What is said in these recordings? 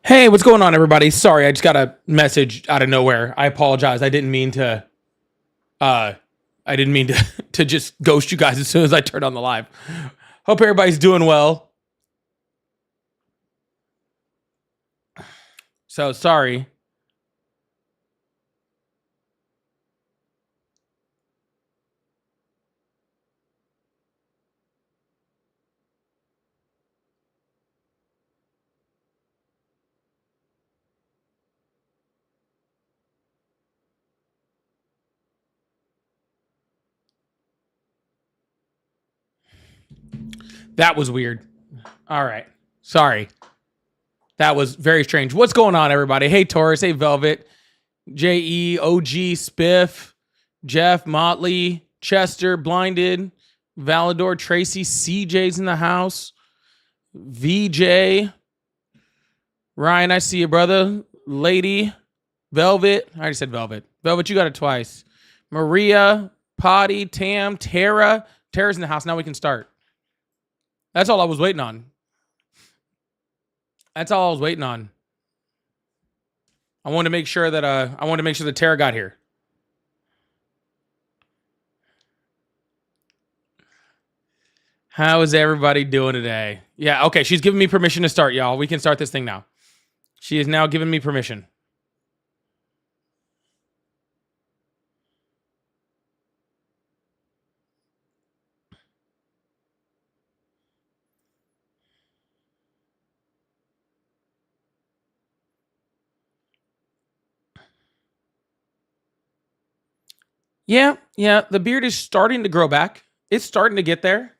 Hey, what's going on, everybody? Sorry, I just got a message out of nowhere. I apologize. I didn't mean to. Uh, I didn't mean to to just ghost you guys as soon as I turned on the live. Hope everybody's doing well. So sorry. That was weird. All right. Sorry. That was very strange. What's going on, everybody? Hey, Taurus. Hey, Velvet. JE, OG, Spiff, Jeff, Motley, Chester, Blinded, Valador, Tracy, CJ's in the house, VJ, Ryan, I see you, brother. Lady, Velvet. I already said Velvet. Velvet, you got it twice. Maria, Potty, Tam, Tara. Tara's in the house. Now we can start. That's all I was waiting on. That's all I was waiting on. I wanted to make sure that Tara got here. How is everybody doing today? Yeah, okay. She's giving me permission to start, y'all. We can start this thing now. She is now giving me permission. Yeah, the beard is starting to grow back. It's starting to get there.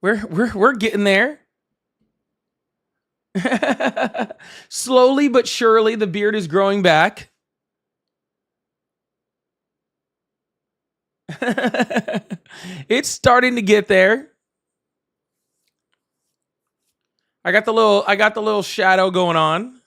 We're getting there. Slowly but surely, the beard is growing back. It's starting to get there. I got the little shadow going on.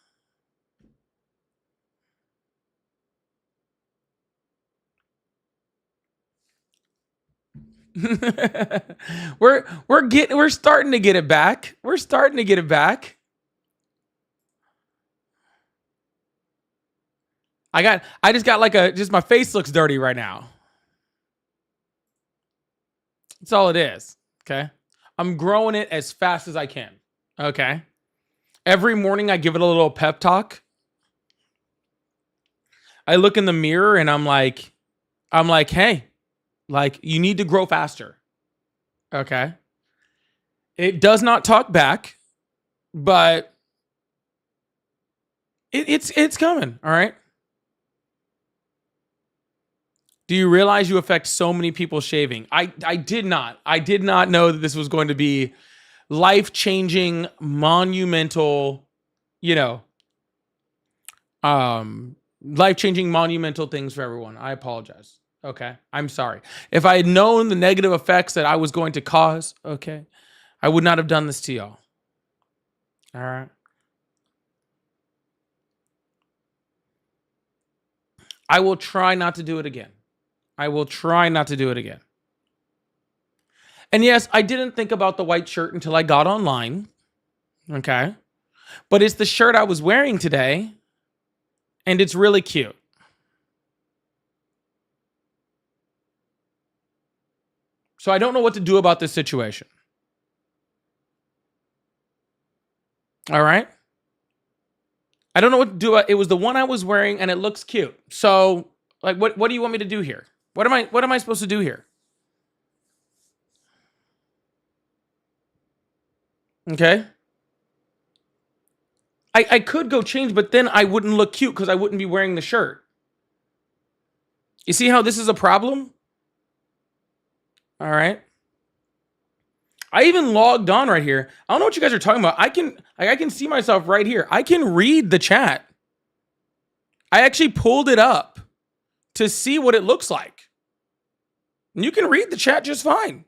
we're starting to get it back. We're starting to get it back. I just got just my face looks dirty right now. That's all it is. Okay. I'm growing it as fast as I can. Okay. Every morning I give it a little pep talk. I look in the mirror and I'm like, hey, like, you need to grow faster. Okay. It does not talk back, but it's coming. All right. Do you realize you affect so many people shaving? I did not. I did not know that this was going to be life-changing, monumental, life-changing, monumental things for everyone. I apologize. Okay. I'm sorry. If I had known the negative effects that I was going to cause, okay, I would not have done this to y'all. All right. I will try not to do it again. I will try not to do it again. And yes, I didn't think about the white shirt until I got online. Okay. But it's the shirt I was wearing today. And it's really cute. So I don't know what to do about this situation. All right. I don't know what to do. It was the one I was wearing and it looks cute. So like, what do you want me to do here? What am I supposed to do here? Okay. I could go change, but then I wouldn't look cute because I wouldn't be wearing the shirt. You see how this is a problem? All right. I even logged on right here. I don't know what you guys are talking about. I can see myself right here. I can read the chat. I actually pulled it up to see what it looks like. And you can read the chat just fine.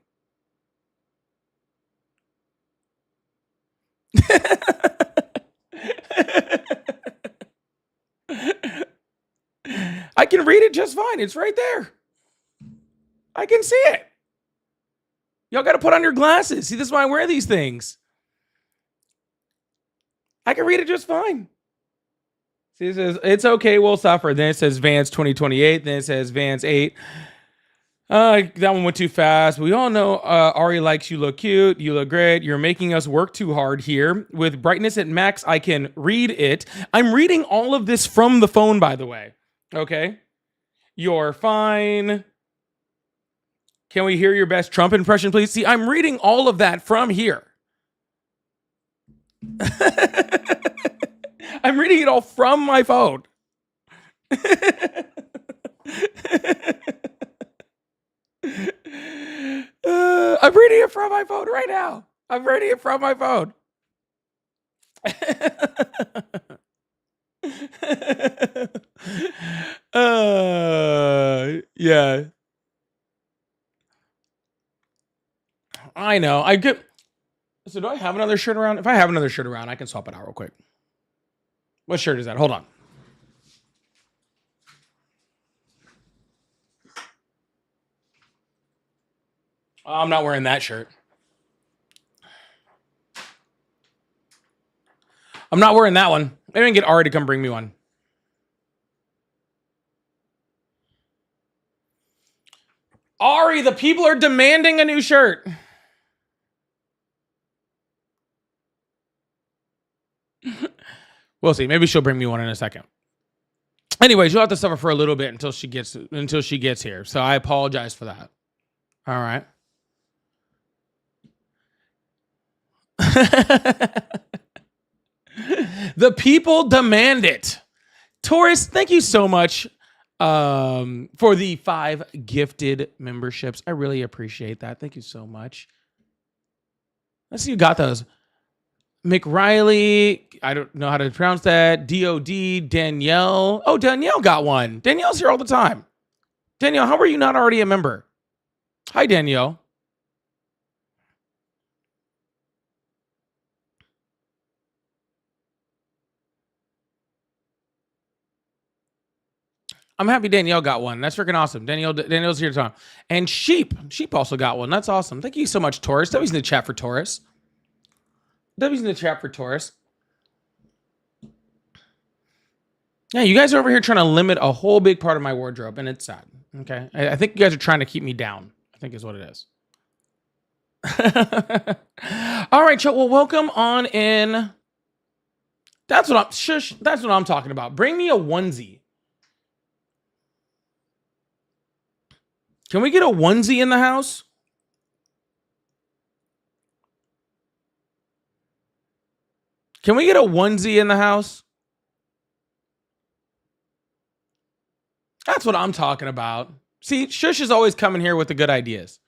I can read it just fine. It's right there. I can see it. Y'all got to put on your glasses. See, this is why I wear these things. I can read it just fine. See, it says, it's okay, we'll suffer. Then it says Vans 2028. Then it says Vans 8. That one went too fast. We all know Ari likes you look cute. You look great. You're making us work too hard here. With brightness at max, I can read it. I'm reading all of this from the phone, by the way. Okay? You're fine. Can we hear your best Trump impression, please? See, I'm reading all of that from here. I'm reading it all from my phone. I'm reading it from my phone right now. I'm reading it from my phone. Yeah. I know. I could. So do I have another shirt around? If I have another shirt around, I can swap it out real quick. What shirt is that? Hold on. I'm not wearing that shirt. I'm not wearing that one. Maybe I can get Ari to come bring me one. Ari, the people are demanding a new shirt. We'll see. Maybe she'll bring me one in a second. Anyways, you'll have to suffer for a little bit until she gets here. So I apologize for that. All right. The people demand it. Taurus, thank you so much for the 5 gifted memberships. I really appreciate that. Thank you so much. Let's see who got those. McRiley, I don't know how to pronounce that. DOD, Danielle. Oh, Danielle got one. Danielle's here all the time. Danielle, how are you not already a member? Hi, Danielle. I'm happy Danielle got one. That's freaking awesome. Danielle's here to and Sheep also got one. That's awesome. Thank you so much, Taurus. W's in the chat for Taurus. W's in the chat for Taurus. Yeah, you guys are over here trying to limit a whole big part of my wardrobe, and it's sad. Okay, I think you guys are trying to keep me down. I think is what it is. All right, Joe. Well, welcome on in. That's what I'm talking about. Bring me a onesie. Can we get a onesie in the house? Can we get a onesie in the house? That's what I'm talking about. See, Shush is always coming here with the good ideas.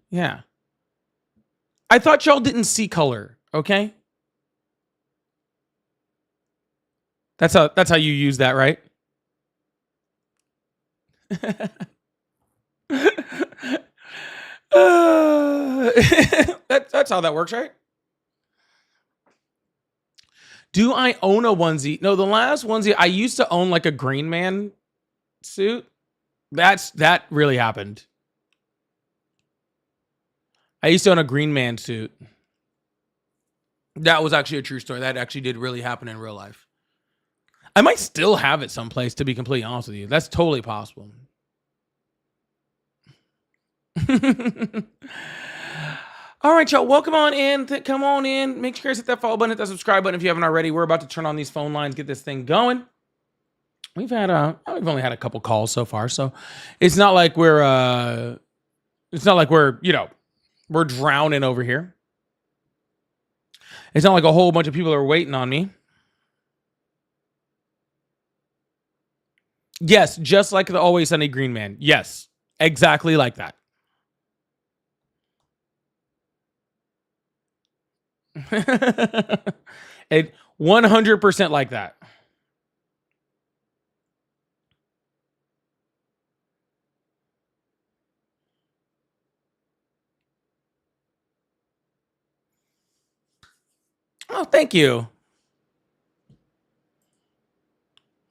Yeah. I thought y'all didn't see color, okay? That's how you use that, right? That's how that works, right? Do I own a onesie? No, the last onesie, I used to own like a Green Man suit. That really happened. I used to own a Green Man suit. That was actually a true story. That actually did really happen in real life. I might still have it someplace, to be completely honest with you. That's totally possible. All right, y'all. Welcome on in. Come on in. Make sure you guys hit that follow button, hit that subscribe button if you haven't already. We're about to turn on these phone lines, get this thing going. We've only had a couple calls so far, so it's not like we're we're drowning over here. It's not like a whole bunch of people are waiting on me. Yes, just like the Always Sunny Green Man. Yes, exactly like that. It 100% like that. Oh, thank you.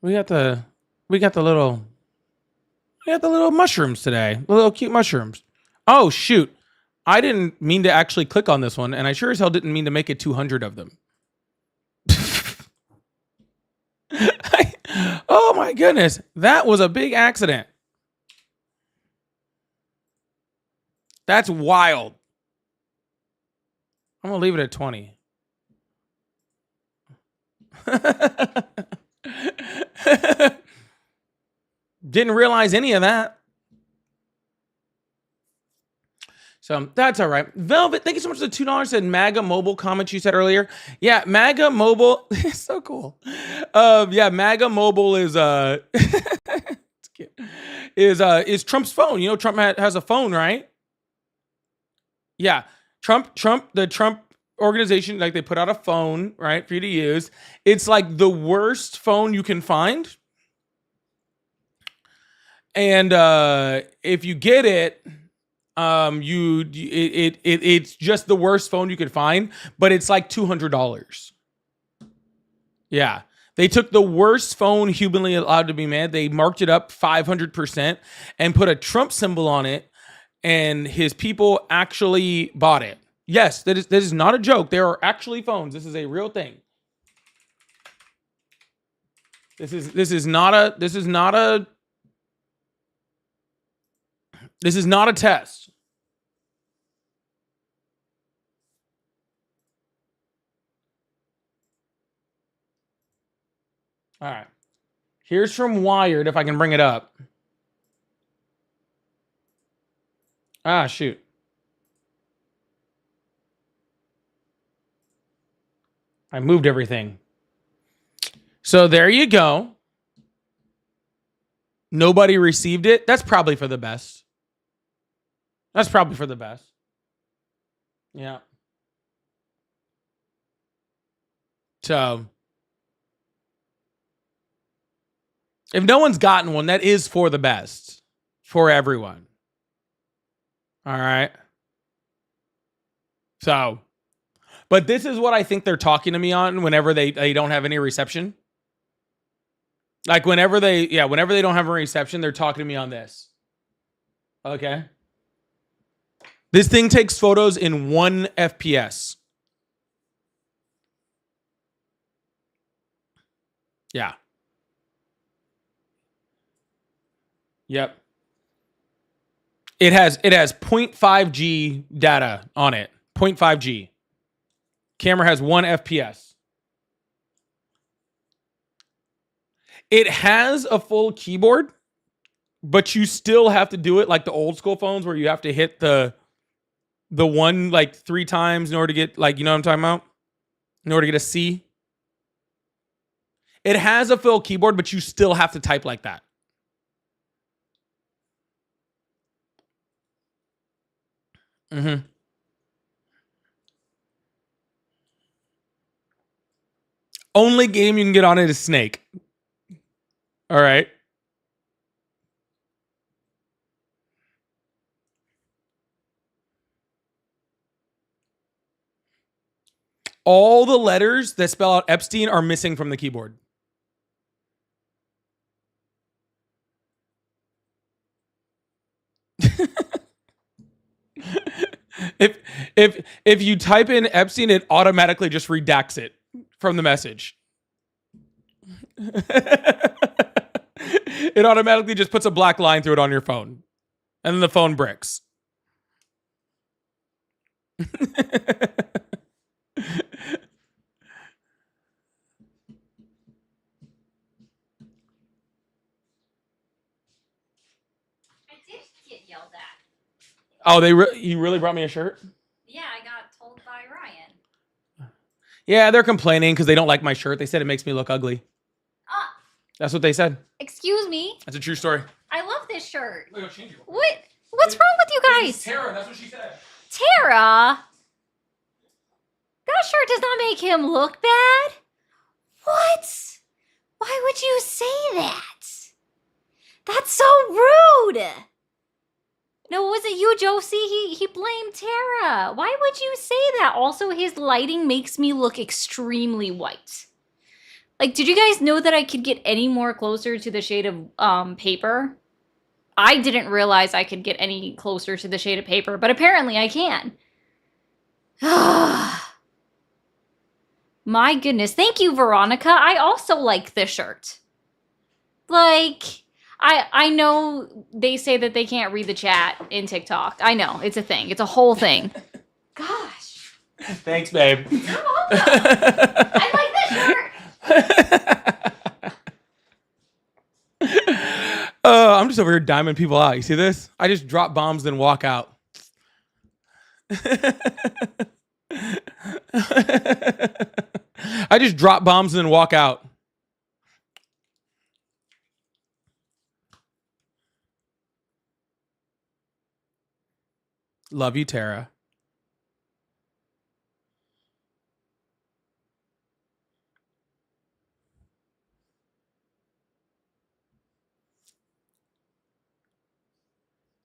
We got the little mushrooms today. The little cute mushrooms. Oh shoot. I didn't mean to actually click on this one, and I sure as hell didn't mean to make it 200 of them. my goodness. That was a big accident. That's wild. I'm going to leave it at 20. Didn't realize any of that. So that's all right. Velvet, thank you so much for the $2. Said MAGA Mobile comment you said earlier. Yeah, MAGA Mobile is so cool. Yeah, MAGA Mobile is is Trump's phone. You know, Trump has a phone, right? Yeah, the Trump organization, like they put out a phone, right, for you to use. It's like the worst phone you can find. And if you get it, it's just the worst phone you could find, but it's like $200. Yeah. They took the worst phone humanly allowed to be made. They marked it up 500% and put a Trump symbol on it, and his people actually bought it. Yes, that is not a joke. There are actually phones. This is a real thing. This is not a test. All right. Here's from Wired, if I can bring it up. Ah, shoot. I moved everything. So there you go. Nobody received it. That's probably for the best. Yeah. So if no one's gotten one, that is for the best for everyone. All right. So, but this is what I think they're talking to me on whenever they don't have any reception. Like whenever they don't have a reception, they're talking to me on this. Okay. This thing takes photos in 1 FPS. Yeah. Yep. It has 0.5G data on it. 0.5G. Camera has 1 FPS. It has a full keyboard, but you still have to do it like the old school phones where you have to hit the one like 3 times in order to get, like, you know what I'm talking about? In order to get a C. It has a full keyboard, but you still have to type like that. Mm-hmm. Only game you can get on it is Snake. All right. All the letters that spell out Epstein are missing from the keyboard. if you type in Epstein, it automatically just redacts it from the message. It automatically just puts a black line through it on your phone, and then the phone bricks. I did get yelled at. Oh, you really brought me a shirt? Yeah, I got told by Ryan. Yeah, they're complaining because they don't like my shirt. They said it makes me look ugly. That's what they said. Excuse me. That's a true story. I love this shirt. Wait, I'll change it. What's wrong with you guys? Tara, that's what she said. Tara? That shirt does not make him look bad. What? Why would you say that? That's so rude. No, was it you, Josie? He blamed Tara. Why would you say that? Also, his lighting makes me look extremely white. Like, did you guys know that I could get any more closer to the shade of paper? I didn't realize I could get any closer to the shade of paper, but apparently I can. My goodness. Thank you, Veronica. I also like this shirt. Like, I know they say that they can't read the chat in TikTok. I know. It's a thing. It's a whole thing. Gosh. Thanks, babe. You're welcome. I like this shirt. I'm just over here diming people out. You see this? I just drop bombs then walk out. I just drop bombs and then walk out. Love you, Tara.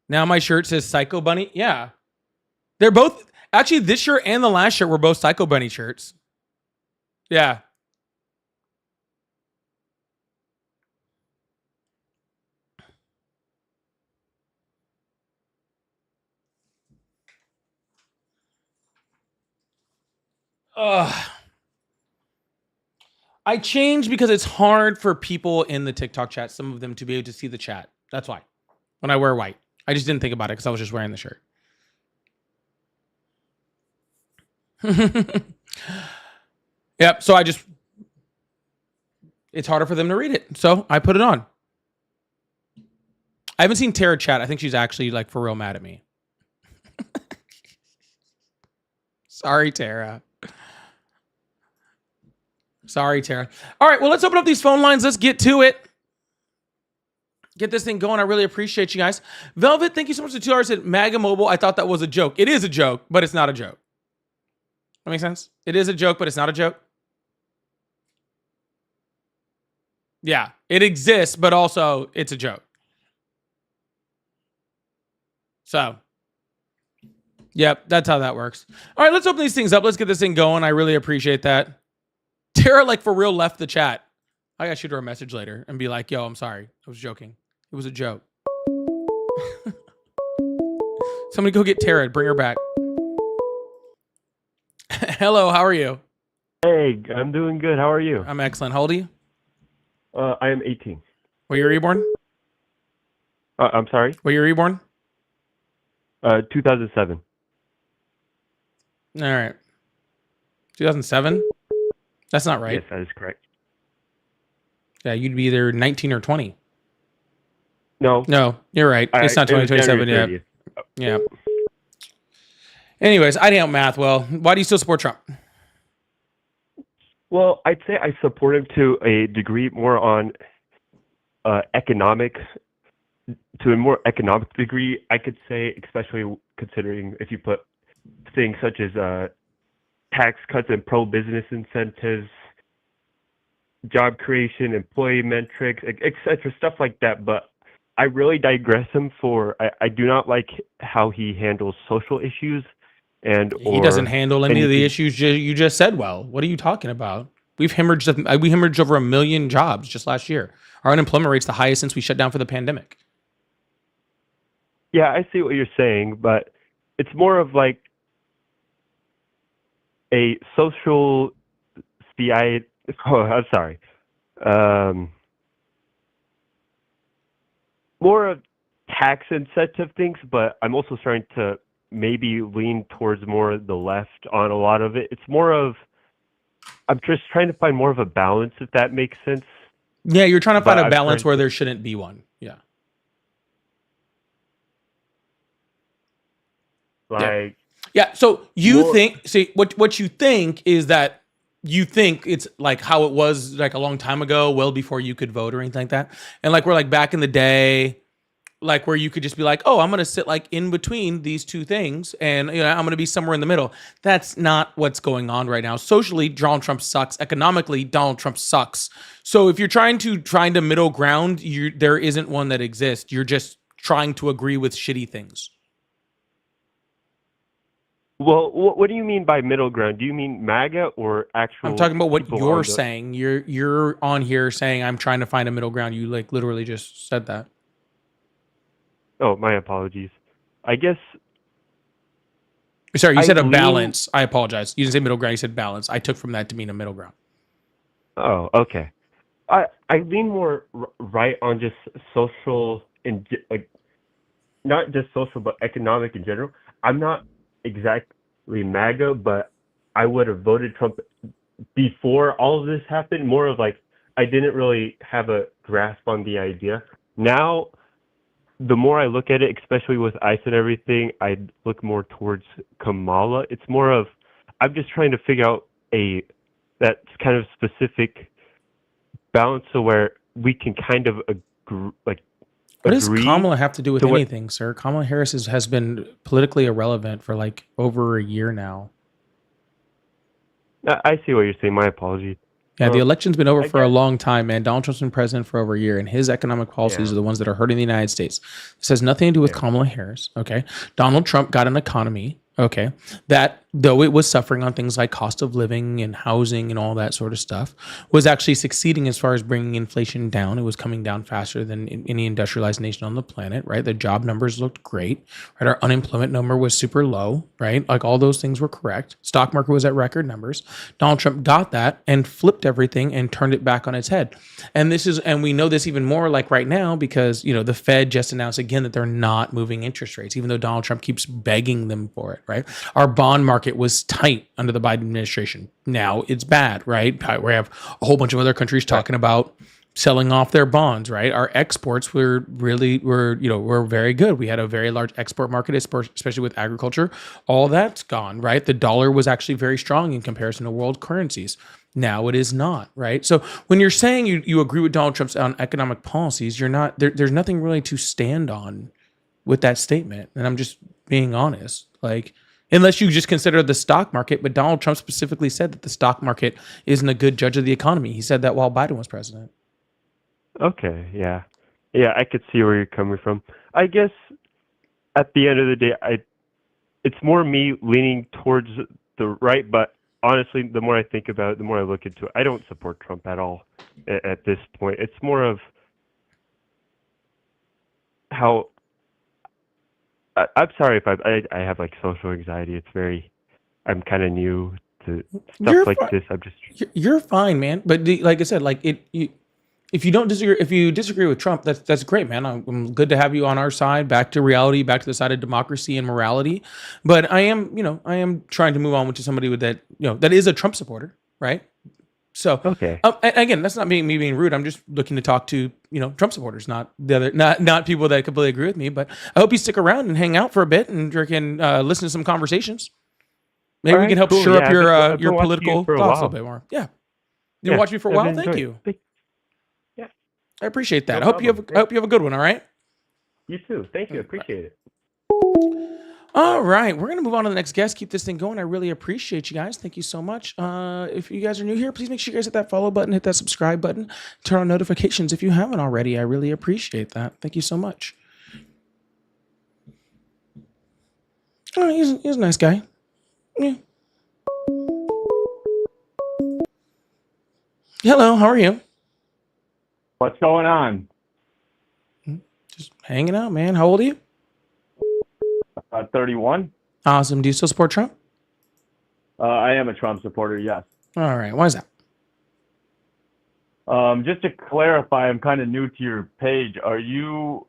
Now my shirt says Psycho Bunny. Yeah. They're both actually this shirt and the last shirt were both Psycho Bunny shirts. Yeah. I changed because it's hard for people in the TikTok chat, some of them, to be able to see the chat. That's why. When I wear white. I just didn't think about it because I was just wearing the shirt. Yep. So it's harder for them to read it. So I put it on. I haven't seen Tara chat. I think she's actually like for real mad at me. Sorry, Tara. Sorry, Tara. All right. Well, let's open up these phone lines. Let's get to it. Get this thing going. I really appreciate you guys. Velvet, thank you so much for $2 at MAGA Mobile. I thought that was a joke. It is a joke, but it's not a joke. That makes sense? It is a joke, but it's not a joke. Yeah, it exists, but also it's a joke. So, yep, that's how that works. All right, let's open these things up. Let's get this thing going. I really appreciate that. Tara, like, for real, left the chat. I gotta shoot her a message later and be like, yo, I'm sorry. I was joking. It was a joke. Somebody go get Tara. Bring her back. Hello, how are you? Hey, I'm doing good. How are you? I'm excellent. How old are you? I am 18. Where you were born? I'm sorry? Where you were born? 2007. All right. 2007? That's not right. Yes, that is correct. Yeah, you'd be either 19 or 20. No, you're right. It's not 2027 yet. Yeah. Anyways, I didn't math well. Why do you still support Trump? Well, I'd say I support him to a degree more on economic, to a more economic degree, I could say, especially considering if you put things such as tax cuts and pro-business incentives, job creation, employee metrics, etc., stuff like that. But I really digress him for, I do not like how he handles social issues. He doesn't handle any of the issues you just said well. What are you talking about? We hemorrhaged over 1 million jobs just last year. Our unemployment rate's the highest since we shut down for the pandemic. Yeah, I see what you're saying, but it's more of like a social I'm sorry. More of tax incentive things, but I'm also starting to maybe lean towards more the left on a lot of it. It's more of, I'm just trying to find more of a balance, if that makes sense. Yeah, you're trying to find a balance where there shouldn't be one. Yeah. Yeah. So you think, what you think is that you think it's like how it was like a long time ago, well before you could vote or anything like that. And like we're like back in the day, like where you could just be like, oh, I'm going to sit like in between these two things and I'm going to be somewhere in the middle. That's not what's going on right now. Socially, Donald Trump sucks. Economically, Donald Trump sucks. So if you're trying to middle ground, there isn't one that exists. You're just trying to agree with shitty things. Well, what do you mean by middle ground? Do you mean MAGA or actual? I'm talking about what you're saying. You're on here saying I'm trying to find a middle ground. You like literally just said that. Oh, my apologies. I guess. Sorry, you said a balance. I apologize. You didn't say middle ground. You said balance. I took from that to mean a middle ground. Oh, okay. I I lean more right on just social and like not just social but economic in general. I'm not exactly MAGA, but I would have voted Trump before all of this happened. More of like I didn't really have a grasp on the idea. Now, the more I look at it, especially with ICE and everything, I look more towards Kamala. It's more of I'm just trying to figure out a that kind of specific balance so where we can kind of What does agree Kamala have to do with to what. anything, sir? Kamala Harris has been politically irrelevant for like over a year now. I see what you're saying. My apology. Yeah, the election's been over I for a guess. long time, man. Donald Trump's been president for over a year, and his economic policies Yeah. are the ones that are hurting the United States. This has nothing to do with Yeah. Kamala Harris, okay? Donald Trump got an economy, okay, that though it was suffering on things like cost of living and housing and all that sort of stuff, was actually succeeding as far as bringing inflation down. It was coming down faster than any industrialized nation on the planet, right? The job numbers looked great, right? Our unemployment number was super low, right? Like all those things were correct. Stock market was at record numbers. Donald Trump got that and flipped everything and turned it back on its head. And we know this even more like right now because, the Fed just announced again that they're not moving interest rates, even though Donald Trump keeps begging them for it, right? Our bond market was tight under the Biden administration. Now it's bad, right? We have a whole bunch of other countries talking about selling off their bonds, right? Our exports were very good. We had a very large export market, especially with agriculture. All that's gone, right? The dollar was actually very strong in comparison to world currencies. Now it is not, right? So when you're saying you agree with Donald Trump's on economic policies, you're not there's nothing really to stand on with that statement. And I'm just being honest. Like, unless you just consider the stock market, but Donald Trump specifically said that the stock market isn't a good judge of the economy. He said that while Biden was president. Okay. Yeah. Yeah. I could see where you're coming from. I guess at the end of the day, it's more me leaning towards the right, but honestly, the more I think about it, the more I look into it, I don't support Trump at all at this point. It's more of how I'm sorry if I have like social anxiety. I'm kind of new to stuff You're like fi- this. I'm just you're fine, man. But like I said, like if you don't disagree, if you disagree with Trump, that's great, man. I'm good to have you on our side, back to reality, back to the side of democracy and morality. But I am trying to move on to somebody with that, that is a Trump supporter, right? So, okay. again, that's not me being rude. I'm just looking to talk to Trump supporters, not the other, not people that completely agree with me. But I hope you stick around and hang out for a bit and can listen to some conversations. Maybe All we right, can help cool. shore Yeah, up I've your been watching you political for a thoughts a while. little bit more. Yeah, you Yeah, watched me for a I've while. been Thank enjoying you. it. Yeah, I appreciate that. no I hope problem. I hope you have a good one. All right. You too. Thank you. Appreciate it. All right, we're gonna move on to the next guest. Keep this thing going. I really appreciate you guys. Thank you so much. If you guys are new here, please make sure you guys hit that follow button, hit that subscribe button, turn on notifications if you haven't already. I really appreciate that. Thank you so much. Oh, he's a nice guy. Yeah. Hello, how are you? What's going on? Just hanging out, man. How old are you? 31. Awesome. Do you still support Trump? I am a Trump supporter, yes. All right. Why is that? Just to clarify, I'm kind of new to your page. Are you,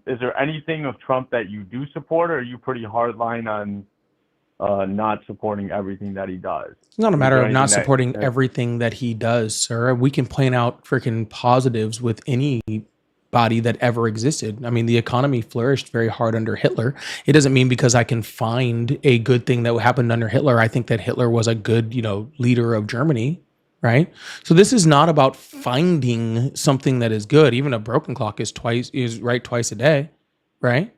is there anything of Trump that you do support, or are you pretty hardline on not supporting everything that he does? It's not a matter there of not anything that- supporting that- everything that he does, sir. We can point out freaking positives with any body that ever existed. I mean, the economy flourished very hard under Hitler. It doesn't mean because I can find a good thing that happened under Hitler, I think that Hitler was a good, leader of Germany, right? So this is not about finding something that is good. Even a broken clock is right twice a day, right?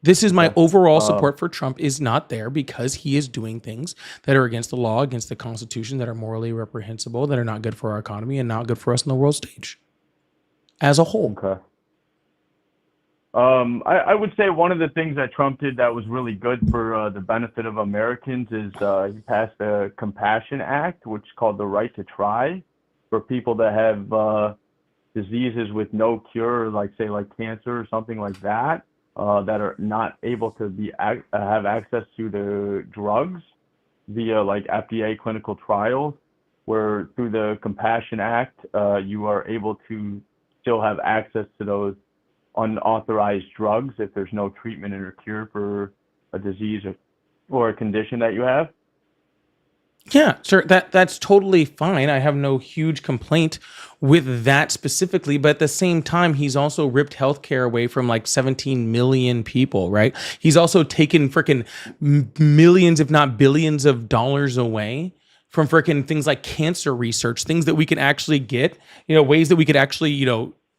This is my overall support for Trump is not there because he is doing things that are against the law, against the Constitution, that are morally reprehensible, that are not good for our economy and not good for us on the world stage as a whole. Okay. I would say one of the things that Trump did that was really good for the benefit of Americans is he passed a Compassion Act, which is called the Right to Try, for people that have diseases with no cure, like say like cancer or something like that, that are not able to have access to the drugs via like FDA clinical trials. where through the Compassion Act, you are able to still have access to those unauthorized drugs if there's no treatment or cure for a disease or a condition that you have. Yeah, sir, that's totally fine. I have no huge complaint with that specifically, but at the same time, he's also ripped healthcare away from like 17 million people, right? He's also taken freaking millions, if not billions of dollars away from freaking things like cancer research, things that we can actually get, ways that we could actually,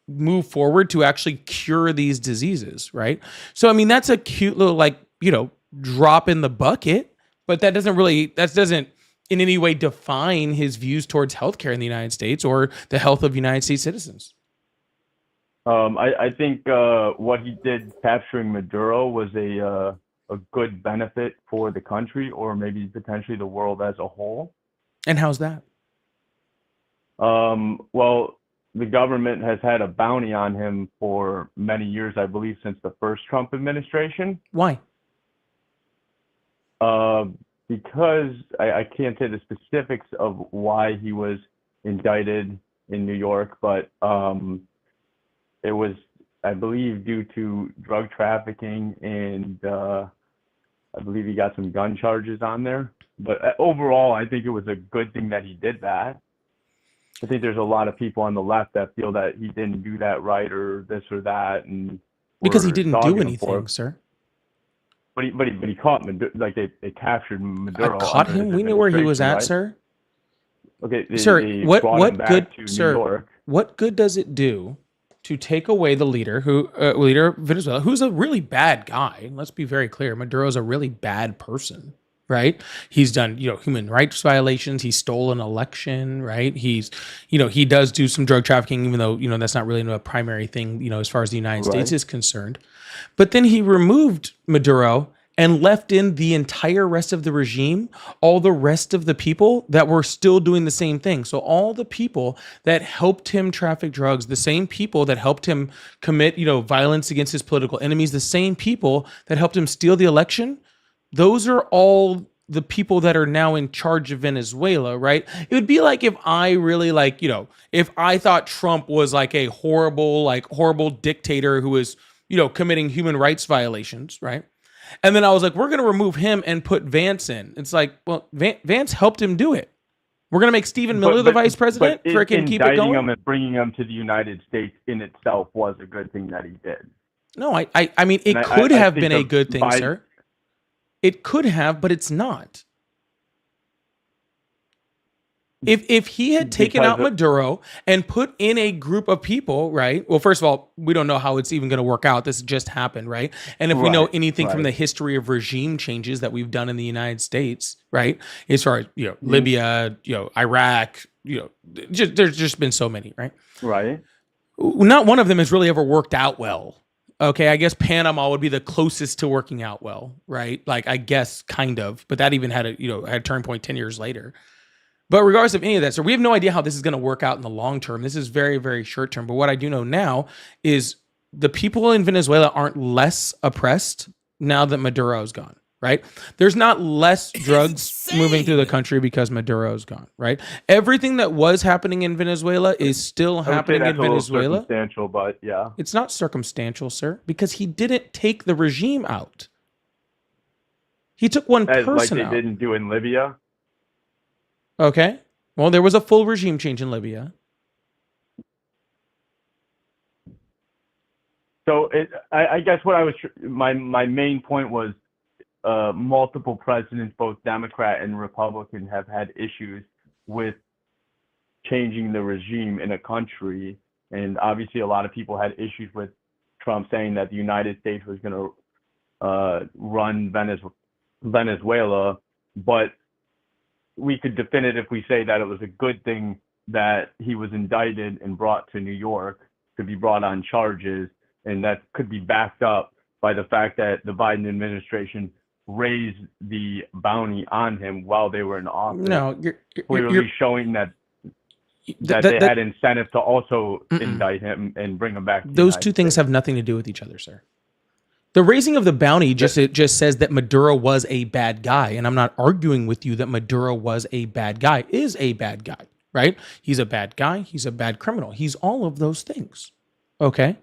move forward to actually cure these diseases, right? So, I mean, that's a cute little drop in the bucket, but that doesn't in any way define his views towards healthcare in the United States or the health of United States citizens. I think what he did capturing Maduro was a good benefit for the country, or maybe potentially the world as a whole. And how's that? Well, the government has had a bounty on him for many years, I believe, since the first Trump administration. Why? Because I can't say the specifics of why he was indicted in New York, but it was, I believe, due to drug trafficking, and I believe he got some gun charges on there. But overall, I think it was a good thing that he did that. I think there's a lot of people on the left that feel that he didn't do that right, or this or that, and Because he were didn't dogging do him for anything, it. sir. But he caught Maduro, like they captured Maduro. Caught under him? his We knew where he was at, administration, sir. right? Okay, Sir, they what brought him back good, to New sir? York. What good does it do to take away the leader of Venezuela, who's a really bad guy? Let's be very clear. Maduro's a really bad person, right? He's done, human rights violations. He stole an election, right? He's, he does do some drug trafficking, even though, that's not really a primary thing, as far as the United States Right. is concerned. But then he removed Maduro and left in the entire rest of the regime, all the rest of the people that were still doing the same thing. So all the people that helped him traffic drugs, the same people that helped him commit, violence against his political enemies, the same people that helped him steal the election, those are all the people that are now in charge of Venezuela, right? It would be like if I really if I thought Trump was like a horrible dictator who was, committing human rights violations, right? And then I was like, we're going to remove him and put Vance in. It's like, well, Vance helped him do it. We're going to make Stephen Miller the vice president. Freaking keep it Indicting going. him and bringing him to the United States in itself was a good thing that he did. No, I mean, it And could I have think been a of good thing, Biden- sir. It could have, but it's not. If he had taken Because out of- Maduro and put in a group of people, right? Well, first of all, we don't know how it's even going to work out. This just happened, right? And if we know Right, anything from right. the history of regime changes that we've done in the United States, right? As far as Mm-hmm. Libya, Iraq, there's just been so many, right? Right. Not one of them has really ever worked out well. Okay, I guess Panama would be the closest to working out well, right? Like I guess kind of, but that even had a turn point 10 years later. But regardless of any of that, so we have no idea how this is going to work out in the long term. This is very, very short term. But what I do know now is the people in Venezuela aren't less oppressed now that Maduro's gone, right? There's not less drugs moving through the country because Maduro's gone, right? Everything that was happening in Venezuela is still I would say happening that's in a little Venezuela. circumstantial, but yeah. It's not circumstantial, sir, because he didn't take the regime out. He took one As like person they out. didn't do in Libya. Okay. Well, there was a full regime change in Libya. So I guess what I was my main point was multiple presidents, both Democrat and Republican, have had issues with changing the regime in a country, and obviously a lot of people had issues with Trump saying that the United States was going to run Venezuela, but we could definitively say that it was a good thing that he was indicted and brought to New York to be brought on charges, and that could be backed up by the fact that the Biden administration raised the bounty on him while they were in office, No, you're clearly showing that they had incentive to also indict him and bring him back to the those United two things States. have nothing to do with each other, sir. The raising of the bounty it just says that Maduro was a bad guy, and I'm not arguing with you that Maduro was a bad guy. Is a bad guy, right? He's a bad guy. He's a bad criminal. He's all of those things. Okay,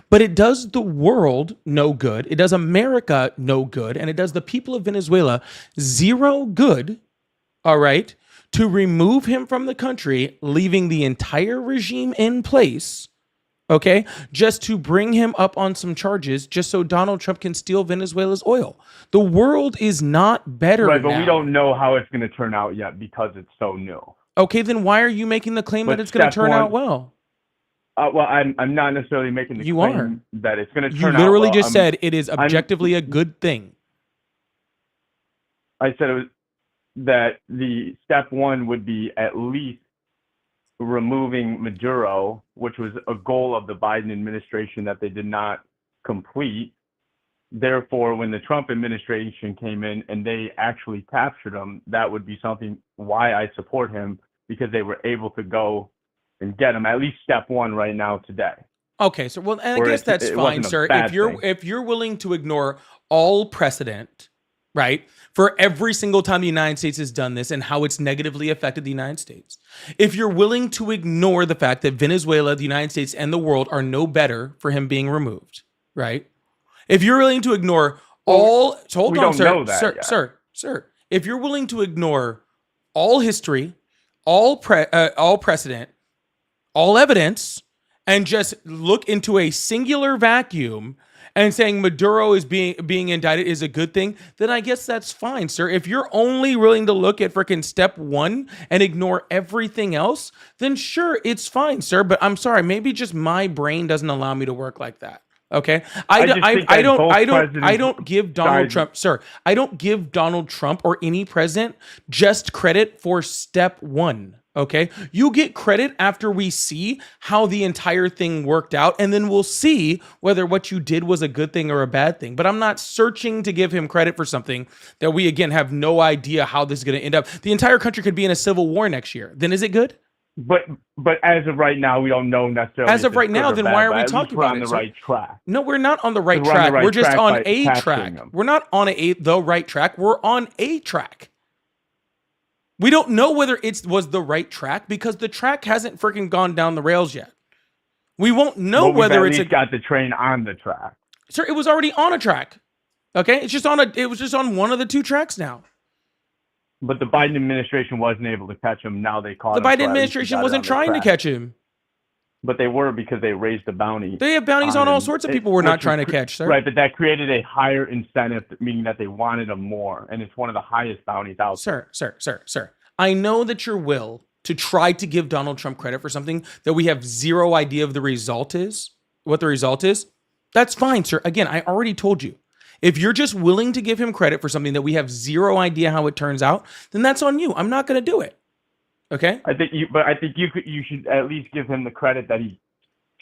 but it does the world no good. It does America no good, and it does the people of Venezuela zero good. All right, to remove him from the country, leaving the entire regime in place. Okay, just to bring him up on some charges, just so Donald Trump can steal Venezuela's oil. The world is not better Right, but now. we don't know how it's going to turn out yet because it's so new. Okay, then why are you making the claim But that it's going to step turn out one- well? Well, I'm not necessarily making the You claim are. that it's going to You turn out literally well. just said it is objectively a good thing. I said it was that the step one would be at least removing Maduro, which was a goal of the Biden administration that they did not complete. Therefore, when the Trump administration came in and they actually captured him, that would be something why I support him, because they were able to go and get him, at least step one right now today. Okay, so well, and I Or guess it's- that's it fine, wasn't a sir. bad thing. If you're willing to ignore all precedent, right, for every single time the United States has done this and how it's negatively affected the United States, if you're willing to ignore the fact that Venezuela, the United States, and the world are no better for him being removed, right? If you're willing to ignore all, so hold we on, don't sir, know that sir, yet. sir. If you're willing to ignore all history, all precedent, all evidence, and just look into a singular vacuum and saying Maduro is being indicted is a good thing, then I guess that's fine, sir. If you're only willing to look at freaking step one and ignore everything else, then sure, it's fine, sir. But I'm sorry, maybe just my brain doesn't allow me to work like that. Okay, I don't give Donald Trump, sir. I don't give Donald Trump or any president just credit for step one. Okay, you get credit after we see how the entire thing worked out, and then we'll see whether what you did was a good thing or a bad thing. But I'm not searching to give him credit for something that we again have no idea how this is going to end up. The entire country could be in a civil war next year. Then is it good? But as of right now, we don't know necessarily. As of if it's right now, good or then bad, why are but we at least talking we're about on it, the sir? right track? No, we're not on the right We're on the track. right We're just track on by a capturing track. them. We're not on the right track. We're on a track. We don't know whether it was the right track because the track hasn't freaking gone down the rails yet. We won't know Well, whether we've it's at least got the train on the track. Sir, it was already on a track. Okay? It was just on one of the two tracks now. But the Biden administration wasn't able to catch him. Now they caught The him. so Biden at least we administration got it wasn't on the trying to track. catch him. But they were, because they raised the bounty. They have bounties on all him. sorts of people we're not Which trying to was catch, sir. Right, but that created a higher incentive, meaning that they wanted him more. And it's one of the highest bounties out there. Sir. I know that your will to try to give Donald Trump credit for something that we have zero idea of what the result is. That's fine, sir. Again, I already told you. If you're just willing to give him credit for something that we have zero idea how it turns out, then that's on you. I'm not going to do it. Okay? I think you should at least give him the credit that he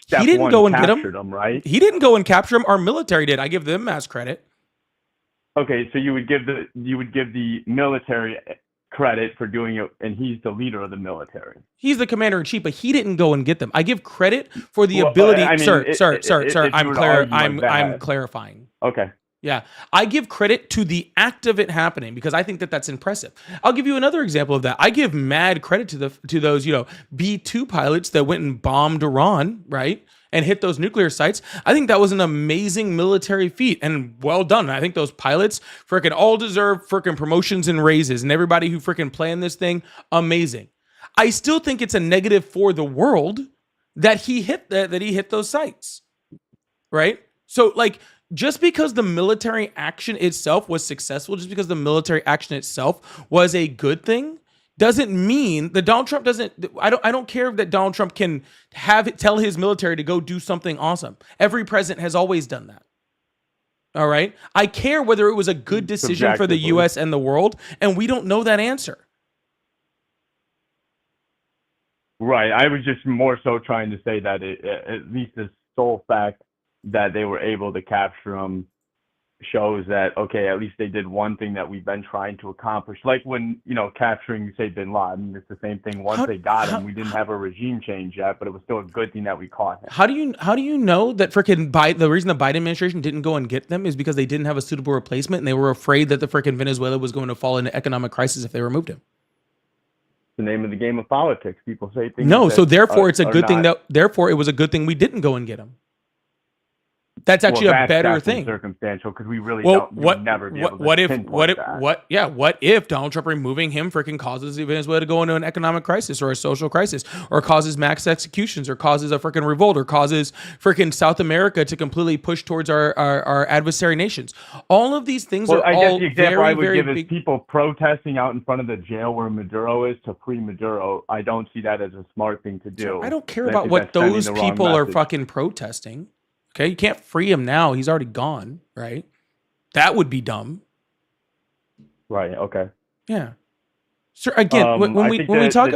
didn't go and get him. captured him, right? He didn't go and capture him. Our military did. I give them mass credit. Okay, so you would give the military credit for doing it, and he's the leader of the military. He's the commander in chief, but he didn't go and get them. I give credit for the Well, ability. I mean, Sir. if you were to argue like I'm that. clarifying. Okay. Yeah, I give credit to the act of it happening because I think that that's impressive. I'll give you another example of that. I give mad credit to those B-2 pilots that went and bombed Iran, right, and hit those nuclear sites. I think that was an amazing military feat and well done. I think those pilots freaking all deserve freaking promotions and raises, and everybody who freaking planned this thing, amazing. I still think it's a negative for the world that he hit those sites, right? So like. Just because the military action itself was successful, just because the military action itself was a good thing, doesn't mean that Donald Trump doesn't. I don't care that Donald Trump can tell his military to go do something awesome. Every president has always done that. All right. I care whether it was a good decision for the U.S. and the world, and we don't know that answer. Right. I was just more so trying to say that at least the sole fact that they were able to capture him shows that, okay, at least they did one thing that we've been trying to accomplish. Like when, capturing, say, bin Laden, it's the same thing. Once they got him, we didn't have a regime change yet, but it was still a good thing that we caught him. How do you know that freaking the reason the Biden administration didn't go and get them is because they didn't have a suitable replacement and they were afraid that the freaking Venezuela was going to fall into economic crisis if they removed him. The name of the game of politics. People say things. No, so therefore are, it's a good thing therefore it was a good thing we didn't go and get him. That's actually a better thing. Circumstantial, because we really well, don't. Never be able to what if Donald Trump removing him freaking causes Venezuela to go into an economic crisis or a social crisis, or causes mass executions, or causes a freaking revolt, or causes freaking South America to completely push towards our adversary nations? All of these things are I guess all the example very, I would very give big. is people protesting out in front of the jail where Maduro is to free Maduro. I don't see that as a smart thing to do. I don't care about what those people are fucking protesting. Okay, you can't free him now. He's already gone, right? That would be dumb. Right. Okay. Yeah. Sir, again, when we talk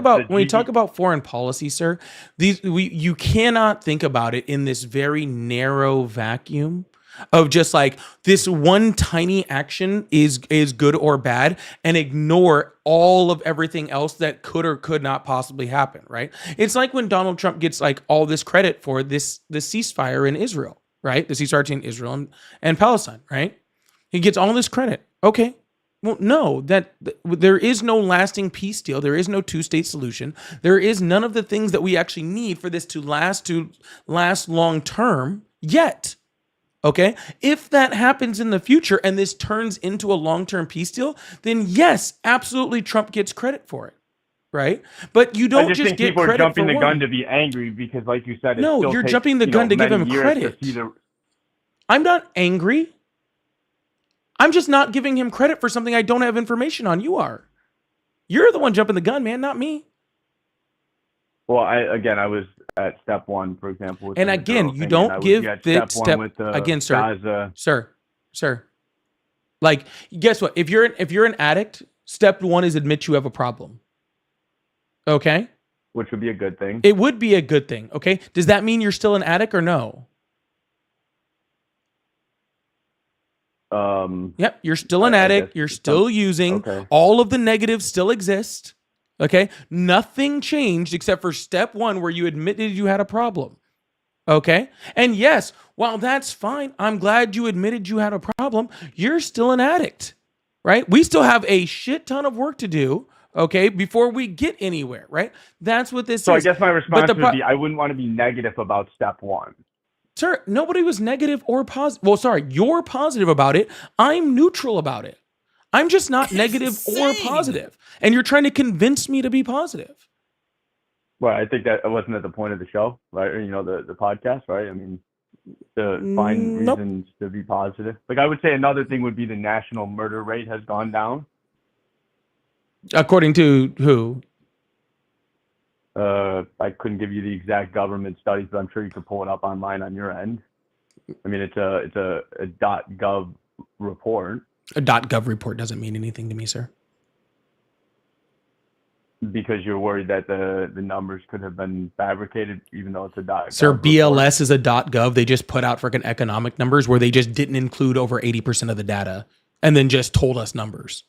about foreign policy, sir, you cannot think about it in this very narrow vacuum of just like this one tiny action is good or bad and ignore all of everything else that could or could not possibly happen, right? It's like when Donald Trump gets like all this credit for the ceasefire in Israel, right? The ceasefire between Israel and Palestine, right? He gets all this credit. Okay. Well, no, there is no lasting peace deal. There is no two-state solution. There is none of the things that we actually need for this to last long term yet. Okay, if that happens in the future and this turns into a long-term peace deal, then yes, absolutely, Trump gets credit for it, right? But you don't just get people credit are jumping for the one. gun to be angry because, like you said, No, you're jumping the gun to give him credit. I'm not angry. I'm just not giving him credit for something I don't have information on. You are. You're the one jumping the gun, man, not me. Well, I was at step one, for example. And again, you don't give the step again, sir. Gaza. Sir. Like, guess what? If you're an addict, step one is admit you have a problem. Okay? Which would be a good thing. It would be a good thing. Okay? Does that mean you're still an addict or no? Yep, you're still an addict. You're still using. Okay. All of the negatives still exist. Okay? Nothing changed except for step one where you admitted you had a problem. Okay? And yes, while that's fine, I'm glad you admitted you had a problem. You're still an addict, right? We still have a shit ton of work to do, okay, before we get anywhere, right? That's what this is. So I guess my response would be I wouldn't want to be negative about step one. Sir, nobody was negative or positive. Well, sorry, you're positive about it. I'm neutral about it. I'm just not negative or positive. And you're trying to convince me to be positive. Well, I think that wasn't at the point of the show, right? Or, the podcast, right? I mean, to find reasons to be positive. Like, I would say another thing would be the national murder rate has gone down. According to who? I couldn't give you the exact government studies, but I'm sure you could pull it up online on your end. I mean, it's a .gov report. A .gov report doesn't mean anything to me, sir. Because you're worried that the numbers could have been fabricated, even though it's a .gov. Sir, BLS report. is a .gov. They just put out freaking economic numbers where they just didn't include over 80% of the data and then just told us numbers.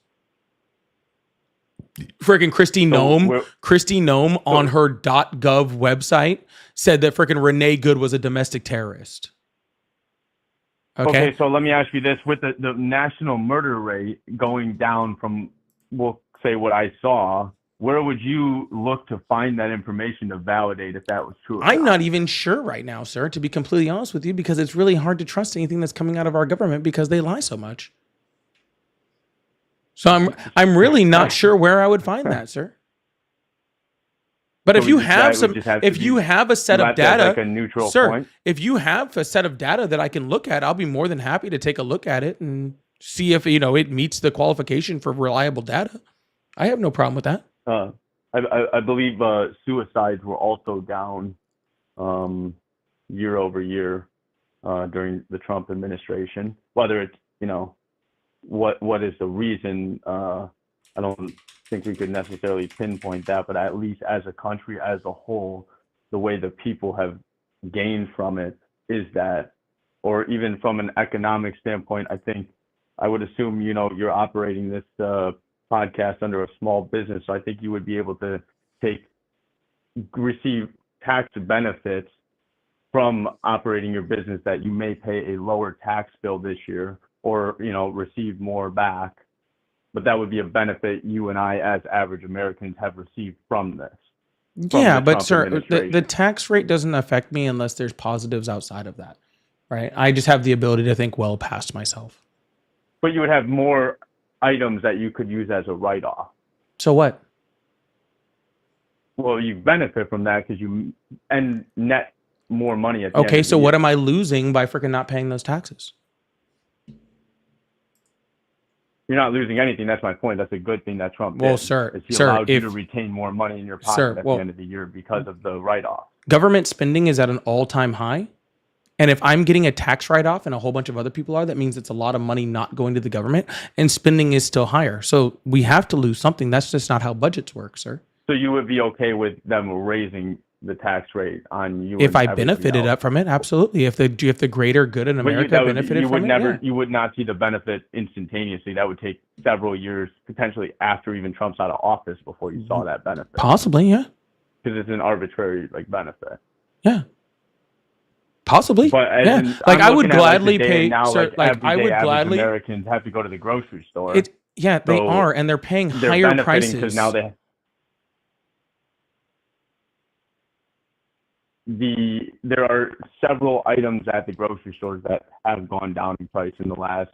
Freaking Kristi Noem on her .gov website said that freaking Renee Good was a domestic terrorist. Okay, so let me ask you this: with the national murder rate going down from, we'll say, what I saw, where would you look to find that information to validate if that was true? I'm not even sure right now, sir, to be completely honest with you, because it's really hard to trust anything that's coming out of our government because they lie so much. So I'm really not sure where I would find that, sir. But if you have a set of data, like a neutral sir, point. If you have a set of data that I can look at, I'll be more than happy to take a look at it and see if it meets the qualification for reliable data. I have no problem with that. I believe suicides were also down year over year during the Trump administration. Whether it's what is the reason, I don't think we could necessarily pinpoint that, but at least as a country as a whole, the way the people have gained from it is that or even from an economic standpoint, I think I would assume, you're operating this podcast under a small business. So I think you would be able to receive tax benefits from operating your business that you may pay a lower tax bill this year or, receive more back. But that would be a benefit you and I, as average Americans, have received from this. Yeah, the but Trump sir, the administration. tax rate doesn't affect me unless there's positives outside of that, right? I just have the ability to think well past myself. But you would have more items that you could use as a write-off. So what? Well, you benefit from that because you net more money at the end Okay, of so the what year. am I losing by freaking not paying those taxes? You're not losing anything. That's my point. That's a good thing that Trump Well, did. sir, is he sir, allowed you if- to retain more money in your pocket Sir, at well- the end of the year because of the write-off. Government spending is at an all-time high. And if I'm getting a tax write-off and a whole bunch of other people are, that means it's a lot of money not going to the government and spending is still higher. So we have to lose something. That's just not how budgets work, sir. So you would be okay with them raising the tax rate on you If and I everything benefited else? up from it, absolutely. If the greater good in But America that would- benefited you would from never, it, yeah. you would not see the benefit instantaneously. That would take several years, potentially after even Trump's out of office, before you saw that benefit. Possibly, yeah. Because it's an arbitrary benefit. Yeah. Possibly. But yeah. and Like I'm I would looking at, gladly the day pay and now, sir, like everyday I would average gladly Americans have to go to the grocery store. it yeah, they So are, and they're paying They're higher benefiting prices. because now there are several items at the grocery stores that have gone down in price in the last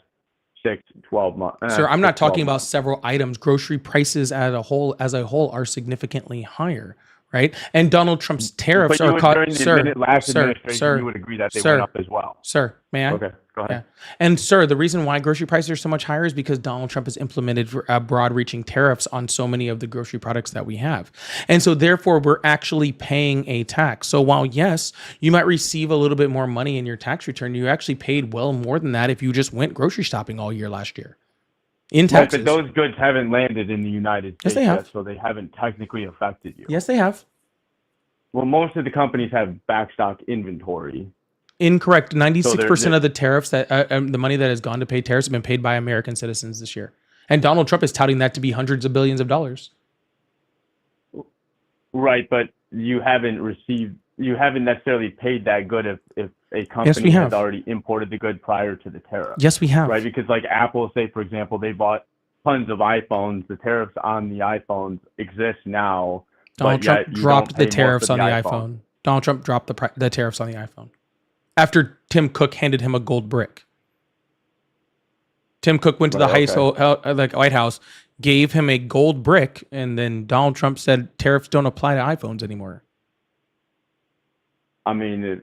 6 to 12 months. Sir, I'm not 6 to 12 talking about months. several items. Grocery prices as a whole are significantly higher, right? And Donald Trump's tariffs But you are would, caught. during the last administration, Sir, you would agree that they sir, went up as well. Sir, may I? Okay, go ahead. Yeah. And sir, the reason why grocery prices are so much higher is because Donald Trump has implemented broad-reaching tariffs on so many of the grocery products that we have. And so therefore, we're actually paying a tax. So while yes, you might receive a little bit more money in your tax return, you actually paid well more than that if you just went grocery shopping all year last year in Right, taxes. but those goods haven't landed in the United Yes, States they have. yet, so they haven't technically affected you. Yes, they have. Well, most of the companies have backstock inventory. Incorrect. 96% they're- of the tariffs that the money that has gone to pay tariffs have been paid by American citizens this year. And Donald Trump is touting that to be hundreds of billions of dollars. Right, but you haven't necessarily paid that good if a company we have. has already imported the good prior to the tariff. Yes, we have. Right, because like Apple, say for example, they bought tons of iPhones. The tariffs on the iPhones exist now. Donald but yet Trump you dropped don't the pay more tariffs for on the iPhone. Donald Trump dropped the tariffs on the iPhone after Tim Cook handed him a gold brick. Tim Cook went to the Right, okay. White House, gave him a gold brick, and then Donald Trump said tariffs don't apply to iPhones anymore. I mean, if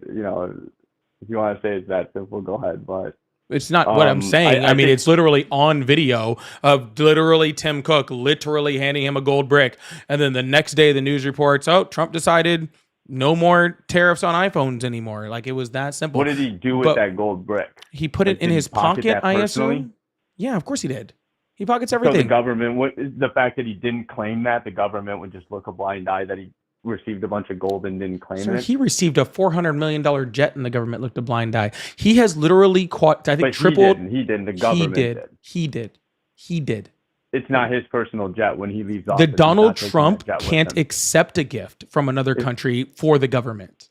you want to say it's that simple, go ahead. But It's not what I'm saying. I mean, think- it's literally on video of literally Tim Cook literally handing him a gold brick. And then the next day, the news reports, oh, Trump decided no more tariffs on iPhones anymore. Like it was that simple. what did he do with But that gold brick? He put it Like, in did he his pocket pocket, that I personally? assume. Yeah, of course he did. He pockets So the everything. government, the fact that he didn't claim that, the government would just look a blind eye that he received a bunch of gold and didn't claim Sir, it. he received a $400 million jet and the government looked a blind eye. He has literally But tripled. He didn't. The government He did. It's not his personal jet when he leaves The office. He's not Donald taking Trump that jet with can't him. accept a gift from another country for the government.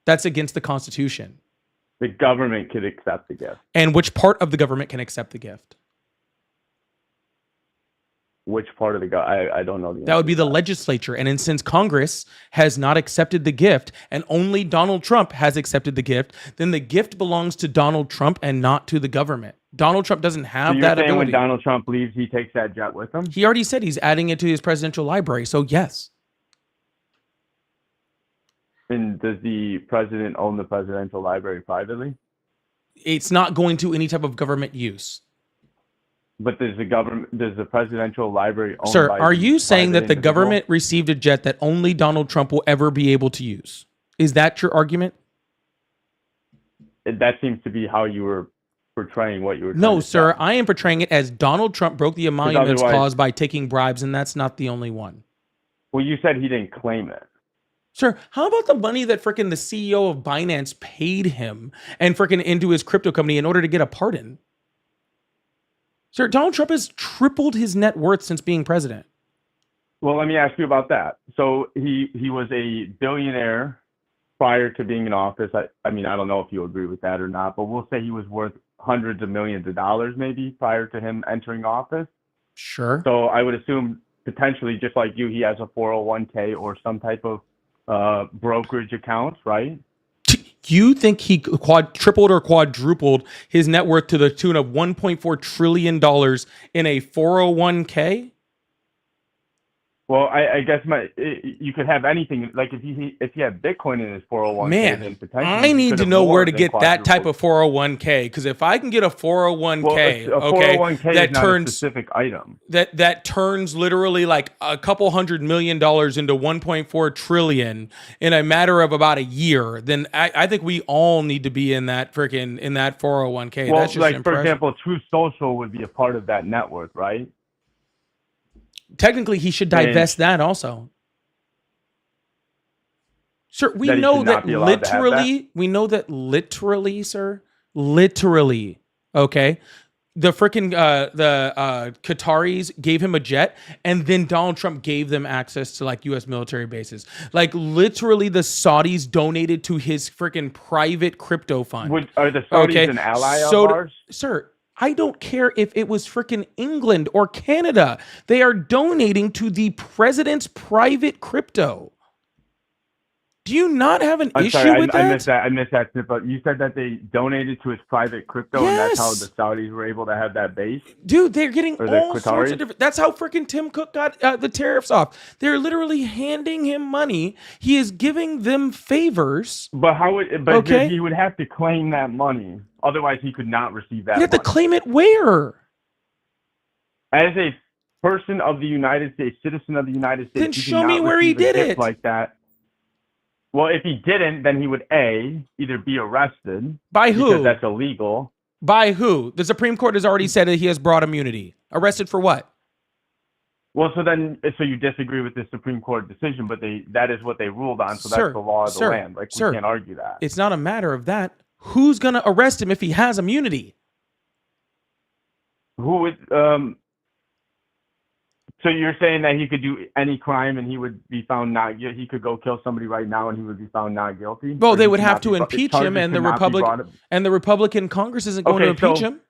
That's against the Constitution. The government could accept the gift. And which part of the government can accept the gift? Which part of the I don't know the That would answer be to the legislature. And since Congress has not accepted the gift and only Donald Trump has accepted the gift, then the gift belongs to Donald Trump and not to the government. Donald Trump doesn't So have you're that saying when ability. Donald Trump leaves, he takes that jet with him? He already said he's adding it to his presidential library. So yes. And does the president own the presidential library privately? It's not going to any type of government use. But does the presidential library owned Sir, by are the you saying private that the individual? government received a jet that only Donald Trump will ever be able to use? Is that your argument? That seems to be how you were portraying what you were. No, trying to sir. say. I am portraying it as Donald Trump broke the emoluments otherwise- clause by taking bribes, and that's not the only one. Well, you said he didn't claim it. Sir, how about the money that freaking the CEO of Binance paid him and freaking into his crypto company in order to get a pardon? Sir, Donald Trump has tripled his net worth since being president. Well, let me ask you about that. So he was a billionaire prior to being in office. I mean, I don't know if you agree with that or not, but we'll say he was worth hundreds of millions of dollars maybe prior to him entering office. Sure. So I would assume potentially, just like you, he has a 401k or some type of brokerage account, right? You think he tripled or quadrupled his net worth to the tune of $1.4 trillion in a 401k? Well, I guess you could have anything. Like if you have Bitcoin in his 401k, Man, then potentially I need to know where to get that type of 401k, because if I can get a 401k, well, a 401k that is not turns a specific item. that turns literally like a couple $100 million into 1.4 trillion in a matter of about a year, then I think we all need to be in that 401k. Well, That's just like for impressive. example, Truth Social would be a part of that network, right? Technically, he should divest that also. Sir, we That he know should that not be allowed to have literally, sir, literally, okay, the freaking the Qataris gave him a jet, and then Donald Trump gave them access to like U.S. military bases. Like literally, the Saudis donated to his freaking private crypto fund. Are the Saudis an ally of ours? Sir, I don't care if it was freaking England or Canada. They are donating to the president's private crypto. Do you not have an issue with that? I missed that. But you said that they donated to his private crypto, and that's how the Saudis were able to have that base. Dude, they're getting Or the all sorts of Qataris? different. That's how freaking Tim Cook got the tariffs off. They're literally handing him money. He is giving them favors. But Okay. he would have to claim that money, otherwise he could not receive that. You have to money. claim it where? As a person of the United States, citizen of the United States, Then he show cannot me where he receive a did gift it. like that. Well, if he didn't, then he would either be arrested By because who? that's illegal. By who? The Supreme Court has already said that he has broad immunity. Arrested for what? Well, so you disagree with the Supreme Court decision, but that is what they ruled on, so Sir, that's the law of the sir, land. Like, sir. we can't argue that. It's not a matter of that. Who's going to arrest him if he has immunity? Who would so you're saying that he could do any crime and he would be found not guilty? He could go kill somebody right now and he would be found not guilty? Well, Or they he would could have not to be- impeach charges him, and the could not be brought- Republican Congress isn't going to Okay, impeach so- him.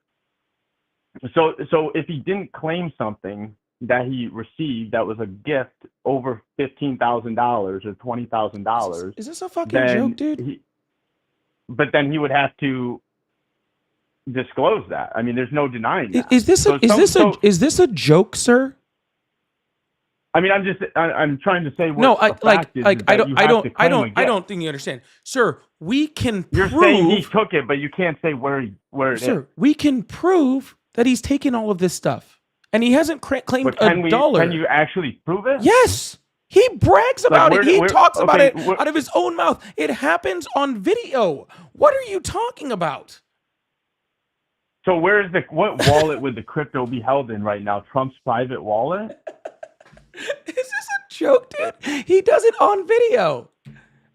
So if he didn't claim something that he received that was a gift over $15,000 or $20,000, Is this a fucking then joke, dude? but then he would have to disclose that. I mean, there's no denying that. Is this a joke, sir? I mean, I'm trying to say what No, the fact is that I you have to claim a gift. don't think you understand, sir. We can You're prove, saying he took it, but you can't say where it is. sir. We can prove that he's taken all of this stuff, and he hasn't claimed But can $1. Can you actually prove it? Yes. He brags about it. He talks about it where- out of his own mouth. It happens on video. What are you talking about? So what wallet would the crypto be held in right now? Trump's private wallet? Is this a joke, dude? He does it on video.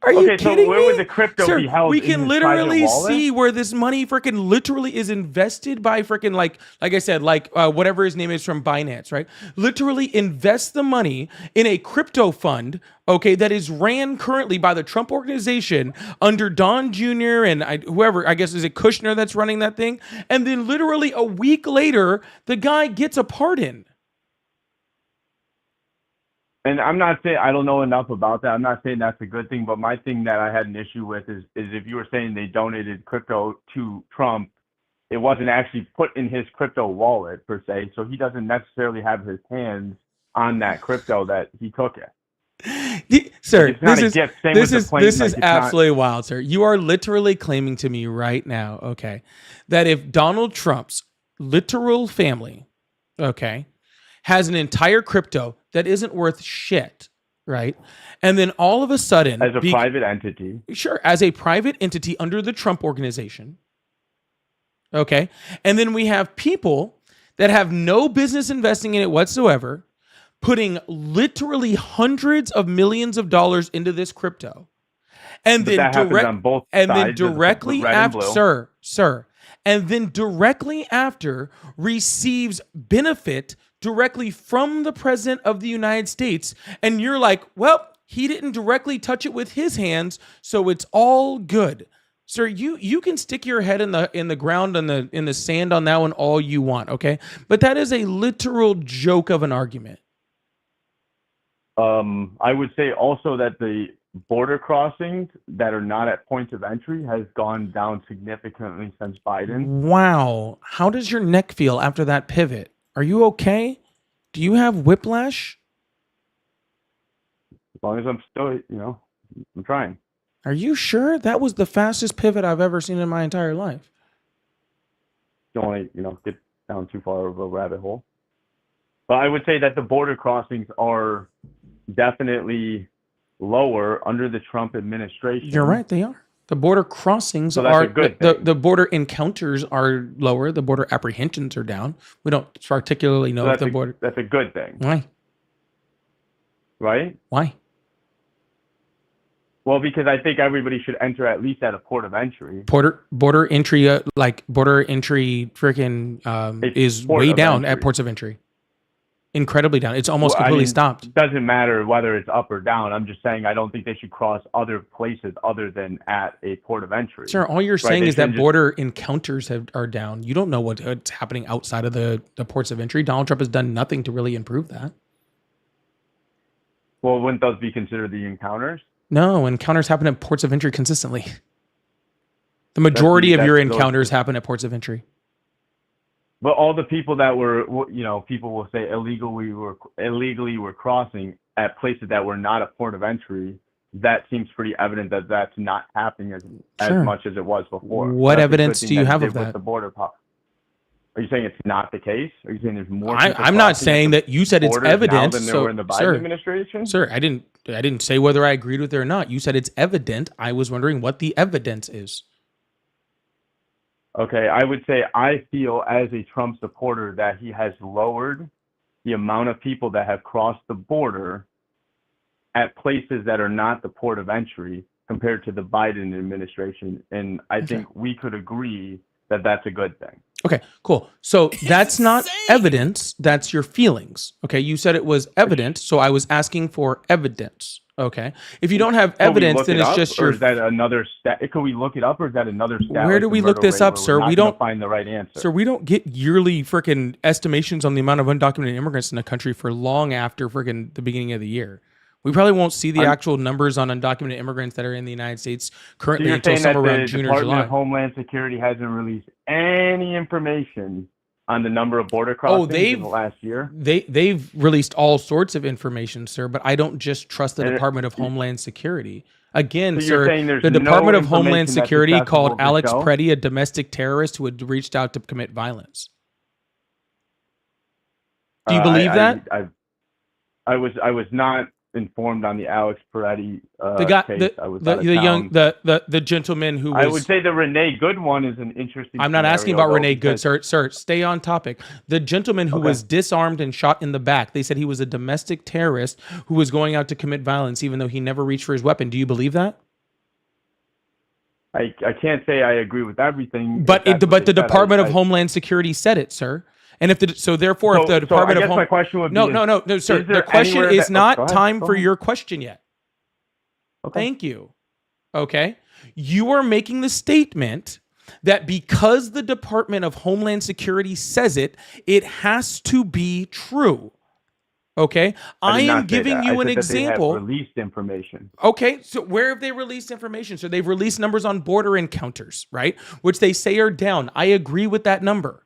Are you Okay, so kidding where me? would the crypto Sir, be held we in can his literally private wallet? see where this money freaking literally is invested by freaking like I said, whatever his name is from Binance, right? Literally invest the money in a crypto fund, okay, that is ran currently by the Trump organization under Don Jr. and whoever, I guess, is it Kushner that's running that thing? And then literally a week later, the guy gets a pardon. And I'm not saying I don't know enough about that. I'm not saying that's a good thing, but my thing that I had an issue with is if you were saying they donated crypto to Trump, it wasn't actually put in his crypto wallet per se, so he doesn't necessarily have his hands on that crypto that he took it. Sir, It's not this a is gift. Same this with is the plane, this like, is it's not- absolutely wild, sir. You are literally claiming to me right now, okay, that if Donald Trump's literal family, okay, has an entire crypto that isn't worth shit, right? And then all of a sudden, as a private entity. sure, as a private entity under the Trump organization, okay, and then we have people that have no business investing in it whatsoever, putting literally hundreds of millions of dollars into this crypto, and But then that happens on both and sides then of the directly red and after, blue. sir, and then directly after receives benefit directly from the president of the United States, and you're like, well, he didn't directly touch it with his hands, so it's all good. Sir, you can stick your head in the ground in the sand on that one all you want, okay? But that is a literal joke of an argument. I would say also that the border crossings that are not at points of entry has gone down significantly since Biden. Wow. How does your neck feel after that pivot? Are you okay? Do you have whiplash? As long as I'm still, I'm trying. Are you sure? That was the fastest pivot I've ever seen in my entire life. Don't want to, get down too far of a rabbit hole. But I would say that the border crossings are definitely lower under the Trump administration. You're right, they are. The border crossings So that's are a good the, thing. the border encounters are lower. The border apprehensions are down. We don't particularly know So if the border. that's a good thing, Why? right? Why? Well, because I think everybody should enter at least at a port of entry. Border entry, freaking It's is port way of down at entry. ports of entry. Incredibly down. It's almost Well, I completely mean, stopped. It doesn't matter whether it's up or down. I'm just saying I don't think they should cross other places other than at a port of entry. Sir, all you're saying They is that shouldn't just- border encounters are down. You don't know what's happening outside of the ports of entry. Donald Trump has done nothing to really improve that. Well, wouldn't those be considered the encounters? No, encounters happen at ports of entry consistently. The majority of your that's those- encounters happen at ports of entry. But all the people that were, people will say illegally were crossing at places that were not a port of entry. That seems pretty evident that that's not happening as Sure. much as it was before. What That's a good evidence thing do you that it have did of with that? The border are you saying it's not the case? Are you saying there's more? I'm not saying that you said it's borders now evident. than there So, were in the Biden sir, administration? sir, I didn't say whether I agreed with it or not. You said it's evident. I was wondering what the evidence is. Okay, I would say I feel as a Trump supporter that he has lowered the amount of people that have crossed the border at places that are not the port of entry compared to the Biden administration. And I think we could agree that that's a good thing. Okay, cool. So that's not evidence. That's your feelings. Okay, you said it was evident, so I was asking for evidence. Okay, if you don't have Could we evidence, look then it it's up, just or your. is that another stat? Could we look it up, or is that another stat? Where like do the we look murder this rate, up, where sir? we're not We gonna don't- find the right answer. So we don't get yearly freaking estimations on the amount of undocumented immigrants in the country for long after freaking the beginning of the year. We probably won't see the actual numbers on undocumented immigrants that are in the United States So currently you're until saying that somewhere the around June or Department July. of Homeland Security hasn't released any information on the number of border crossings in the last year? They've released all sorts of information, sir, but I don't just trust the And Department of Homeland Security. Again, So you're sir, saying there's the no Department of information Homeland that's Security accessible called to Alex show? Preddy a domestic terrorist who had reached out to commit violence. Do you believe that? I was not informed on the Alex Peretti The guy, case. I was the out of young, town. the gentleman who was. I would say the Renee Good one is an interesting. I'm not asking scenario, about though, Renee Good, because- sir. Stay on topic. The gentleman who Okay. was disarmed and shot in the back. They said he was a domestic terrorist who was going out to commit violence, even though he never reached for his weapon. Do you believe that? I can't say I agree with everything. But if that's what the they said. Department of I- Homeland Security said it, sir. And if therefore, if the So Department I of guess my question would be: no, sir. is there The question anywhere is that- not go ahead, time go for ahead. your question yet. Okay. Thank you. Okay. You are making the statement that because the Department of Homeland Security says it, it has to be true. Okay. I did am not say giving that. you I an said that they have example. released information. Okay, so where have they released information? So they've released numbers on border encounters, right? Which they say are down. I agree with that number.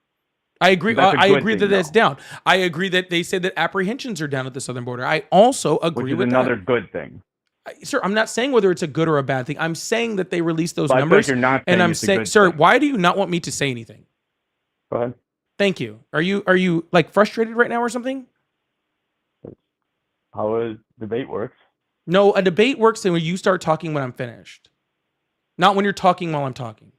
I agree. That's a I good agree thing, that that's though. down. I agree that they said that apprehensions are down at the southern border. I also agree Which is with another that. good thing. Sir, I'm not saying whether it's a good or a bad thing. I'm saying that they released those But I feel like numbers, you're not and saying I'm it's a saying, good sir, thing. why do you not want me to say anything? Go ahead. Thank you. Are you like frustrated right now or something? How a debate works. No, a debate works when you start talking when I'm finished, not when you're talking while I'm talking.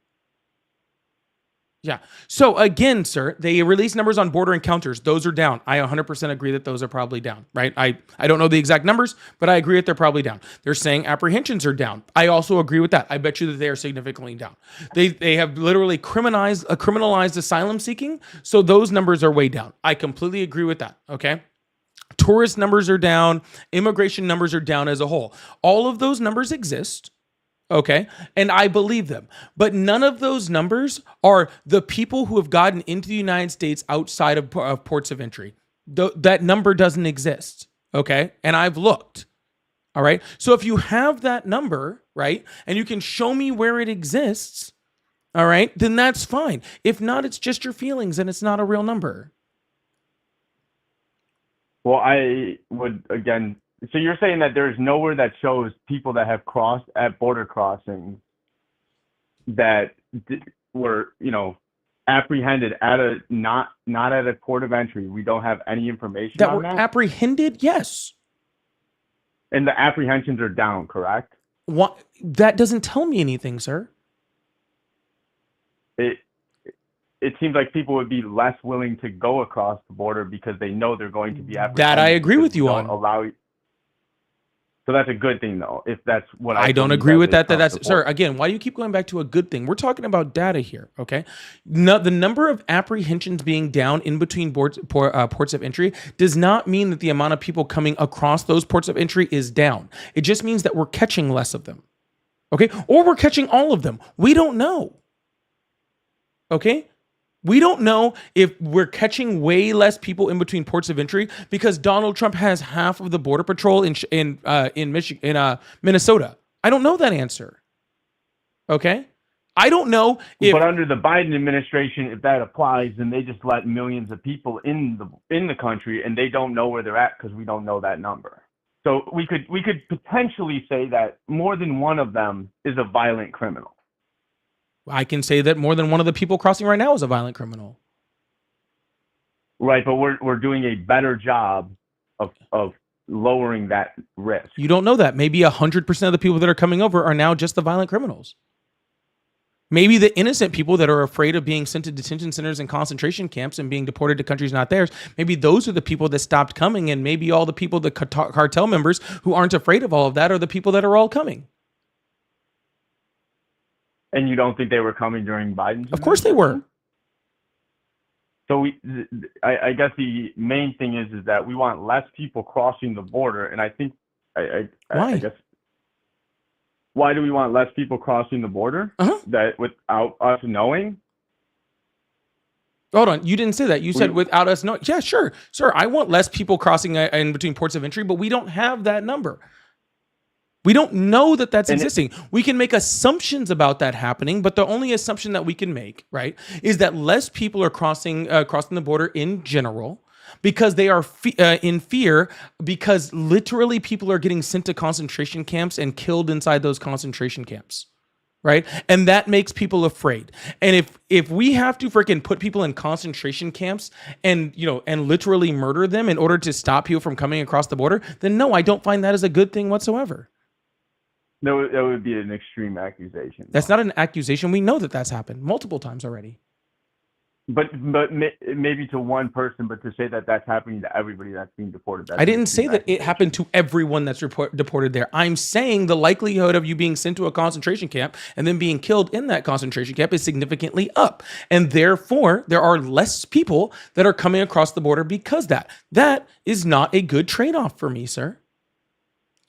Yeah. So again, sir, they release numbers on border encounters. Those are down. I 100% agree that those are probably down, right? I don't know the exact numbers, but I agree that they're probably down. They're saying apprehensions are down. I also agree with that. I bet you that they are significantly down. They have literally criminalized asylum seeking, so those numbers are way down. I completely agree with that, okay? Tourist numbers are down. Immigration numbers are down as a whole. All of those numbers exist. Okay. And I believe them. But none of those numbers are the people who have gotten into the United States outside of ports of entry. That number doesn't exist. Okay. And I've looked. All right. So if you have that number, right, and you can show me where it exists, all right, then that's fine. If not, it's just your feelings and it's not a real number. Well, I would, again, so you're saying that there's nowhere that shows people that have crossed at border crossings that were, apprehended at a not at a port of entry. We don't have any information That on were that. apprehended? Yes. And the apprehensions are down, correct? What? That doesn't tell me anything, sir. It seems like people would be less willing to go across the border because they know they're going to be apprehended. That I agree because with you we don't on. So that's a good thing, though, if that's what I don't believe agree with is that. across That's the sir. board. Again, why do you keep going back to a good thing? We're talking about data here, okay? No, the number of apprehensions being down in between ports of entry does not mean that the amount of people coming across those ports of entry is down. It just means that we're catching less of them, okay? Or we're catching all of them. We don't know, okay? We don't know if we're catching way less people in between ports of entry because Donald Trump has half of the border patrol in Minnesota. I don't know that answer. Okay, I don't know if. But under the Biden administration, if that applies, then they just let millions of people in the country, and they don't know where they're at because we don't know that number. So we could potentially say that more than one of them is a violent criminal. I can say that more than one of the people crossing right now is a violent criminal. Right, but we're doing a better job of lowering that risk. You don't know that. Maybe 100% of the people that are coming over are now just the violent criminals. Maybe the innocent people that are afraid of being sent to detention centers and concentration camps and being deported to countries not theirs, maybe those are the people that stopped coming, and maybe all the people, the cartel members who aren't afraid of all of that are the people that are all coming. And you don't think they were coming during Biden's? Of course they were. So I guess the main thing is that we want less people crossing the border, and I think Why? I guess why do we want less people crossing the border? That without us knowing? Hold on, you didn't say that. You said without us knowing. Yeah, sure, sir. I want less people crossing in between ports of entry, but we don't have that number. We don't know that that's existing. We can make assumptions about that happening, but the only assumption that we can make, right, is that less people are crossing the border in general because they are in fear because literally people are getting sent to concentration camps and killed inside those concentration camps, right? And that makes people afraid. And if we have to freaking put people in concentration camps and literally murder them in order to stop people from coming across the border, then no, I don't find that as a good thing whatsoever. No, that would be an extreme accusation. That's not an accusation. We know that that's happened multiple times already. But maybe to one person, but to say that that's happening to everybody that's being deported. I didn't say that it happened to everyone that's deported there. I'm saying the likelihood of you being sent to a concentration camp and then being killed in that concentration camp is significantly up. And therefore, there are less people that are coming across the border because that is not a good trade-off for me, sir.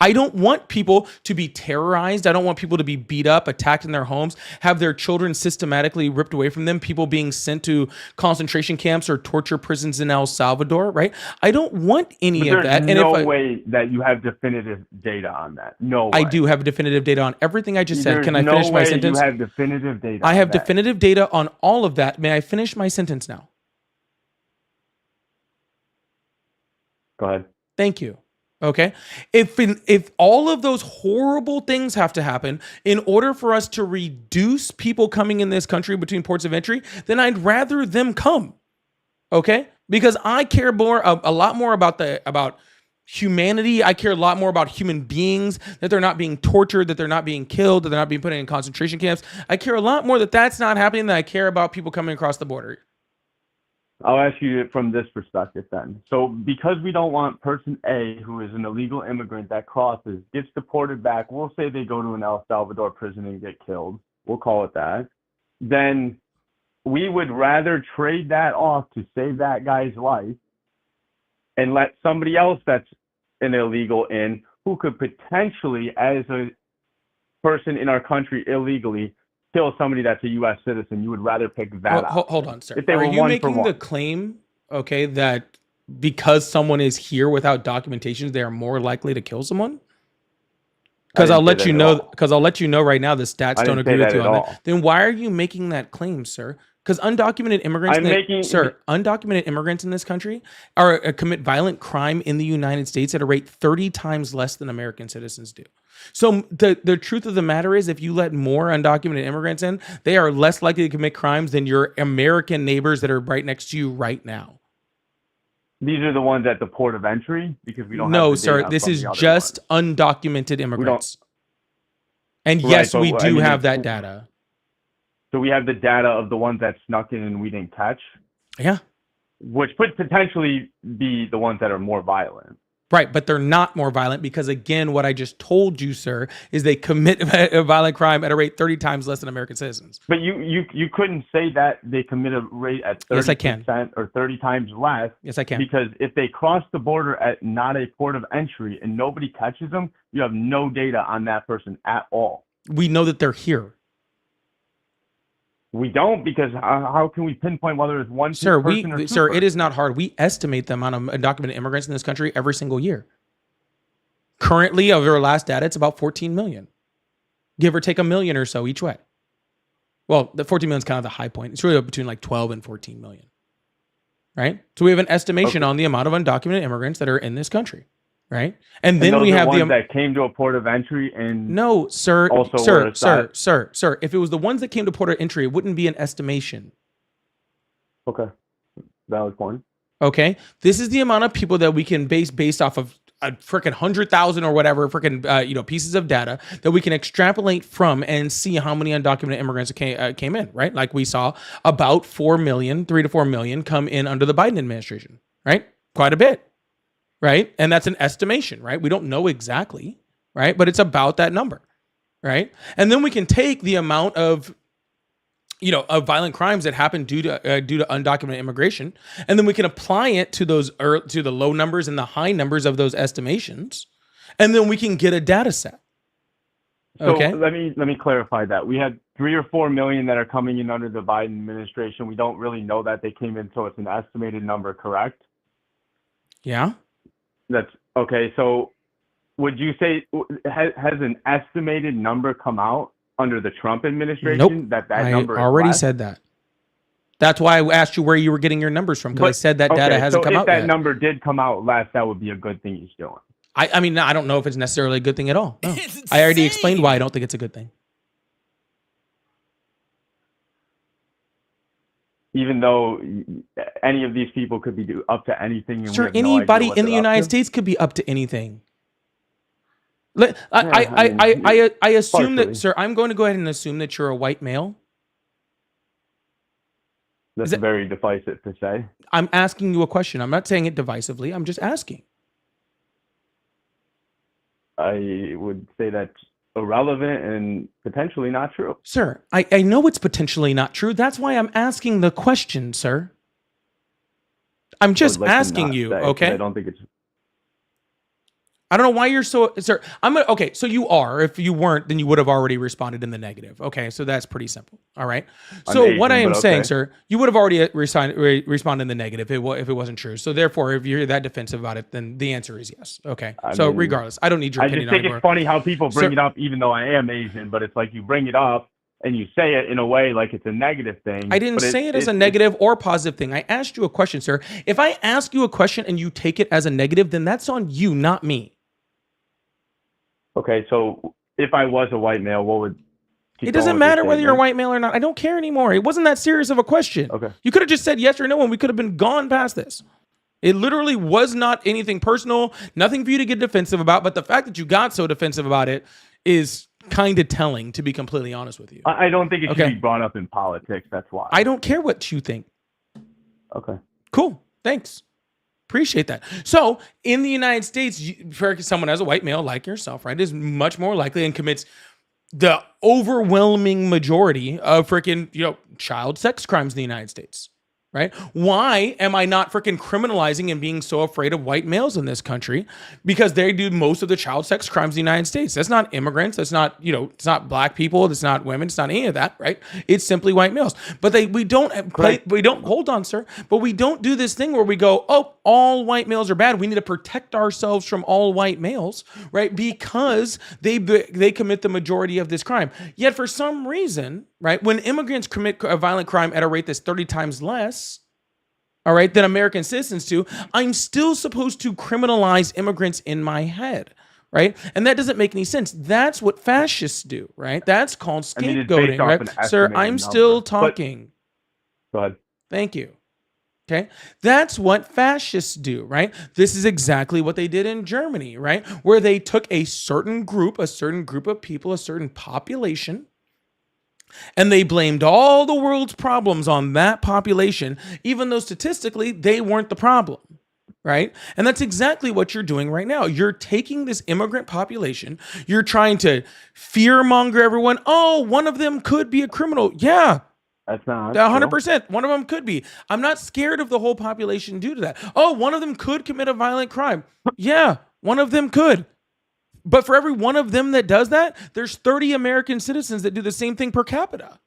I don't want people to be terrorized. I don't want people to be beat up, attacked in their homes, have their children systematically ripped away from them, people being sent to concentration camps or torture prisons in El Salvador, right? I don't want any of that. There's no way that you have definitive data on that. No way. I do have definitive data on everything I just said. Can I finish my sentence? You have definitive data. I have definitive data on all of that. May I finish my sentence now? Go ahead. Thank you. Okay. If all of those horrible things have to happen in order for us to reduce people coming in this country between ports of entry, then I'd rather them come. Okay. Because I care a lot more about humanity. I care a lot more about human beings, that they're not being tortured, that they're not being killed, that they're not being put in concentration camps. I care a lot more that that's not happening than I care about people coming across the border. I'll ask you from this perspective then. So because we don't want person A, who is an illegal immigrant that crosses, gets deported back, we'll say they go to an El Salvador prison and get killed. We'll call it that. Then we would rather trade that off to save that guy's life and let somebody else that's an illegal in, who could potentially, as a person in our country illegally, kill somebody that's a U.S. citizen. You would rather pick that out. Hold on, sir. If they Are were you one for making one. the claim, okay, that because someone is here without documentation, they are more likely to kill someone? Because I'll let you know. Because I'll let you know right now, the stats don't agree with you on that. Then why are you making that claim, sir? Because undocumented immigrants, undocumented immigrants in this country commit violent crime in the United States at a rate 30 times less than American citizens do. So the truth of the matter is, if you let more undocumented immigrants in, they are less likely to commit crimes than your American neighbors that are right next to you right now. These are the ones at the port of entry, because we don't have No, the sir. data This from is the other just ones. undocumented immigrants. And Right, yes, but we I do mean, have that data. So we have the data of the ones that snuck in and we didn't catch, Yeah. which could potentially be the ones that are more violent. Right, but they're not more violent because, again, what I just told you, sir, is they commit a violent crime at a rate 30 times less than American citizens. But you couldn't say that they commit a rate at 30% Yes, I can. or 30 times less. Yes, I can. Because if they cross the border at not a port of entry and nobody catches them, you have no data on that person at all. We know that they're here. We don't, because how can we pinpoint whether it's one Sir, person or two sir, it persons? is not hard. We estimate the amount of undocumented immigrants in this country every single year. Currently, over our last data, it's about 14 million. Give or take a million or so each way. Well, the 14 million is kind of the high point. It's really between like 12 and 14 million. Right? So we have an estimation on the amount of undocumented immigrants that are in this country. Right? And then those we are have ones that came to a port of entry and No, sir, also sir. If it was the ones that came to port of entry, it wouldn't be an estimation. Okay, valid point. Okay, this is the amount of people that we can based off of a freaking 100,000 or whatever freaking pieces of data that we can extrapolate from and see how many undocumented immigrants came in. Right, like we saw about 3 to 4 million come in under the Biden administration. Right, quite a bit. Right, and that's an estimation. Right, we don't know exactly. Right, but it's about that number. Right, and then we can take the amount of of violent crimes that happen due to undocumented immigration, and then we can apply it to to the low numbers and the high numbers of those estimations, and then we can get a data set. Okay. So let me clarify that. We had 3 or 4 million that are coming in under the Biden administration. We don't really know that they came in, so it's an estimated number, correct? Yeah. That's okay. So would you say has an estimated number come out under the Trump administration? Nope. That number I already is less? said that. That's why I asked you where you were getting your numbers from, because I said that data hasn't come out yet. If that number did come out less, that would be a good thing he's doing. I mean, I don't know if it's necessarily a good thing at all. No. I already explained why I don't think it's a good thing. Even though any of these people could be up to anything. And Sure, anybody in the United States could be up to anything. I assume that, sir, I'm going to go ahead and assume that you're a white male. That's very divisive to say. I'm asking you a question. I'm not saying it divisively. I'm just asking. I would say that's irrelevant and potentially not true. Sir, I know it's potentially not true. That's why I'm asking the question, sir. I'm just asking you, okay? I don't think it's... I don't know why you're so, sir. Okay, so you are. If you weren't, then you would have already responded in the negative. Okay, so that's pretty simple. All right. So Asian, what I am saying, okay. sir, you would have already responded in the negative if it wasn't true. So therefore, if you're that defensive about it, then the answer is yes. Okay. Regardless, I don't need your opinion. I just think it's funny how people bring it up, even though I am Asian. But it's like you bring it up and you say it in a way like it's a negative thing. I didn't say it as a negative or positive thing. I asked you a question, sir. If I ask you a question and you take it as a negative, then that's on you, not me. Okay, so if I was a white male, what would... It doesn't matter whether you're a white male or not. I don't care anymore. It wasn't that serious of a question. Okay. You could have just said yes or no, and we could have been gone past this. It literally was not anything personal, nothing for you to get defensive about. But the fact that you got so defensive about it is kind of telling, to be completely honest with you. I don't think it should Okay. be brought up in politics. That's why. I don't care what you think. Okay. Cool. Thanks. Appreciate that. So in the United States, for someone as a white male like yourself, right, is much more likely and commits the overwhelming majority of freaking, child sex crimes in the United States. Right? Why am I not freaking criminalizing and being so afraid of white males in this country? Because they do most of the child sex crimes in the United States. That's not immigrants. That's not, it's not black people. It's not women. It's not any of that, right? It's simply white males. But we don't hold on, sir. But we don't do this thing where we go, oh, all white males are bad. We need to protect ourselves from all white males, right? Because they commit the majority of this crime. Yet for some reason, right, when immigrants commit a violent crime at a rate that's 30 times less, all right, than American citizens do, I'm still supposed to criminalize immigrants in my head, right? And that doesn't make any sense. That's what fascists do, right? That's called scapegoating, right? Sir, I'm still talking. Go ahead. Thank you. Okay. That's what fascists do, right? This is exactly what they did in Germany, right? Where they took a certain group of people, a certain population, and they blamed all the world's problems on that population, even though statistically they weren't the problem, right? And that's exactly what you're doing right now. You're taking this immigrant population, you're trying to fearmonger everyone. Oh, one of them could be a criminal. Yeah, that's not 100%. One of them could be. I'm not scared of the whole population due to that. Oh, one of them could commit a violent crime. Yeah, one of them could. But for every one of them that does that, there's 30 American citizens that do the same thing per capita.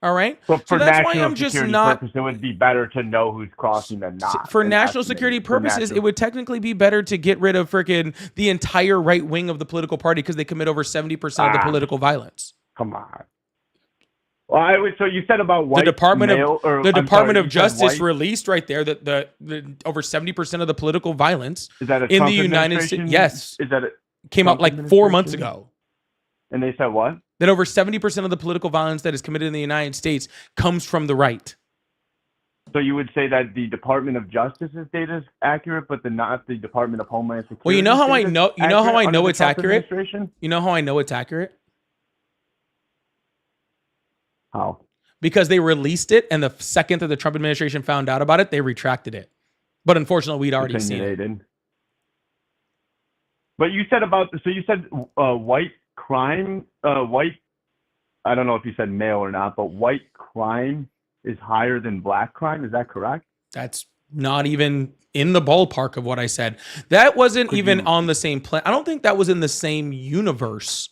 All right? But so for that's why national I'm just security not. purposes, it would be better to know who's crossing than not. For national security purposes, it would technically be better to get rid of freaking the entire right wing of the political party because they commit over 70% of the political violence. Come on. Well, so you said about white The Department of you said Justice white? released right there that the over 70% of the political violence Is that a in Trump the United administration? States. Yes, Is that it? came out like 4 months ago. And they said what? That over 70% of the political violence that is committed in the United States comes from the right. So you would say that the Department of Justice's data is accurate, but not the Department of Homeland Security. Well, you know how I know. You know how I know it's accurate. Administration? You know how I know it's accurate? How? Because they released it, and the second that the Trump administration found out about it, they retracted it. But unfortunately, we'd already seen it. But you said white crime, white. I don't know if you said male or not, but white crime is higher than black crime. Is that correct? That's not even in the ballpark of what I said. That wasn't on the same plan. I don't think that was in the same universe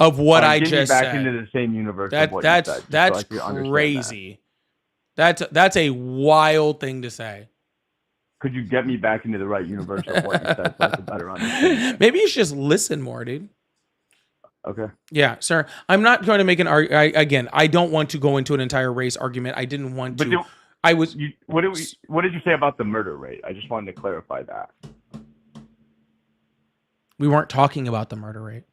of what I just back said. Into the same universe. That's crazy. That's a wild thing to say. Could you get me back into the right universe of what you said so I could better understand? Maybe you should just listen more, dude. Okay. Yeah, sir. I'm not going to make an argument. Again, I don't want to go into an entire race argument. I didn't want to. What did you say about the murder rate? I just wanted to clarify that. We weren't talking about the murder rate.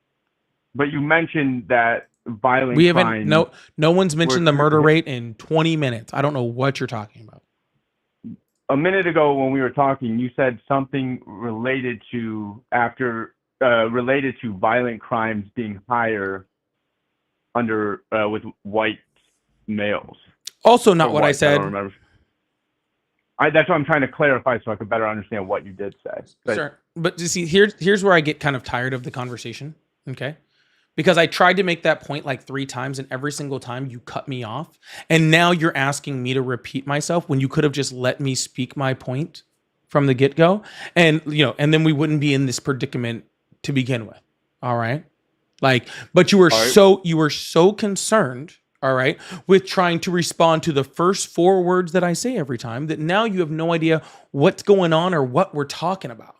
But you mentioned that violent crime. No one's mentioned the murder rate in 20 minutes. I don't know what you're talking about. A minute ago when we were talking, you said something related to violent crimes being higher with white males. Also not what I said. I don't remember. That's what I'm trying to clarify so I could better understand what you did say. Sure. But you see, here's where I get kind of tired of the conversation. Okay. Because I tried to make that point like 3 times, and every single time you cut me off. And now you're asking me to repeat myself when you could have just let me speak my point from the get-go. And and then we wouldn't be in this predicament to begin with. All right. But you were so concerned, all right, with trying to respond to the first 4 words that I say every time that now you have no idea what's going on or what we're talking about.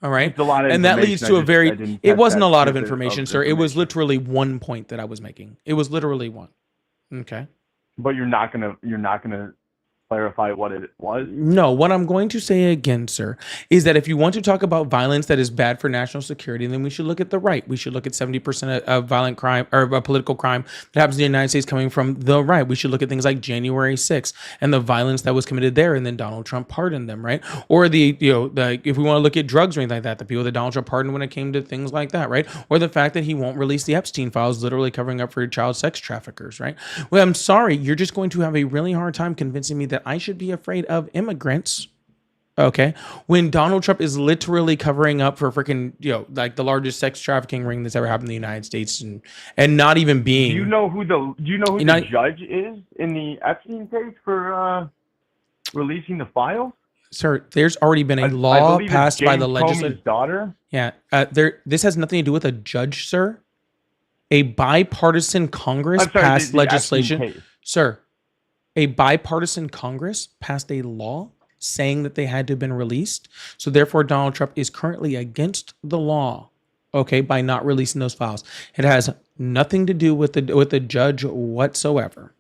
All right. And that leads to it wasn't a lot of information, sir. It was literally 1 point that I was making. It was literally 1. Okay. But you're not gonna clarify what it was? No, what I'm going to say again, sir, is that if you want to talk about violence that is bad for national security, then we should look at the right. We should look at 70% of violent crime or political crime that happens in the United States coming from the right. We should look at things like January 6th and the violence that was committed there, and then Donald Trump pardoned them, right? Or if we want to look at drugs or anything like that, the people that Donald Trump pardoned when it came to things like that, right? Or the fact that he won't release the Epstein files, literally covering up for child sex traffickers, right? Well, I'm sorry, you're just going to have a really hard time convincing me that I should be afraid of immigrants, okay, when Donald Trump is literally covering up for freaking, like the largest sex trafficking ring that's ever happened in the United States, and not even being. Do you know who the judge is in the Epstein case for releasing the files? Sir, there's already been a I law believe it's passed by James the legislature. Comey's daughter. Yeah, this has nothing to do with a judge, sir. A bipartisan Congress I'm sorry, passed the Epstein legislation, case. sir. A bipartisan Congress passed a law saying that they had to have been released. So therefore, Donald Trump is currently against the law, okay, by not releasing those files. It has nothing to do with the judge whatsoever.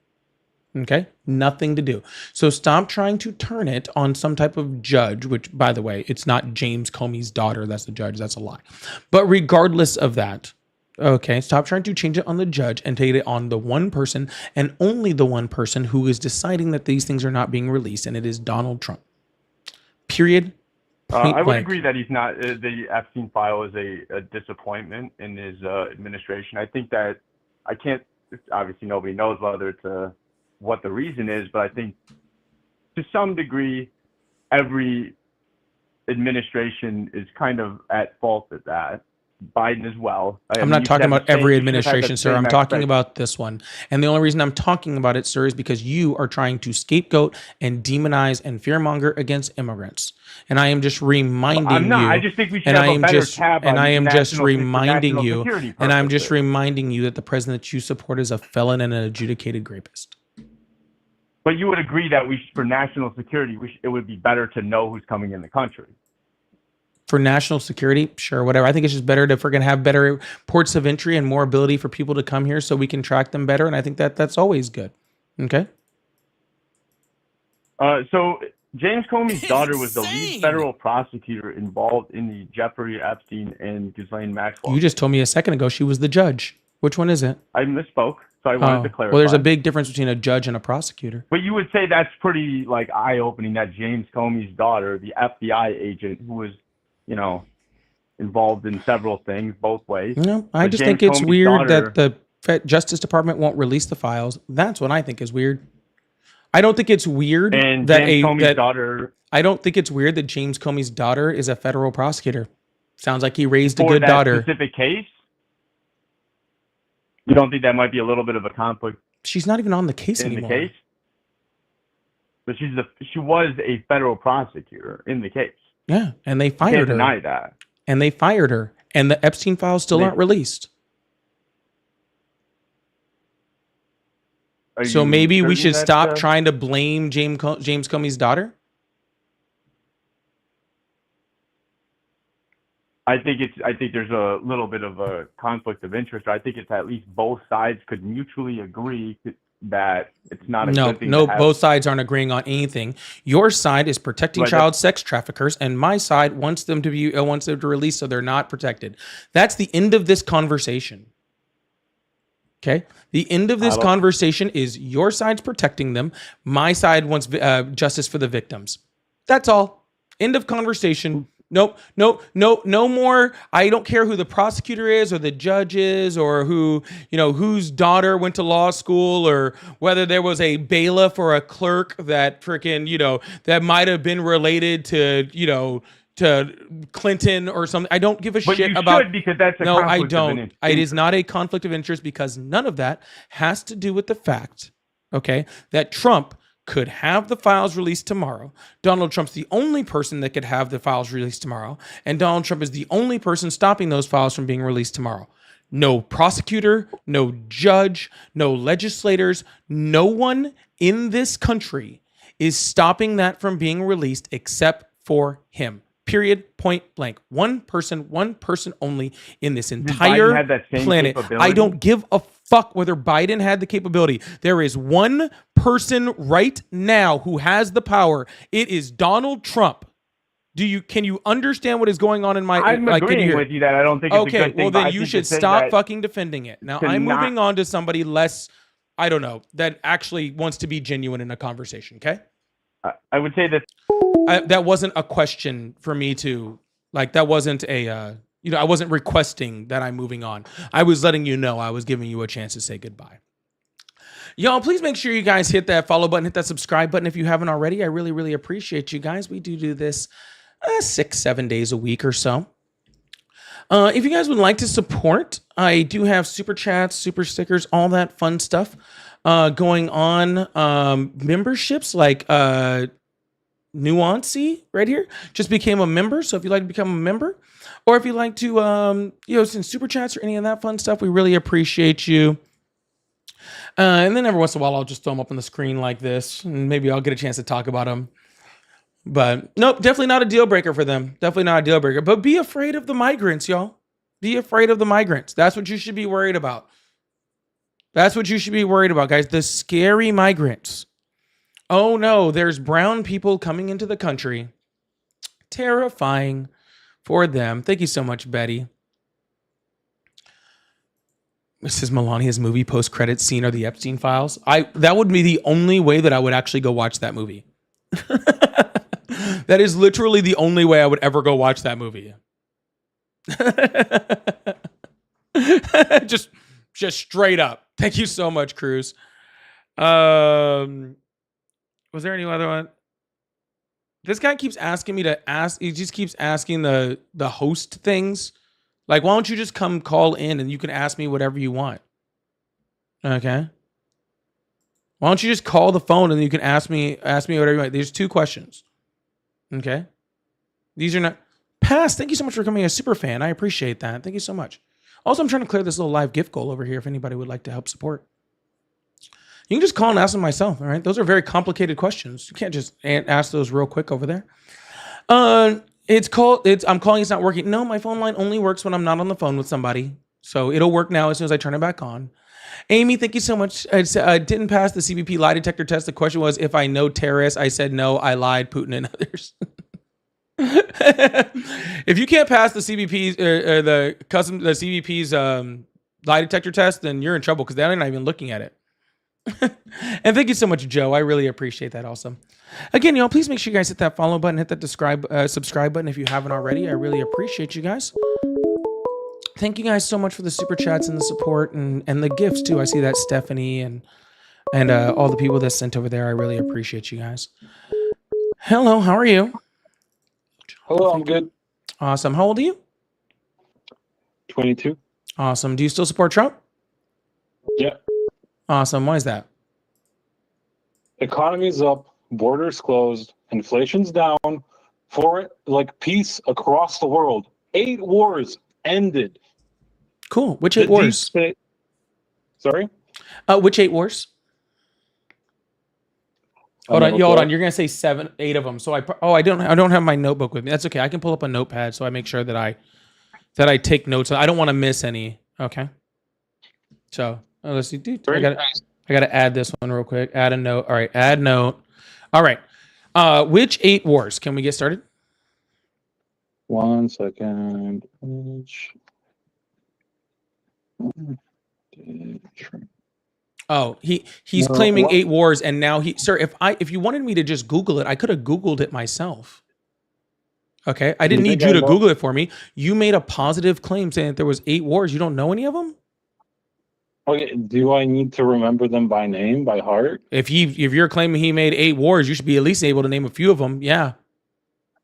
Okay, nothing to do. So stop trying to turn it on some type of judge, which, by the way, it's not James Comey's daughter that's the judge. That's a lie. But regardless of that, okay, stop trying to change it on the judge and take it on the one person and only the one person who is deciding that these things are not being released, and it is Donald Trump. Period. I would agree that he's not. The Epstein file is a disappointment in his administration. I think that I can't. Obviously, nobody knows whether it's what the reason is, but I think to some degree, every administration is kind of at fault at that. Biden as well. I'm not talking about every administration, sir. I'm talking about this one. And the only reason I'm talking about it, sir, is because you are trying to scapegoat and demonize and fearmonger against immigrants. And I am just reminding I'm not. you. I just think we should have a better tab on and I am just national reminding you. security And I'm purposes. just reminding you that the president that you support is a felon and an adjudicated rapist. But you would agree that for national security, it would be better to know who's coming in the country. For national security, sure, whatever. I think it's just better to freaking have better ports of entry and more ability for people to come here so we can track them better. And I think that's always good. Okay. So James Comey's daughter was the lead federal prosecutor involved in the Jeffrey Epstein and Ghislaine Maxwell. You just told me a second ago she was the judge. Which one is it? I misspoke, so I wanted to clarify. Well, there's a big difference between a judge and a prosecutor. But you would say that's pretty eye-opening that James Comey's daughter, the FBI agent who was, involved in several things both ways. No, I But just James think it's Comey's weird daughter- that the Justice Department won't release the files. That's what I think is weird. I don't think it's weird And that James Comey's daughter. I don't think it's weird that James Comey's daughter is a federal prosecutor. Sounds like he raised a For good that daughter. specific case, you don't think that might be a little bit of a conflict She's not even on the case in anymore. the case? But she was a federal prosecutor in the case. Yeah, and they You can't fired her. deny that. And they fired her. And the Epstein files still aren't released. So maybe we should stop trying to blame James Comey's daughter? I think there's a little bit of a conflict of interest. I think it's at least both sides could mutually agree that it's not a good thing to have. Both sides aren't agreeing on anything. Your side is protecting child sex traffickers, and my side wants them to release so they're not protected. That's the end of this conversation. Okay? The end of this conversation is your side's protecting them. My side wants justice for the victims. That's all. End of conversation. Nope, no more. I don't care who the prosecutor is or the judge is or whose daughter went to law school or whether there was a bailiff or a clerk that that might have been related to Clinton or something. I don't give a shit about. Should, because that's a no, I conflict don't. of interest. It is not a conflict of interest because none of that has to do with the fact, okay, that Trump could have the files released tomorrow. Donald Trump's the only person that could have the files released tomorrow. And Donald Trump is the only person stopping those files from being released tomorrow. No prosecutor, no judge, no legislators, no one in this country is stopping that from being released except for him. Period, point blank. One person only in this entire have that same planet. capability? I don't give a fuck whether Biden had the capability. There is one person right now who has the power. It is Donald Trump. Can you understand what is going on in my? I'm agreeing with you that I don't think it's a Okay, good thing. well but I then you think should to say stop that fucking defending it. Now to I'm not- moving on to somebody less, I don't know, that actually wants to be genuine in a conversation. Okay, I would say that that wasn't a question for me to like. That wasn't a. I wasn't requesting that I'm moving on. I was letting you know I was giving you a chance to say goodbye. Y'all, please make sure you guys hit that follow button, hit that subscribe button if you haven't already. I really, really appreciate you guys. We do this 6-7 days a week or so. If you guys would like to support, I do have super chats, super stickers, all that fun stuff going on. Memberships like Nuancy right here just became a member. So if you'd like to become a member, or if you'd like to, send super chats or any of that fun stuff, we really appreciate you. And then every once in a while, I'll just throw them up on the screen like this, and maybe I'll get a chance to talk about them. But nope, definitely not a deal breaker for them. Definitely not a deal breaker. But be afraid of the migrants, y'all. Be afraid of the migrants. That's what you should be worried about. That's what you should be worried about, guys. The scary migrants. Oh no, there's brown people coming into the country. Terrifying for them. Thank you so much, Betty. This is Melania's movie post-credit scene are the Epstein files. That would be the only way that I would actually go watch that movie. That is literally the only way I would ever go watch that movie. just straight up. Thank you so much, Cruz. Was there any other one? This guy keeps asking me to ask. He just keeps asking the host things. Like, why don't you just come call in and you can ask me whatever you want? Okay. Why don't you just call the phone and you can ask me whatever you want? There's 2 questions. Okay. These are not Pass. Thank you so much for becoming a super fan. I appreciate that. Thank you so much. Also, I'm trying to clear this little live gift goal over here if anybody would like to help support. You can just call and ask them myself. All right. Those are very complicated questions. You can't just ask those real quick over there. I'm calling. It's not working. No, my phone line only works when I'm not on the phone with somebody. So it'll work now as soon as I turn it back on. Amy, thank you so much. I didn't pass the CBP lie detector test. The question was if I know terrorists. I said no. I lied. Putin and others. If you can't pass the CBP's the CBP's lie detector test, then you're in trouble because they're not even looking at it. And thank you so much, Joe. I really appreciate that. Also, again, y'all, please make sure you guys hit that follow button, hit that subscribe button if you haven't already. I really appreciate you guys. Thank you guys so much for the super chats and the support and the gifts too. I see that Stephanie and all the people that sent over there. I really appreciate you guys. Hello, how are you? Hello, I'm good. Awesome. How old are you? 22. Awesome. Do you still support Trump? Yeah. Awesome. Why is that? Economy's up, borders closed, inflation's down, peace across the world. 8 wars ended. Cool. Which 8 wars? Sorry? Which 8 wars? Hold on. You're gonna say 7, 8 of them. So I don't have my notebook with me. That's okay. I can pull up a notepad so I make sure that I take notes. I don't want to miss any. Okay. So let's see. Dude, I gotta add this one real quick. Add a note. All right. Add note. All right. Which 8 wars? Can we get started? 1 second. Oh, he's claiming 8 wars, and now sir, if you wanted me to just Google it, I could have Googled it myself. Okay, I didn't need you to Google it for me. You made a positive claim saying that there was 8 wars. You don't know any of them? Okay, do I need to remember them by name, by heart? If you're claiming he made 8 wars, you should be at least able to name a few of them. Yeah.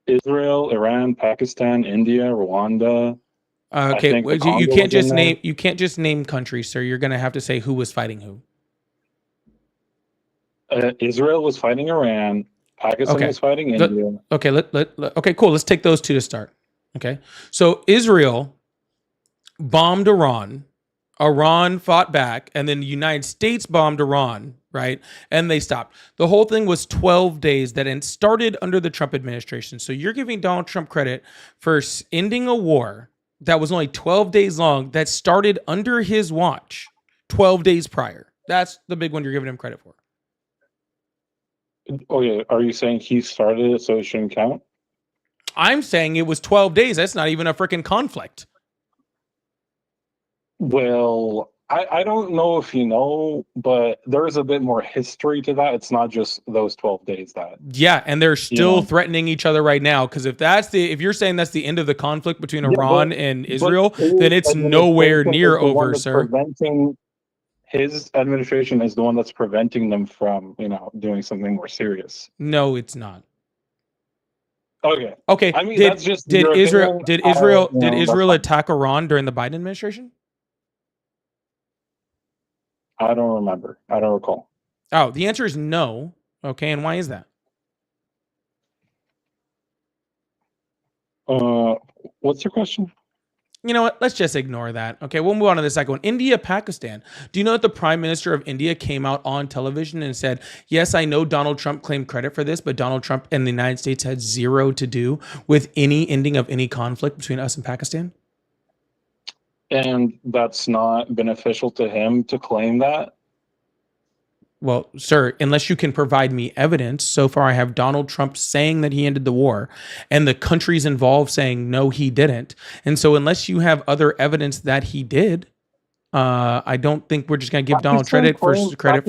Israel, Iran, Pakistan, India, Rwanda. Okay, you can't just name countries, sir. You're gonna have to say who was fighting who. Israel was fighting Iran. Pakistan was fighting India. Okay, okay, cool. Let's take those 2 to start. Okay, so Israel bombed Iran. Iran fought back, and then the United States bombed Iran, right? And they stopped. The whole thing was 12 days that started under the Trump administration. So you're giving Donald Trump credit for ending a war that was only 12 days long that started under his watch. 12 days prior. That's the big one you're giving him credit for. Oh yeah, are you saying he started it so it shouldn't count? I'm saying it was 12 days. That's not even a freaking conflict. Well, I don't know if you know, but there's a bit more history to that. It's not just those 12 days that. Yeah, and they're still know. threatening each other right now. Because if you're saying that's the end of the conflict between Yeah, Iran but- and but Israel, his then it's nowhere administration near is the one over, that's sir. His administration is the one that's preventing them from, doing something more serious. No, it's not. Okay. Okay. I mean, did that's just did your Israel opinion. did Israel You did know, that's Israel fine. attack Iran during the Biden administration? I don't remember. I don't recall. Oh, the answer is no. Okay, and why is that? What's your question? You know what? Let's just ignore that. Okay, we'll move on to the second one. India, Pakistan. Do you know that the Prime Minister of India came out on television and said, yes, I know Donald Trump claimed credit for this, but Donald Trump and the United States had zero to do with any ending of any conflict between us and Pakistan? And that's not beneficial to him to claim that. Well, sir, unless you can provide me evidence, so far I have Donald Trump saying that he ended the war and the countries involved saying, no, he didn't. And so unless you have other evidence that he did, I don't think we're just going to give Donald credit for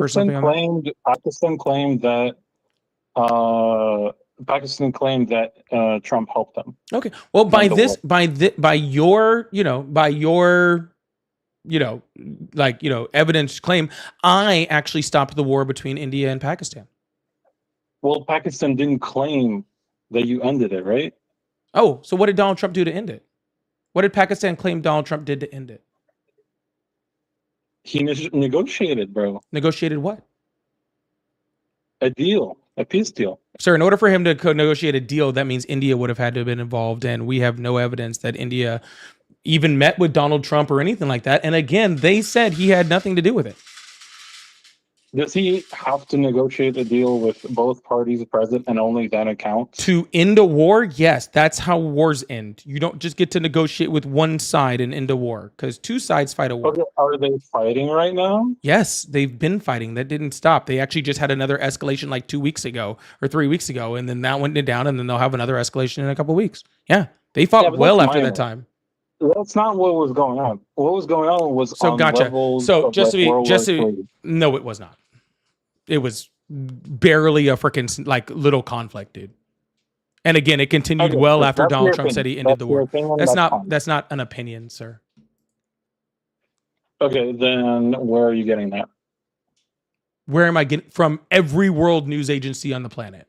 something on that. Pakistan claimed that Trump helped them. Okay. Well, by Number this, by your evidence claim, I actually stopped the war between India and Pakistan. Well, Pakistan didn't claim that you ended it, right? Oh, so what did Donald Trump do to end it? What did Pakistan claim Donald Trump did to end it? He negotiated, bro. Negotiated what? A deal, a peace deal. Sir, in order for him to negotiate a deal, that means India would have had to have been involved, and we have no evidence that India even met with Donald Trump or anything like that. And again, they said he had nothing to do with it. Does he have to negotiate a deal with both parties present and only then it counts? To end a war, yes, that's how wars end. You don't just get to negotiate with one side and end a war, because two sides fight a war. Okay, are they fighting right now? Yes, they've been fighting. That didn't stop. They actually just had another escalation like 2 weeks ago or 3 weeks ago, and then that went down, and then they'll have another escalation in a couple of weeks. Yeah, they fought but well that's after minor. that time. That's not what was going on. What was going on was So on gotcha. levels So of, just like, World War III. no, it was not. It was barely a freaking like little conflict, dude. And again, it continued Okay, well so after that's Donald your Trump said he opinion. ended That's the your war. opinion, That's not fine. that's not an opinion, sir. Okay, then where are you getting that? Where am I getting from? Every world news agency on the planet.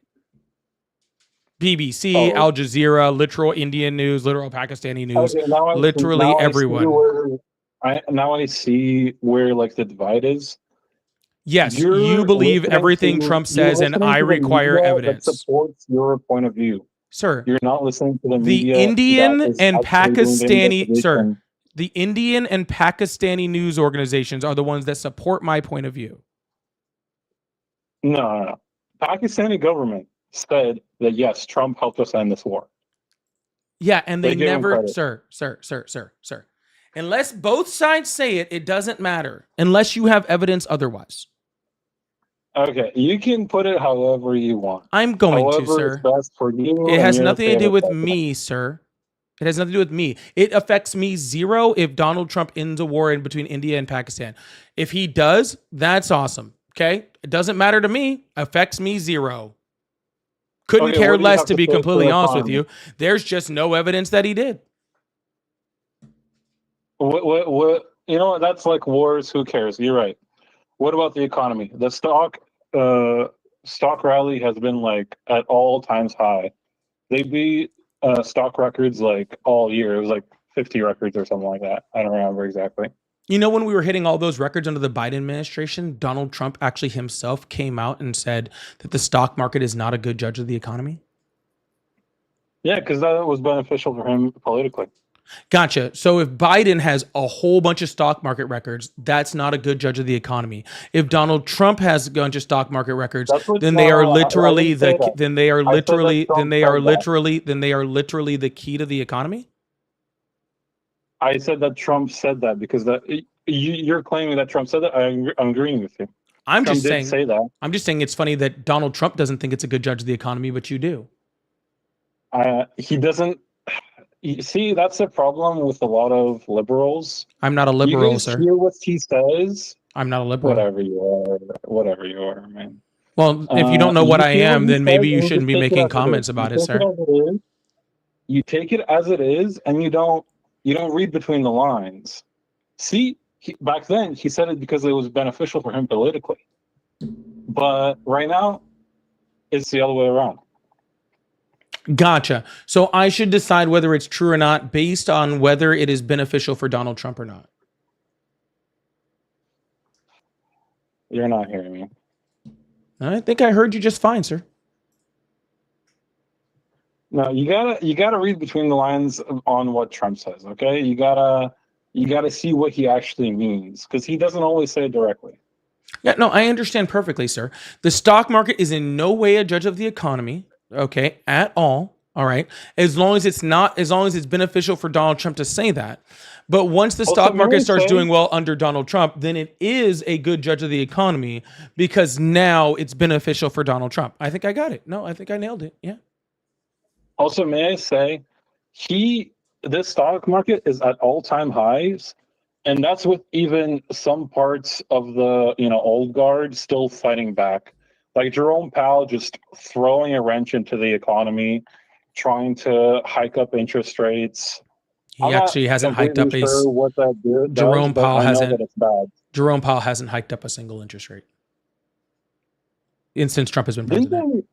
BBC, Oh. Al Jazeera, literal Indian news, literal Pakistani news. Okay, now literally now everyone. I see where like the divide is. Yes, You're you believe listening everything to- Trump you're says, and listening I to the require media evidence. that supports your point of view. Sir, You're not listening to the the media. Indian that is and actually doing the Pakistani, sir, investigation. the Indian and Pakistani news organizations are the ones that support my point of view. No. Pakistani government said that yes, Trump helped us end this war. Yeah, and they They give him never, credit. sir. Unless both sides say it, it doesn't matter. Unless you have evidence otherwise. Okay, you can put it however you want. I'm going However, to, sir. it's best for you. It and has your nothing to do favorite with president. me, sir. It has nothing to do with me. It affects me zero if Donald Trump ends a war in between India and Pakistan. If he does, that's awesome. Okay? It doesn't matter to me. Affects me zero. Couldn't Okay, care what do you less, have to to be say for completely the honest with economy? you. There's just no evidence that he did. What? You know what? That's like wars. Who cares? You're right. What about the economy? The stock rally has been like at all times high. They beat stock records like all year. It was like 50 records or something like that. I don't remember exactly. You know, when we were hitting all those records under the Biden administration, Donald Trump actually himself came out and said that the stock market is not a good judge of the economy. Yeah, because that was beneficial for him politically. Gotcha. So if Biden has a whole bunch of stock market records, that's not a good judge of the economy. If Donald Trump has a bunch of stock market records, That's what, then they are I literally didn't say the that. then they are I said that literally Trump then they are said that. literally then they are literally the key to the economy. I said that Trump said that because you're claiming that Trump said that. I'm agreeing with you. I'm Trump just did saying. say that. I'm just saying it's funny that Donald Trump doesn't think it's a good judge of the economy, but you do. He doesn't. You see, that's the problem with a lot of liberals. I'm not a You liberal, guys sir. hear what he says. I'm not a liberal. Whatever you are, man. Well, if you don't know what I hear am, he then maybe says you and shouldn't just be take it making as it comments is. about You it, take sir. as it is. You take it as it is, and you don't read between the lines. See, back then he said it because it was beneficial for him politically, but right now it's the other way around. Gotcha. So I should decide whether it's true or not based on whether it is beneficial for Donald Trump or not. You're not hearing me. I think I heard you just fine, sir. No, you gotta read between the lines on what Trump says. Okay, you gotta see what he actually means, because he doesn't always say it directly. Yeah, no, I understand perfectly, sir. The stock market is in no way a judge of the economy, okay, at all. All right. As long as it's beneficial for Donald Trump to say that. But once the stock market starts doing well under Donald Trump, then it is a good judge of the economy because now it's beneficial for Donald Trump. I think I got it. No, I think I nailed it. Yeah. Also, may I say, this stock market is at all-time highs, and that's with even some parts of the old guard still fighting back. Like Jerome Powell just throwing a wrench into the economy, trying to hike up interest rates. He actually hasn't hiked up sure what that does, Jerome but Powell I know hasn't. that it's bad. Jerome Powell hasn't hiked up a single interest rate since Trump has been president.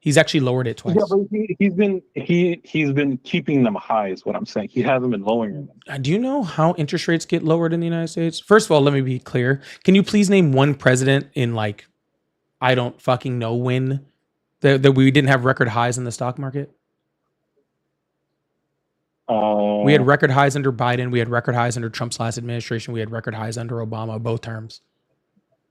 He's actually lowered it twice. Yeah, but he's been keeping them high, is what I'm saying. He hasn't been lowering them. Do you know how interest rates get lowered in the United States? First of all, let me be clear. Can you please name one president in I don't fucking know when that we didn't have record highs in the stock market? We had record highs under Biden. We had record highs under Trump's last administration. We had record highs under Obama, both terms.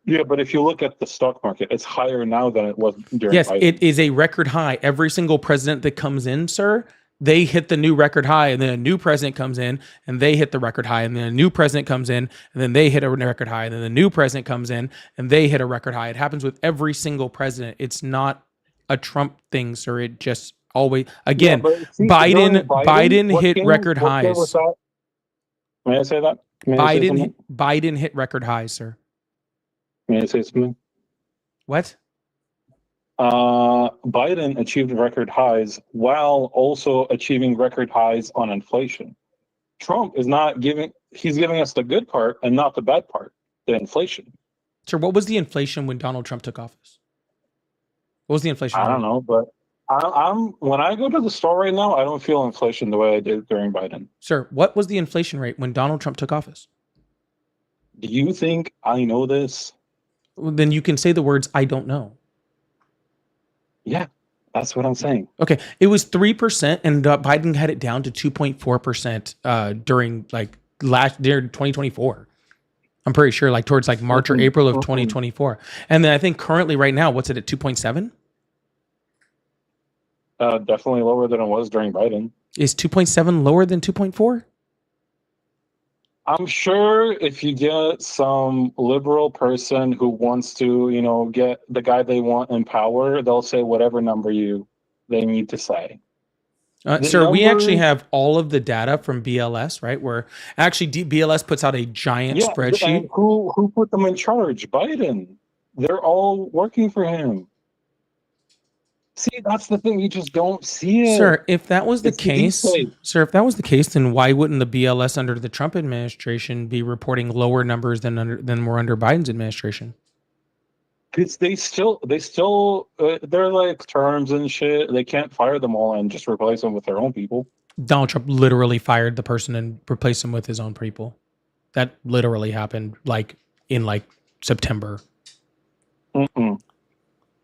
Yeah, but if you look at the stock market, it's higher now than it was during Yes, Biden. it is a record high. Every single president that comes in, sir, they hit the new record high, and then a new president comes in, and they hit the record high, and then a new president comes in, and then they hit a record high, and then the new president comes in, and they hit a record high. It happens with every single president. It's not a Trump thing, sir. It just always, again, Biden hit record highs. May I say that? Biden hit record highs, sir. May I say something? What? Biden achieved record highs while also achieving record highs on inflation. Trump is not he's giving us the good part and not the bad part, the inflation. Sir, what was the inflation when Donald Trump took office? What was the inflation? I don't know, but when I go to the store right now, I don't feel inflation the way I did during Biden. Sir, what was the inflation rate when Donald Trump took office? Do you think I know this? Well, then you can say the words, I don't know. Yeah, that's what I'm saying. Okay, it was 3%, and Biden had it down to 2.4% during during 2024. I'm pretty sure towards March or April of 2024. And then I think currently right now, what's it at 2.7? Definitely lower than it was during Biden. Is 2.7 lower than 2.4? I'm sure if you get some liberal person who wants to, get the guy they want in power, they'll say whatever number they need to say. Sir, we actually have all of the data from BLS, right? Where actually BLS puts out a giant spreadsheet. And who put them in charge? Biden. They're all working for him. See, that's the thing. You just don't see it. Sir, if that was the case, then why wouldn't the BLS under the Trump administration be reporting lower numbers than were under Biden's administration? Because they're terms and shit. They can't fire them all and just replace them with their own people. Donald Trump literally fired the person and replaced him with his own people. That literally happened in September. Mm-mm.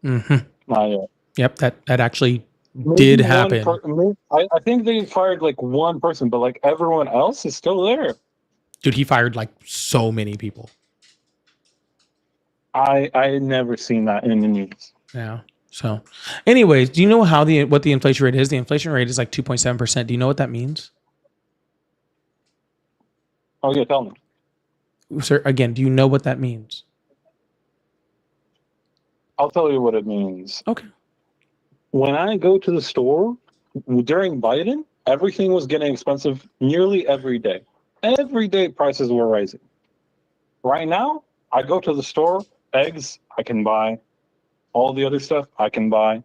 Mm-hmm. Not yet. Yep, that actually did happen. I think they fired one person, but everyone else is still there. Dude, he fired so many people. I had never seen that in the news. Yeah. So, anyways, do you know what the inflation rate is? The inflation rate is 2.7%. Do you know what that means? Oh yeah, tell me. Sir, again, do you know what that means? I'll tell you what it means. Okay. When I go to the store during Biden, everything was getting expensive nearly every day. Every day prices were rising. Right now, I go to the store, eggs I can buy, all the other stuff I can buy.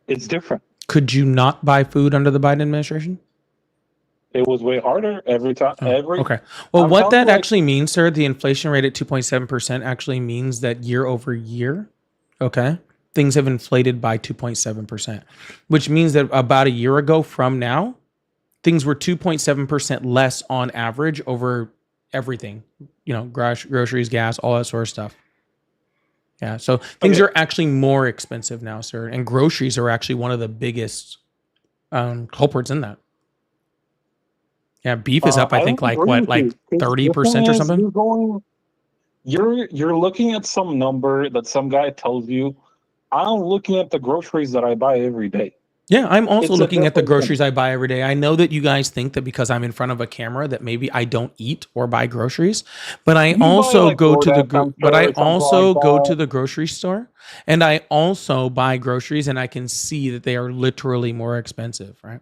It's different. Could you not buy food under the Biden administration? It was way harder every time. Oh, okay. Well, I'm what telling that you, like- actually means, sir, the inflation rate at 2.7% actually means that year over year, okay, things have inflated by 2.7%, which means that about a year ago from now, things were 2.7% less on average over everything, groceries, gas, all that sort of stuff. Yeah. So things Okay. are actually more expensive now, sir. And groceries are actually one of the biggest culprits in that. Yeah, beef is up. I think don't like agree what, with like you, 'cause the 30% thing or is, something. You're looking at some number that some guy tells you. I'm looking at the groceries that I buy every day. Yeah, I'm also It's a looking at the different groceries thing. I buy every day. I know that you guys think that because I'm in front of a camera that maybe I don't eat or buy groceries, but I You buy, also like, go to the DoorDash, I'm but I sure, something also like go that. to the grocery store and I also buy groceries and I can see that they are literally more expensive, right?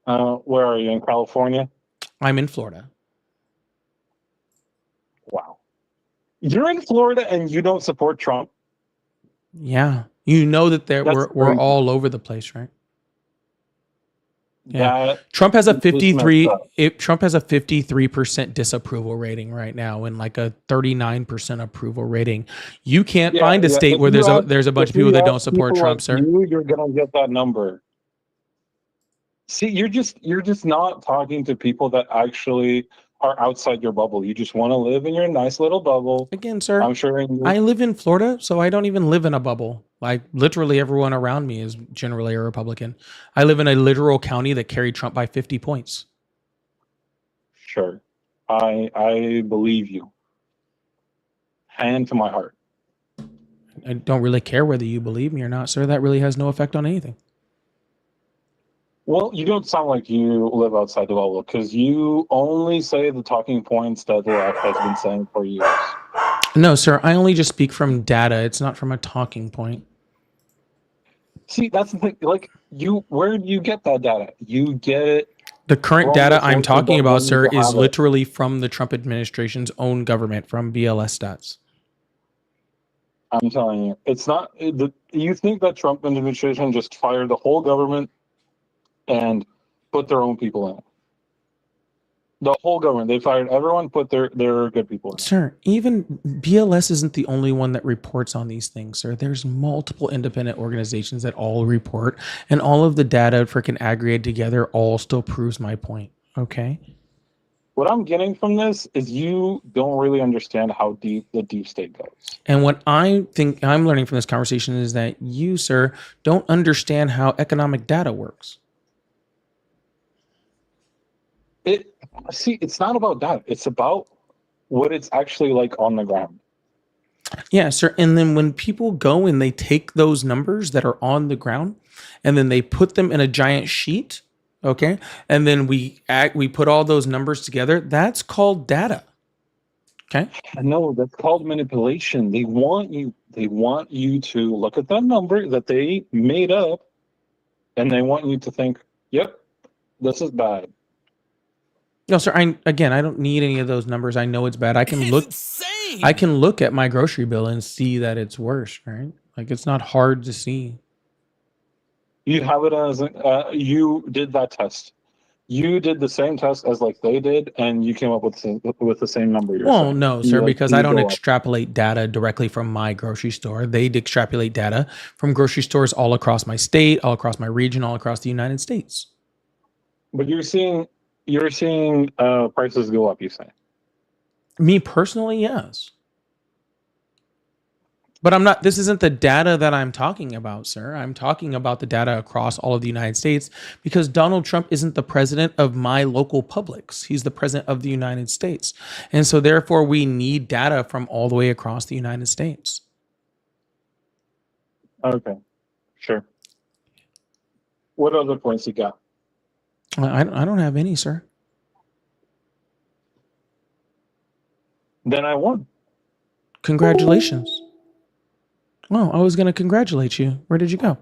Where are you, in California? I'm in Florida. Wow. You're in Florida and you don't support Trump? Yeah. You know that That's we're crazy. all over the place, right? Yeah. That Trump has a is messed up. Trump has a 53% disapproval rating right now and like a 39% approval rating. You can't find a state If where you ask, there's a bunch if of people you that ask don't support people Trump, like sir. you're gonna get that number. See, you're just not talking to people that actually are outside your bubble. You just want to live in your nice little bubble. Again, sir, I'm sure I live in Florida, so I don't even live in a bubble. Like literally everyone around me is generally a Republican. I live in a literal county that carried Trump by 50 points. sure. I believe you. Hand to my heart. I don't really care whether you believe me or not, sir. That really has no effect on anything. Well, you don't sound like you live outside the bubble because you only say the talking points that the left has been saying for years. No, sir, I only just speak from data. It's not from a talking point. See, that's the thing. Like, where do you get that data? You get it. The current From data the I'm sources talking that about, want you sir, to is have it. literally from the Trump administration's own government, from BLS stats. I'm telling you, it's not. You think that Trump administration just fired the whole government and put their own people in it? The whole government, they fired everyone, put their good people in it. Sir, even BLS isn't the only one that reports on these things, sir. There's multiple independent organizations that all report, and all of the data freaking aggregated together all still proves my point. Okay. What I'm getting from this is you don't really understand how deep the deep state goes. And what I think I'm learning from this conversation is that you, sir, don't understand how economic data works. It's not about that. It's about what it's actually like on the ground. Yeah, sir. And then when people go and they take those numbers that are on the ground and then they put them in a giant sheet, okay? And then we put all those numbers together, that's called data. Okay? No, that's called manipulation. They want you to look at that number that they made up and they want you to think, "Yep, this is bad." No, sir, I don't need any of those numbers. I know it's bad. I can look at my grocery bill and see that it's worse, right? Like it's not hard to see. You have it as you did that test. You did the same test as like they did, and you came up with the same number. Well, saying. no, sir, because I don't go up. extrapolate data directly from my grocery store. They extrapolate data from grocery stores all across my state, all across my region, all across the United States. But you're seeing prices go up. You say. Me personally, yes. But I'm not, this isn't the data that I'm talking about, sir. I'm talking about the data across all of the United States because Donald Trump isn't the president of my local Publix. He's the president of the United States. And so therefore we need data from all the way across the United States. Okay, sure. What other points you got? I don't have any, sir. then I won. Congratulations. Oh, I was going to congratulate you. Where did you go?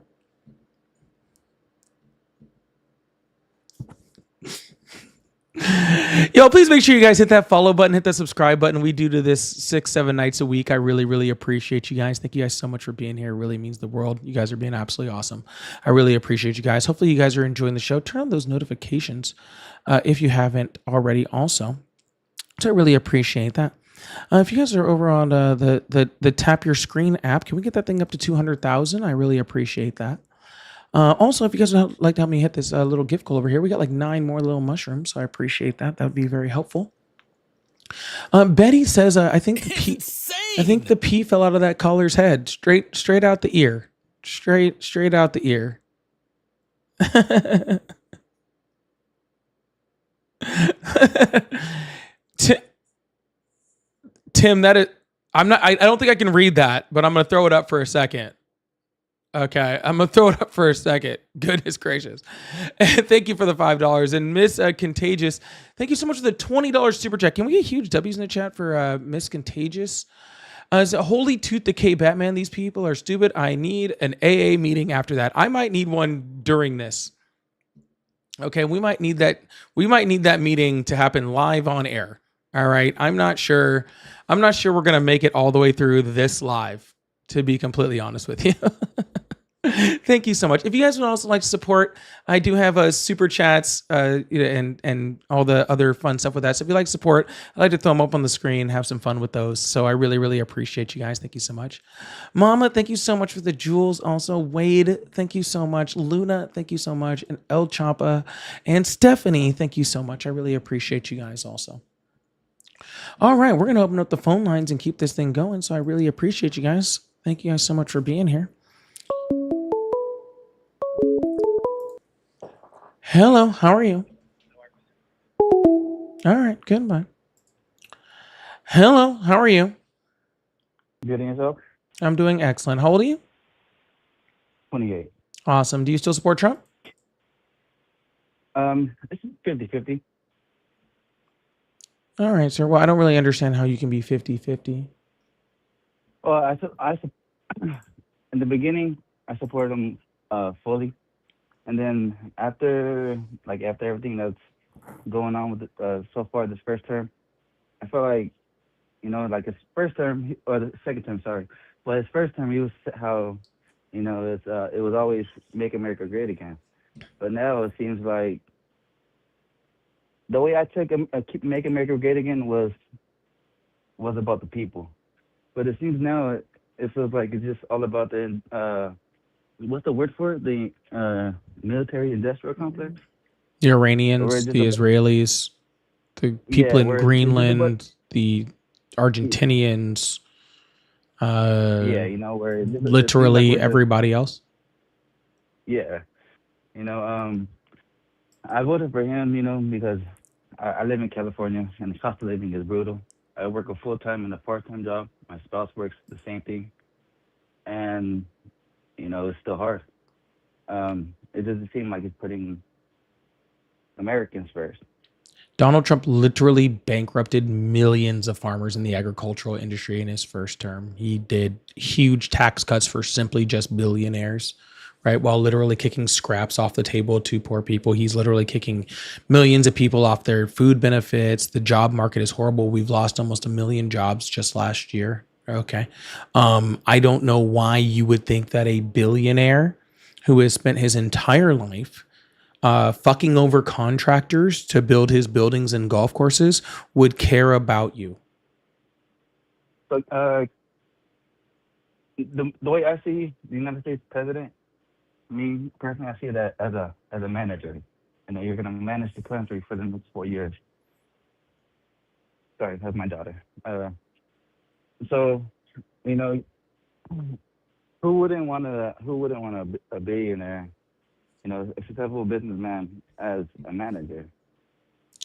Yo, please make sure you guys hit that follow button, hit that subscribe button. We do this 6-7 nights a week. I really, really appreciate you guys. Thank you guys so much for being here. It really means the world. You guys are being absolutely awesome. I really appreciate you guys. Hopefully you guys are enjoying the show. Turn on those notifications if you haven't already also. So I really appreciate that. If you guys are over on the Tap Your Screen app, can we get that thing up to 200,000? I really appreciate that. Also, if you guys would like to help me hit this little gift goal over here, we got like 9 more little mushrooms, so I appreciate that. That would be very helpful. Betty says, I think the pea fell out of that caller's head, straight out the ear, straight out the ear. Tim, that is, I don't think I can read that, but I'm gonna throw it up for a second. Okay, I'm gonna throw it up for a second. Goodness gracious. Thank you for the $5. And Miss Contagious, thank you so much for the $20 super chat. Can we get huge W's in the chat for Miss Contagious? Is it Holy Tooth Decay Batman? These people are stupid. I need an AA meeting after that. I might need one during this. Okay, we might need that. We might need that meeting to happen live on air. All right. I'm not sure we're gonna make it all the way through this live, to be completely honest with you. Thank you so much. If you guys would also like to support, I do have super chats and all the other fun stuff with that. So if you like support, I like to throw them up on the screen, have some fun with those. So I really, really appreciate you guys. Thank you so much. Mama, thank you so much for the jewels. Also, Wade, thank you so much. Luna, thank you so much. And El Chapa and Stephanie, thank you so much. I really appreciate you guys also. All right, we're going to open up the phone lines and keep this thing going. So I really appreciate you guys. Thank you guys so much for being here. Hello, how are you? All right, goodbye. Hello, how are you? Good in yourself? I'm doing excellent. How old are you? 28. Awesome. Do you still support Trump? It's 50-50. All right, sir. Well, I don't really understand how you can be 50-50. Well, in the beginning, I supported him fully. And then after everything that's going on with so far this first term, I feel like, like his first term, or the second term, sorry. But his first term, he was how, it was always make America great again. But now it seems like the way I took keep make America great again was about the people. But it seems now it feels like it's just all about the what's the word for it? The military industrial complex? The Iranians, the Israelis, the people in Greenland, the Argentinians, where literally everybody else. Yeah. I voted for him, because I live in California and the cost of living is brutal. I work a full-time and a part-time job. My spouse works the same thing. And, it's still hard. It doesn't seem like he's putting Americans first. Donald Trump literally bankrupted millions of farmers in the agricultural industry in his first term. He did huge tax cuts for simply just billionaires, right? While literally kicking scraps off the table to poor people. He's literally kicking millions of people off their food benefits. The job market is horrible. We've lost almost 1 million jobs just last year. Okay. I don't know why you would think that a billionaire who has spent his entire life fucking over contractors to build his buildings and golf courses would care about you. So, the way I see the United States president, me personally, I see that as a manager, and that you're going to manage the country for the next 4 years. Sorry, that's my daughter. So, who wouldn't want a billionaire, a successful businessman as a manager?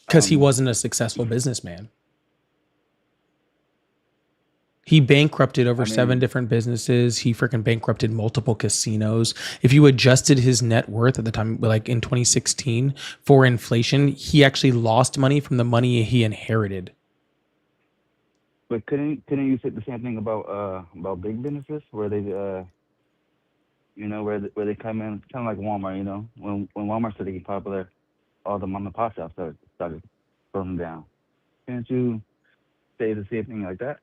Because he wasn't a successful businessman. He bankrupted over 7 different businesses. He freaking bankrupted multiple casinos. If you adjusted his net worth at the time, like in 2016, for inflation, he actually lost money from the money he inherited. But couldn't you say the same thing about big businesses where they where they come in kind of like Walmart, when Walmart started getting popular, all the mom and pop shops started burning down. Can't you say the same thing like that?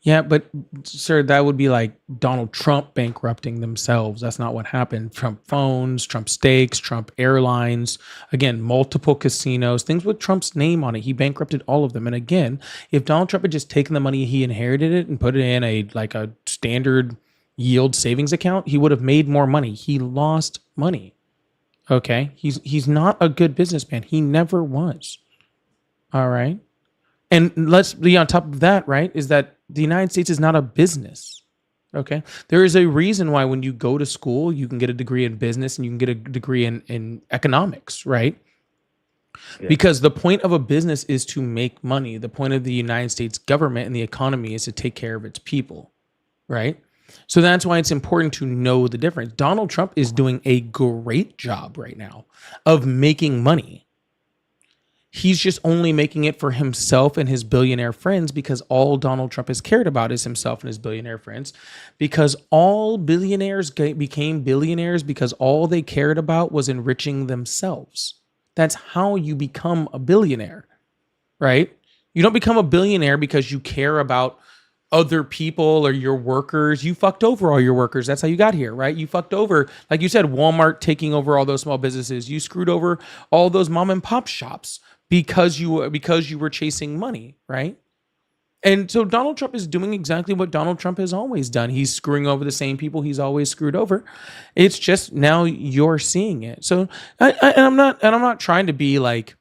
Yeah, but sir, that would be like Donald Trump bankrupting themselves. That's not what happened. Trump phones, Trump steaks, Trump airlines, again, multiple casinos, things with Trump's name on it. He bankrupted all of them. And again, if Donald Trump had just taken the money, he inherited it and put it in a standard yield savings account, he would have made more money. He lost money. Okay? He's not a good businessman. He never was. All right? And let's be on top of that, right? Is that the United States is not a business. Okay. There is a reason why when you go to school, you can get a degree in business and you can get a degree in economics, right? Yeah. Because the point of a business is to make money. The point of the United States government and the economy is to take care of its people, right? So that's why it's important to know the difference. Donald Trump is doing a great job right now of making money. He's just only making it for himself and his billionaire friends because all Donald Trump has cared about is himself and his billionaire friends, because all billionaires became billionaires because all they cared about was enriching themselves. That's how you become a billionaire, right? You don't become a billionaire because you care about other people or your workers. You fucked over all your workers. That's how you got here, right? You fucked over, like you said, Walmart taking over all those small businesses. You screwed over all those mom and pop shops because you were chasing money, right? And so Donald Trump is doing exactly what Donald Trump has always done. He's screwing over the same people he's always screwed over. It's just now you're seeing it. So I'm not trying to be like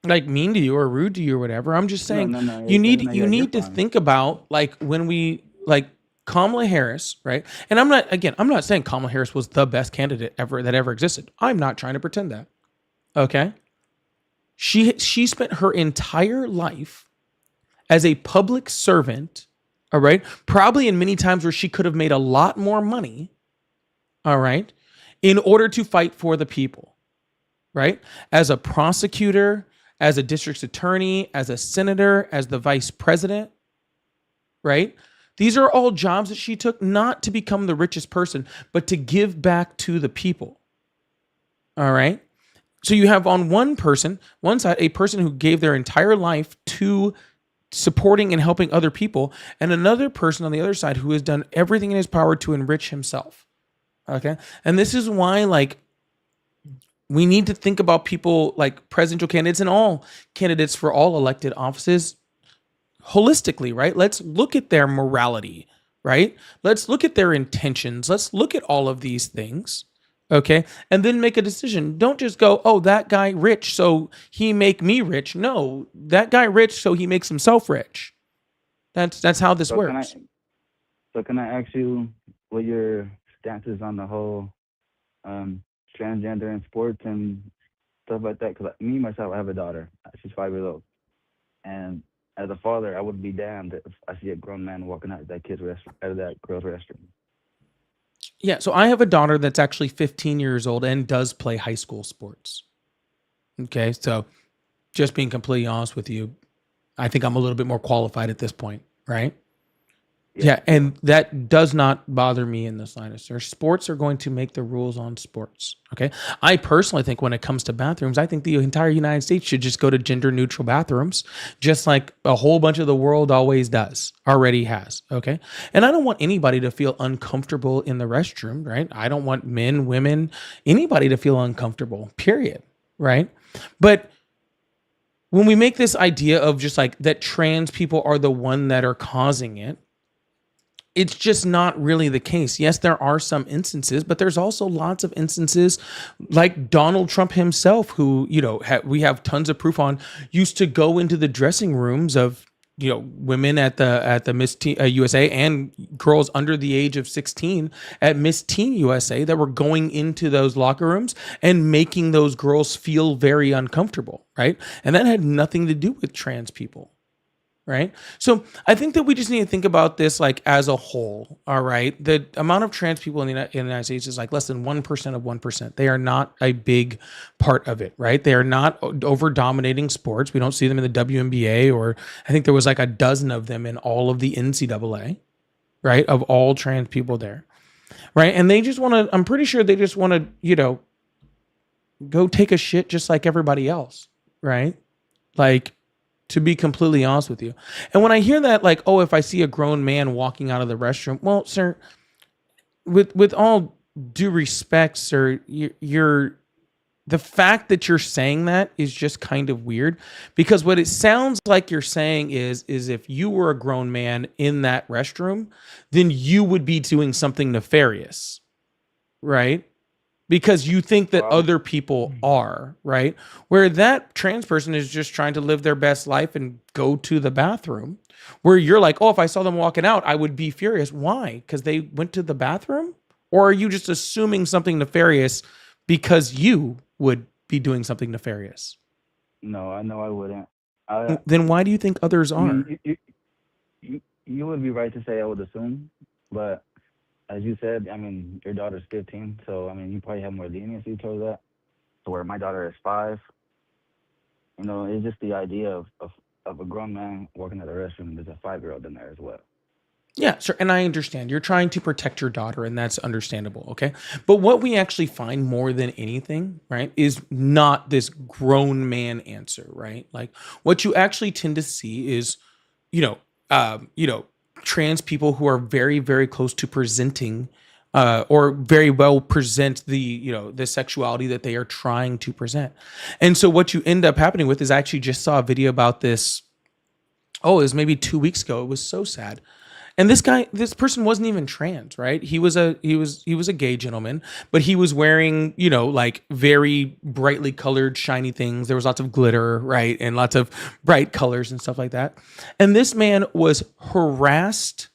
mean to you or rude to you or whatever. I'm just saying No. you need You're to fine. think about like when we like Kamala Harris, right? And I'm not saying Kamala Harris was the best candidate that ever existed. I'm not trying to pretend that. Okay? She spent her entire life as a public servant, all right? Probably in many times where she could have made a lot more money, all right, in order to fight for the people, right? As a prosecutor, as a district attorney, as a senator, as the vice president, right? These are all jobs that she took not to become the richest person, but to give back to the people, all right? So you have on one side, a person who gave their entire life to supporting and helping other people, and another person on the other side who has done everything in his power to enrich himself. Okay. And this is why, like, we need to think about people like presidential candidates and all candidates for all elected offices holistically, right? Let's look at their morality, right? Let's look at their intentions. Let's look at all of these things. Okay. And then make a decision. Don't just go, oh, that guy rich, so he make me rich. No, that guy rich, so he makes himself rich. That's how this So works. can I ask you what your stance is on the whole transgender in sports and stuff like that? Because me myself, I have a daughter. She's 5 years old, and as a father, I would be damned if I see a grown man walking out of that out of that girl's restroom. Yeah. So I have a daughter that's actually 15 years old and does play high school sports. Okay. So just being completely honest with you, I think I'm a little bit more qualified at this point, right? Yeah, and that does not bother me in the slightest. Sports are going to make the rules on sports. Okay. I personally think when it comes to bathrooms, I think the entire United States should just go to gender neutral bathrooms, just like a whole bunch of the world already has. Okay. And I don't want anybody to feel uncomfortable in the restroom, right? I don't want men, women, anybody to feel uncomfortable, period. Right. But when we make this idea of just like that trans people are the one that are causing it, it's just not really the case. Yes, there are some instances, but there's also lots of instances like Donald Trump himself, who, we have tons of proof on, used to go into the dressing rooms of, women at the Miss USA and girls under the age of 16 at Miss Teen USA that were going into those locker rooms and making those girls feel very uncomfortable, right? And that had nothing to do with trans people. right? So I think that we just need to think about this like as a whole. All right, the amount of trans people in the United States is like less than 1% of 1%. They are not a big part of it, right? They are not over dominating sports. We don't see them in the WNBA, or I think there was like a dozen of them in all of the NCAA, right? Of all trans people there, right? And they just want to. I'm pretty sure they just want to, go take a shit just like everybody else, right? Like, to be completely honest with you. And when I hear that, like, oh, if I see a grown man walking out of the restroom, well, sir, with all due respect, sir, you're the fact that you're saying that is just kind of weird, because what it sounds like you're saying is if you were a grown man in that restroom, then you would be doing something nefarious, right? Because you think that Well, other people are, right? Where that trans person is just trying to live their best life and go to the bathroom. Where you're like, oh, if I saw them walking out, I would be furious. Why? Because they went to the bathroom? Or are you just assuming something nefarious because you would be doing something nefarious? no, I know I wouldn't. I Then why do you think others I mean, are? you would be right to say I would assume, but as you said, I mean, your daughter's 15, so I mean, you probably have more leniency towards that. To where my daughter is 5, it's just the idea of a grown man walking to the restroom and there's a 5-year-old in there as well. Yeah, sure. And I understand you're trying to protect your daughter, and that's understandable. Okay. But what we actually find more than anything, right, is not this grown man answer, right? Like what you actually tend to see is, you know, trans people who are very, very close to presenting, or very well present the, the sexuality that they are trying to present. And so what you end up happening with is I actually just saw a video about this. Oh, it was maybe 2 weeks ago. It was so sad. And this person wasn't even trans, right? He was a gay gentleman, but he was wearing, like very brightly colored, shiny things. There was lots of glitter, right? And lots of bright colors and stuff like that. And this man was harassed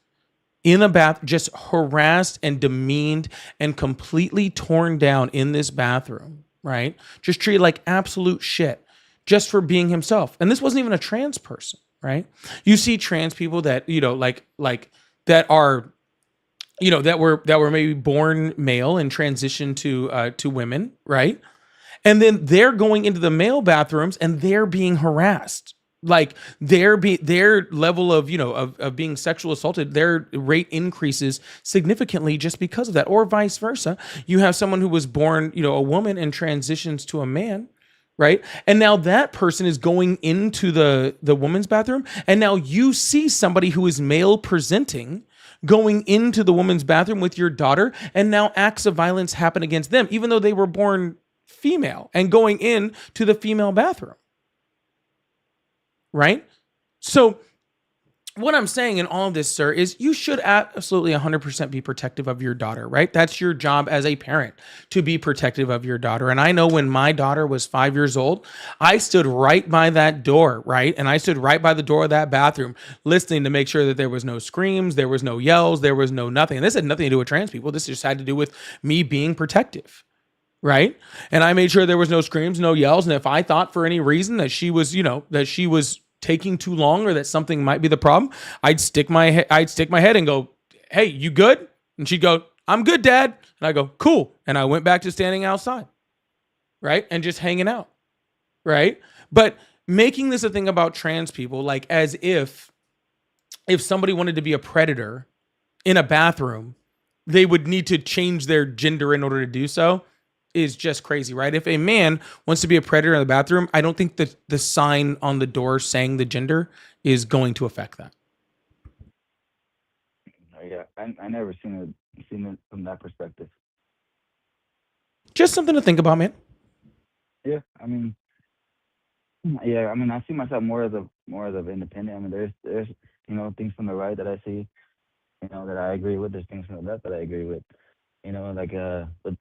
in a bath, just harassed and demeaned and completely torn down in this bathroom, right? Just treated like absolute shit just for being himself. And this wasn't even a trans person, right? You see trans people that, like that are, that were maybe born male and transitioned to women, right? And then they're going into the male bathrooms and they're being harassed. Like their level of, of being sexual assaulted, their rate increases significantly just because of that. Or vice versa. You have someone who was born, a woman and transitions to a man, right? And now that person is going into the woman's bathroom, and now you see somebody who is male presenting going into the woman's bathroom with your daughter, and now acts of violence happen against them, even though they were born female, and going in to the female bathroom, right? So what I'm saying in all of this, sir, is you should absolutely 100% be protective of your daughter, right? That's your job as a parent, to be protective of your daughter. And I know when my daughter was 5 years old, I stood right by that door, right? And I stood right by the door of that bathroom, listening to make sure that there was no screams, there was no yells, there was no nothing. And this had nothing to do with trans people. This just had to do with me being protective, right? And I made sure there was no screams, no yells. And if I thought for any reason that she was, that she was taking too long or that something might be the problem, I'd stick my head and go, "Hey, you good?" And she'd go, "I'm good, Dad." And I go, "Cool." And I went back to standing outside, right? And just hanging out, right? But making this a thing about trans people, like as if somebody wanted to be a predator in a bathroom, they would need to change their gender in order to do so, is just crazy, right? If a man wants to be a predator in the bathroom, I don't think that the sign on the door saying the gender is going to affect that. Yeah, I never seen it from that perspective. Just something to think about, man. Yeah, I mean, I see myself more as of independent. I mean, there's things from the right that I see, that I agree with. There's things from the left that I agree with. But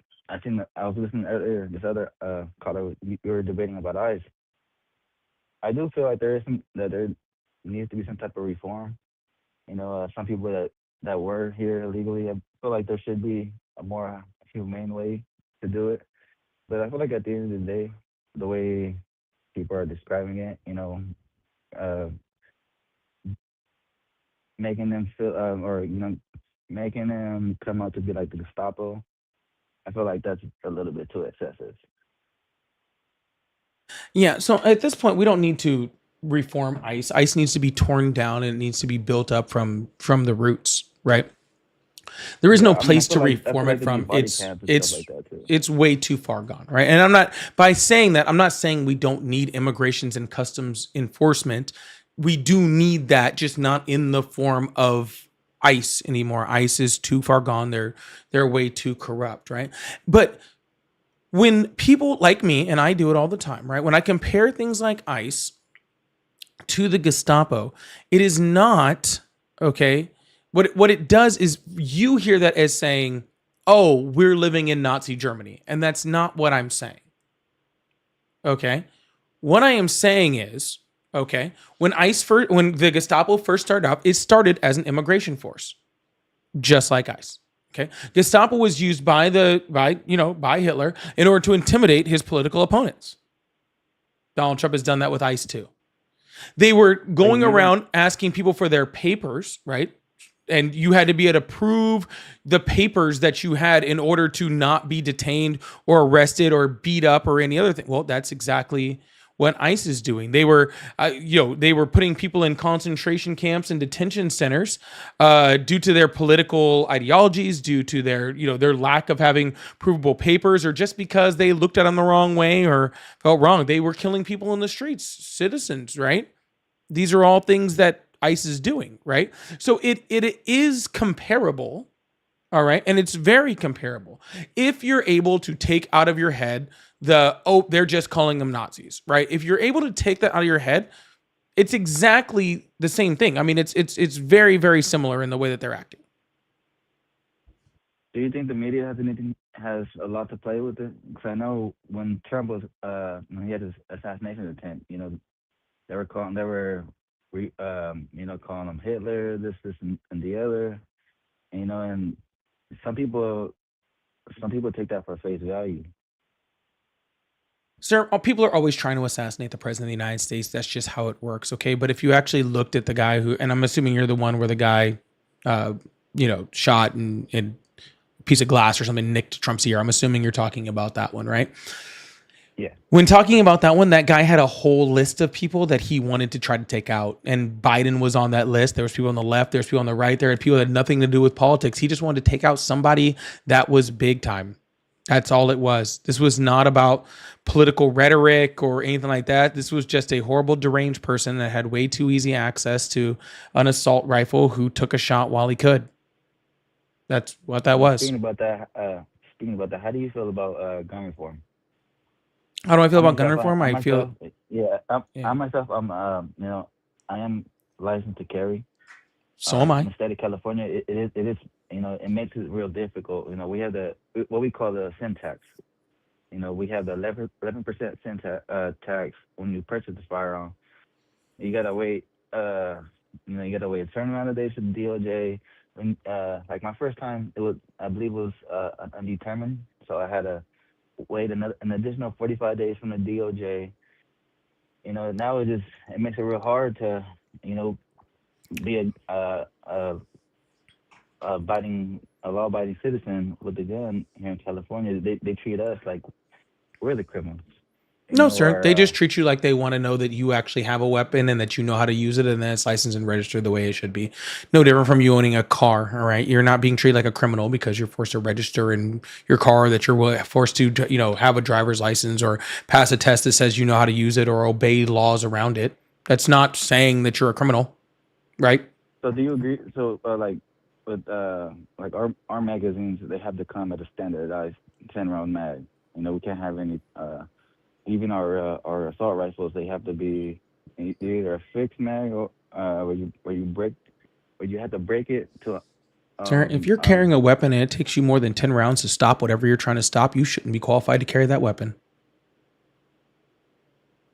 I was listening earlier. This other caller, we were debating about ICE. I do feel like there needs to be some type of reform. Some people that were here illegally, I feel like there should be a more humane way to do it. But I feel like at the end of the day, the way people are describing it, uh, making them feel or making them come out to be like the Gestapo. I feel like that's a little bit too excessive. Yeah, so at this point we don't need to reform ICE. ICE needs to be torn down and it needs to be built up from the roots, right? There is no Yeah, I mean, place to I feel reform like it they need from. body It's cams and stuff it's like that too. it's way too far gone, right? And I'm not by saying that, I'm not saying we don't need immigrations and customs enforcement. We do need that, just not in the form of ICE anymore. ICE is too far gone. They're way too corrupt, right? But when people like me, and I do it all the time, right? When I compare things like ICE to the Gestapo, it is not okay. What it does is you hear that as saying, "Oh, we're living in Nazi Germany," and that's not what I'm saying. Okay, what I am saying is, okay, when the Gestapo first started up, it started as an immigration force, just like ICE. Okay, Gestapo was used by Hitler in order to intimidate his political opponents. Donald Trump has done that with ICE too. They were going around asking people for their papers, right? And you had to be able to prove the papers that you had in order to not be detained or arrested or beat up or any other thing. Well, that's exactly what ICE is doing. They were, they were putting people in concentration camps and detention centers due to their political ideologies, due to their lack of having provable papers, or just because they looked at them the wrong way or felt wrong. They were killing people in the streets, citizens, right? These are all things that ICE is doing, right? So it is comparable, all right? And it's very comparable. If you're able to take out of your head they're just calling them Nazis, right? If you're able to take that out of your head, it's exactly the same thing. I mean, it's very, very similar in the way that they're acting. Do you think the media has a lot to play with it? Because I know when Trump was when he had his assassination attempt, they were calling him Hitler, this and the other, and some people take that for face value. Sir, people are always trying to assassinate the president of the United States. That's just how it works, okay? But if you actually looked at the guy and I'm assuming you're the one where the guy, shot and a piece of glass or something nicked Trump's ear. I'm assuming you're talking about that one, right? Yeah. When talking about that one, that guy had a whole list of people that he wanted to try to take out. And Biden was on that list. There was people on the left. There was people on the right. There were people that had nothing to do with politics. He just wanted to take out somebody that was big time. That's all it was. This was not about political rhetoric or anything like that. This was just a horrible, deranged person that had way too easy access to an assault rifle who took a shot while he could. That's what that was. Speaking about that, how do you feel about gun reform? How do I feel about gun reform? I myself, I am licensed to carry. So am I. In the state of California, it is, it makes it real difficult. We have what we call the sin tax. We have the 11% sin tax when you purchase the firearm. You gotta wait. You gotta wait a certain amount of days for the DOJ. Like my first time, I believe it was undetermined, so I had to wait an additional 45 days from the DOJ. Now it makes it real hard to be a law-abiding citizen with a gun here in California. They treat us like we're the criminals. No, sir. They just treat you like they want to know that you actually have a weapon and that you know how to use it, and then it's licensed and registered the way it should be. No different from you owning a car, all right? You're not being treated like a criminal because you're forced to register in your car, that you're forced to, have a driver's license or pass a test that says you know how to use it or obey laws around it. That's not saying that you're a criminal, right? So do you agree? So with our magazines, they have to come at a standardized 10-round mag. We can't have any. Even our assault rifles, they have to be either a fixed mag or where you have to break it to. Sir, if you're carrying a weapon and it takes you more than 10 rounds to stop whatever you're trying to stop, you shouldn't be qualified to carry that weapon.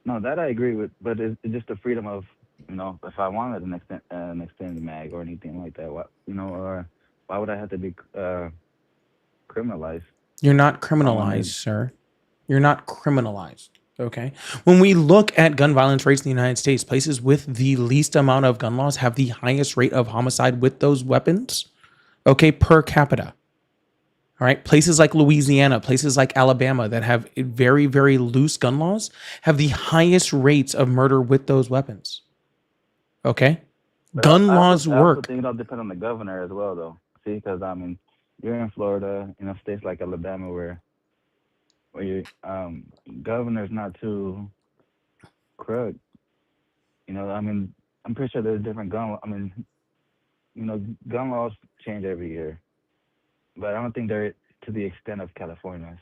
No, that I agree with, but it's just the freedom of, if I wanted an extended mag or anything like that, or why would I have to be criminalized? You're not criminalized, sir. You're not criminalized. Okay. When we look at gun violence rates in the United States, places with the least amount of gun laws have the highest rate of homicide with those weapons, okay, per capita. All right. Places like Louisiana, places like Alabama that have very, very loose gun laws have the highest rates of murder with those weapons. Okay. But Gun I laws also work. think it'll depend on the governor as well, though. See, because I mean, you're in Florida, states like Alabama where your governor's not too crook. I mean, I'm pretty sure there's different gun laws change every year, but I don't think they're to the extent of California's.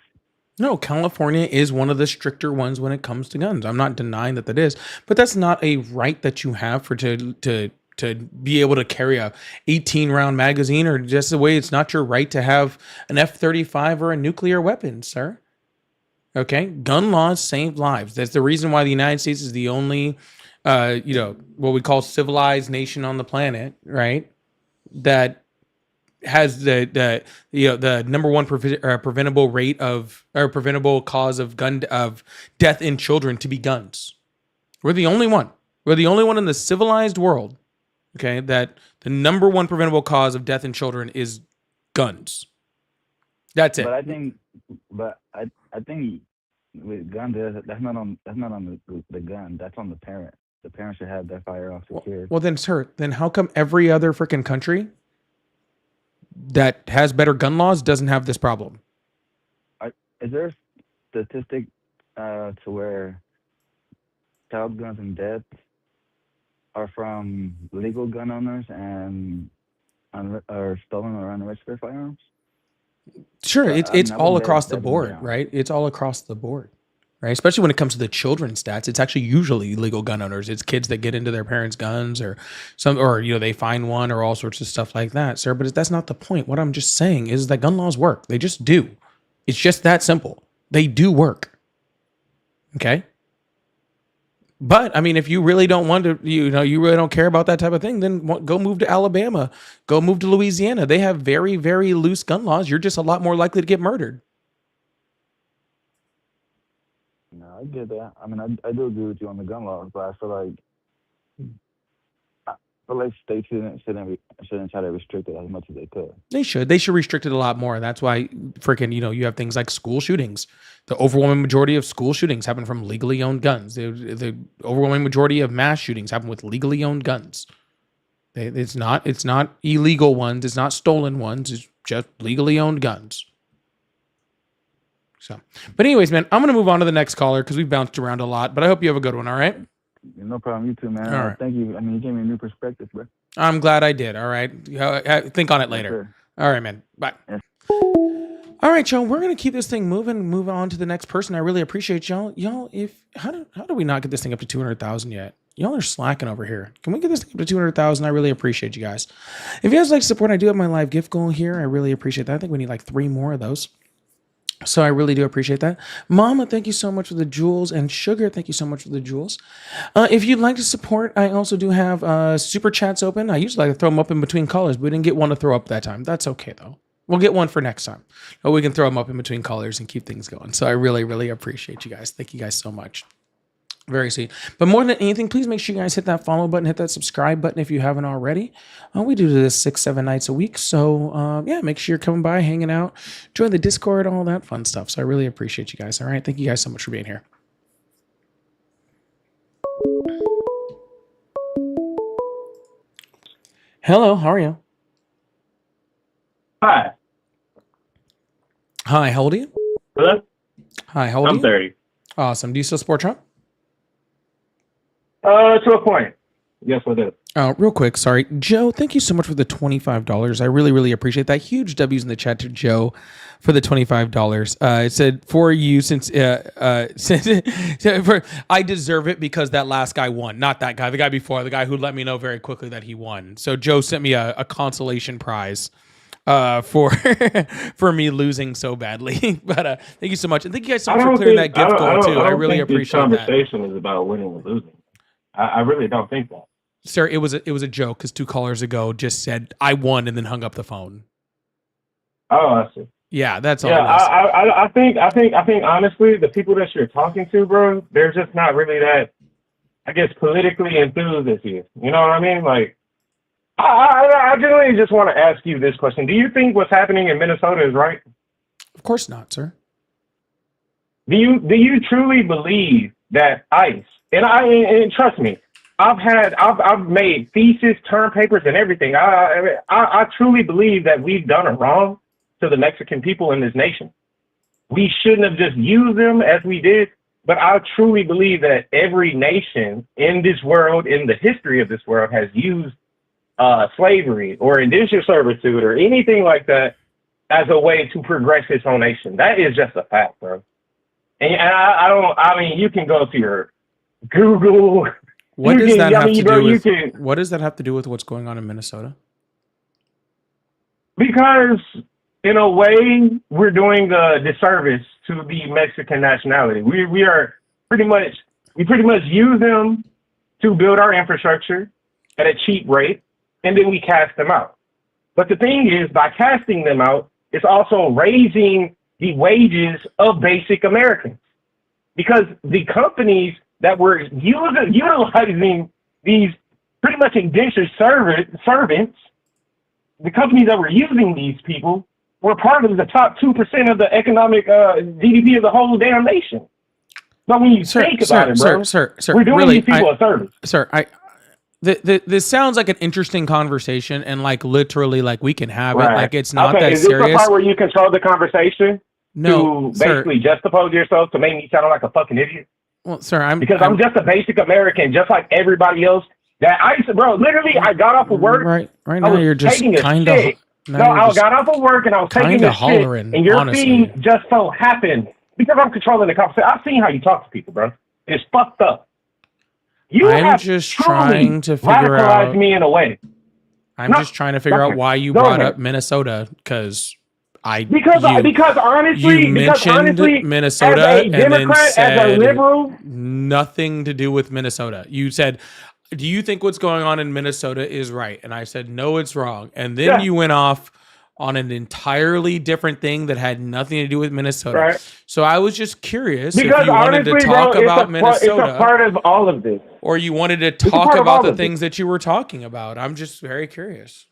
No, California is one of the stricter ones when it comes to guns. I'm not denying that is, but that's not a right that you have to be able to carry a 18 round magazine, or just the way it's not your right to have an F-35 or a nuclear weapon, sir. Okay, gun laws save lives. That's the reason why the United States is the only, what we call civilized nation on the planet, right? That has the number one preventable rate of, or preventable cause of death in children to be guns. We're the only one. We're the only one in the civilized world, okay, that the number one preventable cause of death in children is guns. That's it. But I think with guns, that's not on the gun. That's on the parent. The parent should have their firearm secured. Well, then, sir, then how come every other freaking country that has better gun laws doesn't have this problem? Is there a statistic to where child guns and deaths are from legal gun owners and are stolen or unregistered firearms? Sure, it's I all wouldn't across bet the that board, down. right? It's all across the board, right? Especially when it comes to the children's stats, it's actually usually legal gun owners. It's kids that get into their parents' guns, or they find one, or all sorts of stuff like that, sir. But that's not the point. What I'm just saying is that gun laws work. They just do. It's just that simple. They do work. Okay. But I mean, if you really don't want to, you really don't care about that type of thing, then go move to Alabama, go move to Louisiana. They have very, very loose gun laws. You're just a lot more likely to get murdered. No, I get that. I mean, I do agree with you on the gun laws, but I feel like states shouldn't try to restrict it as much as they could. They should restrict it a lot more. That's why freaking, you have things like school shootings. The overwhelming majority of school shootings happen from legally owned guns. The overwhelming majority of mass shootings happen with legally owned guns. It's not illegal ones. It's not stolen ones. It's just legally owned guns. So, but anyways, man, I'm going to move on to the next caller because we've bounced around a lot, but I hope you have a good one. All right. No problem. You too, man. All right. Thank you. I mean, you gave me a new perspective, bro. I'm glad I did. All right. Think on it Yes, later. sir. All right, man. Bye. Yes. All right, y'all. We're gonna keep this thing moving and move on to the next person. I really appreciate y'all. How do we not get this thing up to 200,000 yet? Y'all are slacking over here. Can we get this thing up to 200,000? I really appreciate you guys. If you guys like support, I do have my live gift goal here. I really appreciate that. I think we need like 3 more of those. So I really do appreciate that. Mama, thank you so much for the jewels. And Sugar, thank you so much for the jewels. If you'd like to support, I also do have super chats open. I usually like to throw them up in between callers, but we didn't get one to throw up that time. That's okay, though. We'll get one for next time. Or we can throw them up in between callers and keep things going. So I really, really appreciate you guys. Thank you guys so much. Very sweet. But more than anything, please make sure you guys hit that follow button, hit that subscribe button if you haven't already. We do this 6-7 nights a week. So yeah, make sure you're coming by, hanging out, join the Discord, all that fun stuff. So I really appreciate you guys. All right. Thank you guys so much for being here. Hello. How are you? Hi. Hi. How old are you? Hello? Hi. How old are I'm you? 30. Awesome. Do you still support Trump? To a point. Yes, I do. Real quick, sorry. Joe, thank you so much for the $25. I really, really appreciate that. Huge W's in the chat to Joe for the $25. It said, for you, since I deserve it because that last guy won. Not that guy, the guy before, the guy who let me know very quickly that he won. So Joe sent me a consolation prize for for me losing so badly. But thank you so much. And thank you guys so much for clearing that gift goal, too. I really appreciate that. This conversation is about winning or losing. I really don't think that. Sir, it was a joke because 2 callers ago just said I won and then hung up the phone. Oh, I see. Yeah, that's all. Yeah, it was. I think honestly, the people that you're talking to, bro, they're just not really that, I guess, politically enthused as you. You know what I mean? Like, I generally just want to ask you this question: do you think what's happening in Minnesota is right? Of course not, sir. Do you truly believe that ICE and trust me, I've made thesis, term papers, and everything. I truly believe that we've done a wrong to the Mexican people in this nation. We shouldn't have just used them as we did, but I truly believe that every nation in this world, in the history of this world, has used slavery or indentured servitude or anything like that as a way to progress its own nation. That is just a fact, bro. And I mean, you can go to your Google. What does that have to bro, do with? can, What does that have to do with what's going on in Minnesota? because in a way, we're doing a disservice to the Mexican nationality. We pretty much use them to build our infrastructure at a cheap rate, and then we cast them out. But the thing is, by casting them out, it's also raising the wages of basic Americans, because the companies that were utilizing these pretty much indentured servants, the companies that were using these people were part of the top 2% of the economic GDP of the whole damn nation. But when you think about it, bro, sir, we're doing really, these people a service. Sir, this sounds like an interesting conversation, and like literally, like we can have it. Like it's not that is this the serious. part where you control the conversation No, to sir. basically juxtapose yourself to make me sound like a fucking idiot? Well, sir, I'm I'm just a basic American, just like everybody else. That bro, literally, I got off of work. right I now. was You're just taking a kind of. shit. No, I got off of work and I was taking kinda a shit, hollering, and your honestly. feed just so happened because I'm controlling the conversation. I've seen how you talk to people, bro. It's fucked up. You I'm have just truly trying to figure radicalized out. me in a way. I'm No, just trying to figure out okay. why you Go brought ahead. up Minnesota because Because honestly, you mentioned Minnesota as a and then Democrat, as a said liberal, nothing to do with Minnesota. You said, "Do you think what's going on in Minnesota is right?" And I said, "No, it's wrong." And then Yeah. you went off on an entirely different thing that had nothing to do with Minnesota. right? So I was just curious Because if you wanted to honestly, talk bro, about it's a Minnesota part of all of this. or you wanted to a talk part of about all the of it. things that you were talking about. I'm just very curious.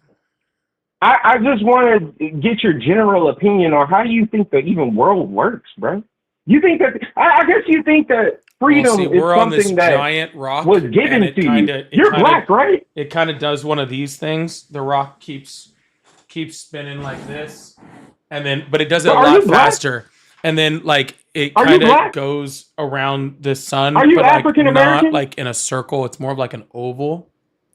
I just want to get your general opinion on how do you think the even world works, bro? You think that I guess you think that freedom See, is we're on this something that giant rock was given and it to kinda- you. You're kinda- black, right? It kind of does one of these things. The rock keeps spinning like this, and then but it does it a But are lot you black? faster. And then like it Are you kind of black? goes around the sun. Are you but, like, African American? Not like in a circle. It's more of like an oval.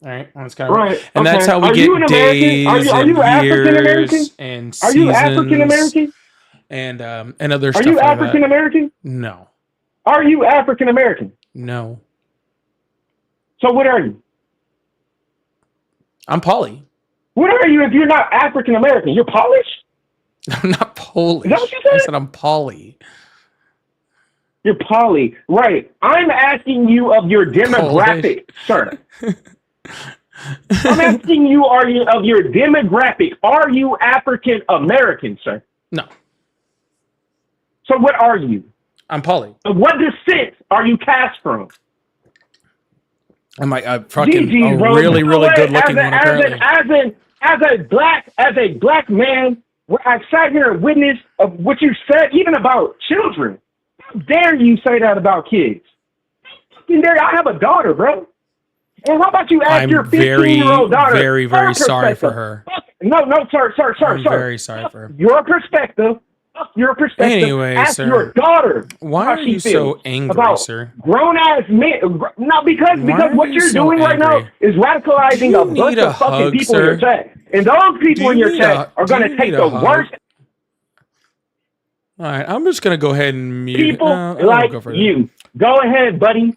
All right, it's kind of Right. and okay. that's how we Are you an get American? days Are you and African American? years and Are seasons you African American? and other Are stuff you like African that. American? No, Are you African American? no, So what are you? I'm poly. What are you if you're not African American? You're Polish? I'm not Polish. Is that what you I said? said I'm poly. You're poly, right? I'm asking you of your demographic, sir. I'm asking you, are you of your demographic? Are you African American, sir? No, So what are you? I'm poly. What descent are you cast from? I'm like a fucking GG, a bro. really, You know really what? good looking one. Apparently, As a black man, where I sat here and witnessed of what you said, even about children. How dare you say that about kids? How dare I have a daughter, bro? And how about you ask I'm your very, 15-year-old daughter? very, her very sorry for perspective? her. No, sir. I'm very sorry for her. Your perspective. Your perspective. Anyway, ask sir, your daughter. Why how are she you so feels angry, about sir? grown ass men. No, because Why are what you you're so doing right now angry? is radicalizing Do a you bunch need a of fucking hug, people in sir? your chat, and those people Do in you your need chat a- are do going you to take need the a hug? worst All right, I'm just gonna go ahead and mute. people I won't like go further. you. Go ahead, buddy.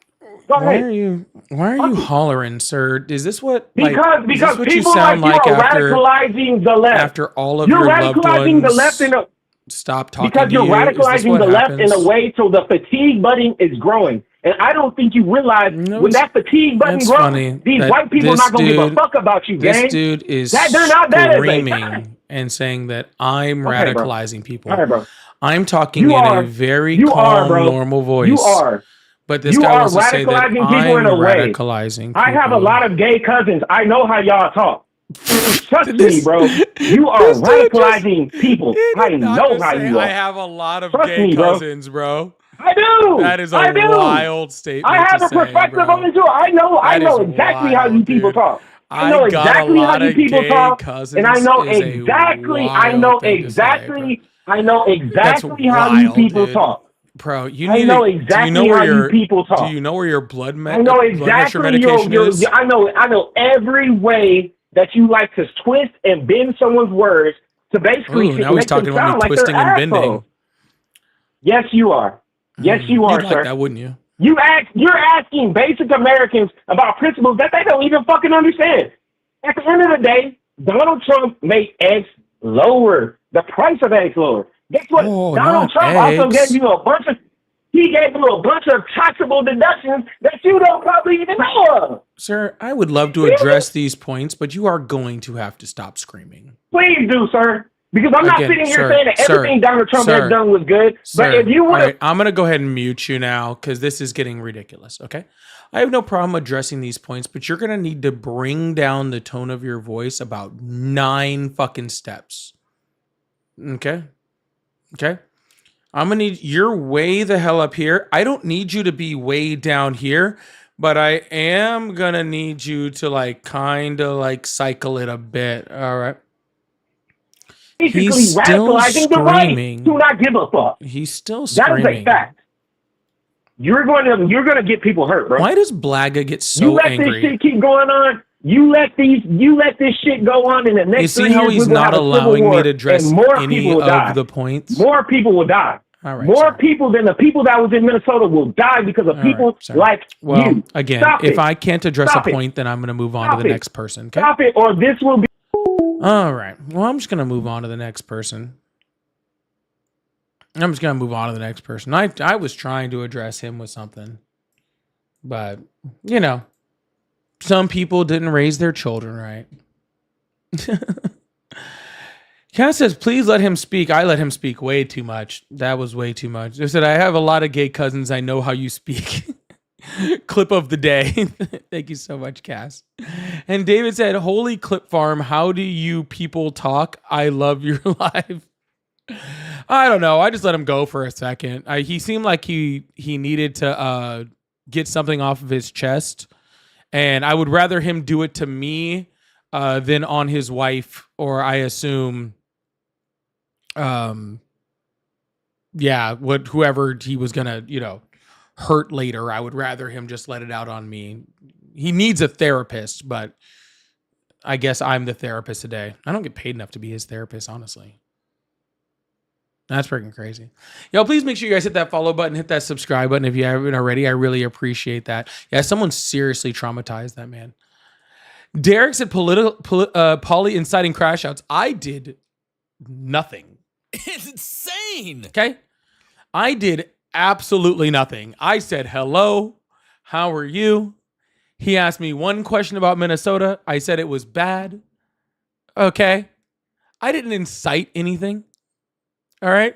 Go Why ahead. are you? Why are you hollering, sir? Is this what? Because is this what you people sound like you are after radicalizing the left. after all of You're your loved radicalizing ones the left in a stop talking because to you're you? Is this radicalizing what the left in happens? a way so the fatigue button is growing. And I don't think you realize No, when that fatigue button that's grows, funny these that white people are this not going to give a dude- fuck about you, This gang. dude is They're not that as a screaming. guy. and saying that I'm Okay, bro. radicalizing people. All right, bro. I'm talking You in are. a very You are, calm, bro. normal voice. You are. But this You guy are wants to say that radicalizing people I'm in a way. radicalizing people. I have a lot of gay cousins. I know how y'all talk. Trust me, This- bro. You are this dude radicalizing people. He I did not know just how say, you I are. have a lot of Trust gay me, bro. cousins, bro. I do. That is a I do. wild statement. I have to a say, perspective bro. on it too. I know That know is exactly how wild, you people dude. talk. I know I got exactly a how lot you of people gay talk. cousins. And I know is a exactly wild thing to say, I know That's exactly how you wild, people dude. talk. Bro, you I need know to. Do you exactly know where how you your people Do talk. you know where your blood I know pressure exactly medication is? I know every way that you like to twist and bend someone's words to basically Ooh, now he's make them talking about me sound like twisting they're and bending. assholes. Yes, you are. Yes, you are, You'd like sir. that, wouldn't you? You're asking basic Americans about principles that they don't even fucking understand. At the end of the day, Donald Trump made eggs lower, the price of eggs lower. Guess what? Oh, Donald not Trump also eggs. gave you a bunch of taxable deductions that you don't probably even know of. Sir, I would love to address these points, but you are going to have to stop screaming. Please do, sir. Because I'm not Again, sitting here sir, saying that everything Donald Trump sir, has done was good. But Sir, if you all would have right, I'm going to go ahead and mute you now because this is getting ridiculous, okay? I have no problem addressing these points, but you're going to need to bring down the tone of your voice about 9 fucking steps. Okay? Okay? I'm going to need, you're way the hell up here. I don't need you to be way down here, but I am going to need you to like kind of like cycle it a bit, all right? basically He's still radicalizing the right screaming. to not give a fuck. He's still That is screaming. a fact. You're gonna get people hurt, bro. Why does Blaga get you so let angry? this shit keep going on. You let this shit go on in the next You see 3 how years, he's we're gonna not have a civil allowing me war, to address and more any people will die. of the points? More people will die. All right, More sir. people than the people that was in Minnesota will die because of All people right, sir. like Well, you. again, Stop if it. I can't address Stop a it. point, then I'm going to move on Stop to the it. next person. Okay. Stop it, or this will be. All right. Well, I'm just going to move on to the next person. I'm just going to move on to the next person. I was trying to address him with something, but you know, some people didn't raise their children right. Cass says, please let him speak. I let him speak way too much. That was way too much. They said, I have a lot of gay cousins. I know how you speak. Clip of the day. Thank you so much, Cass. And David said, holy clip farm, how do you people talk? I love your live. I don't know. I just let him go for a second. He seemed like he needed to get something off of his chest. And I would rather him do it to me than on his wife, or I assume, whoever he was gonna, hurt later. I would rather him just let it out on me. He needs a therapist, but I guess I'm the therapist today. I don't get paid enough to be his therapist, honestly. That's freaking crazy. Yo, please make sure you guys hit that follow button, hit that subscribe button if you haven't already. I really appreciate that. Yeah, someone seriously traumatized that man. Derek said Polly inciting crash outs. I did nothing. It's insane. Okay? I did absolutely nothing. I said, hello, how are you? He asked me one question about Minnesota. I said it was bad. Okay? I didn't incite anything. All right?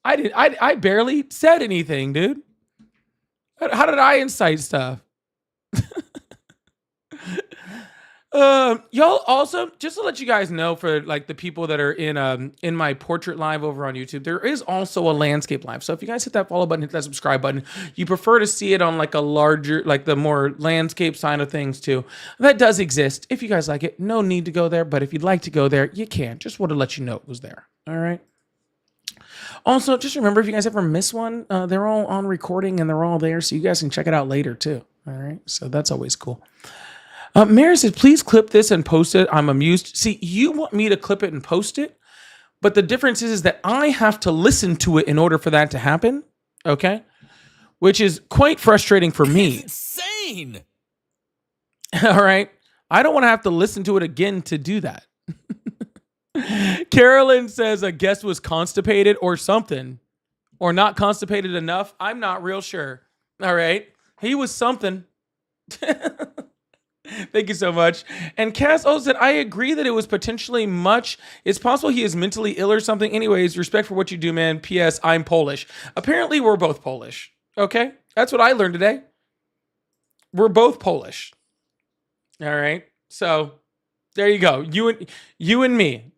I barely said anything, dude. How did I incite stuff? Y'all also, just to let you guys know, for like the people that are in my portrait live over on YouTube, there is also a landscape live. So if you guys hit that follow button, hit that subscribe button, you prefer to see it on like a larger, like the more landscape side of things too, that does exist. If you guys like it, no need to go there, but if you'd like to go there, you can. Just want to let you know it was there. All right. Also, just remember, if you guys ever miss one, they're all on recording and they're all there, so you guys can check it out later too. All right. So that's always cool. Mary said, please clip this and post it. I'm amused. See, you want me to clip it and post it, but the difference is that I have to listen to it in order for that to happen. Okay. Which is quite frustrating for me. It's insane. All right. I don't want to have to listen to it again to do that. Carolyn says a guest was constipated or something, or not constipated enough. I'm not real sure. All right. He was something. Thank you so much. And Cass also said, I agree that it was potentially much. It's possible he is mentally ill or something. Anyways, respect for what you do, man. P.S. I'm Polish. Apparently, we're both Polish. Okay? That's what I learned today. We're both Polish. All right? So, there you go. You and me.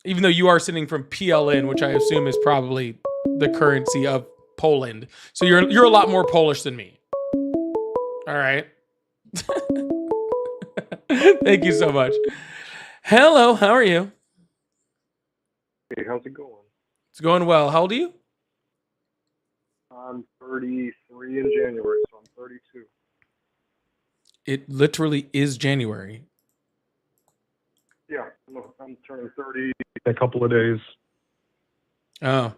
Even though you are sitting from PLN, which I assume is probably the currency of Poland. So you're a lot more Polish than me. All right. Thank you so much. Hello, how are you? Hey, how's it going? It's going well. How old are you? I'm 33 in January, so I'm 32. It literally is January. Yeah, I'm turning 30 in a couple of days. Oh.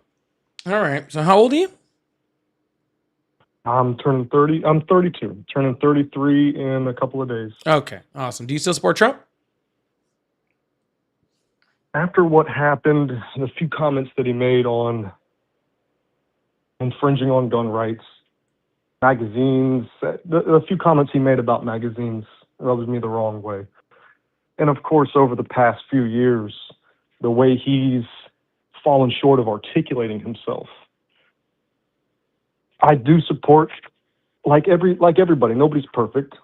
All right. So how old are you? I'm turning 30. I'm 32. Turning 33 in a couple of days. Okay. Awesome. Do you still support Trump? After what happened, the few comments that he made on infringing on gun rights, magazines, the few comments he made about magazines rubbed me the wrong way. And of course, over the past few years, the way he's fallen short of articulating himself. I do support, like everybody, nobody's perfect,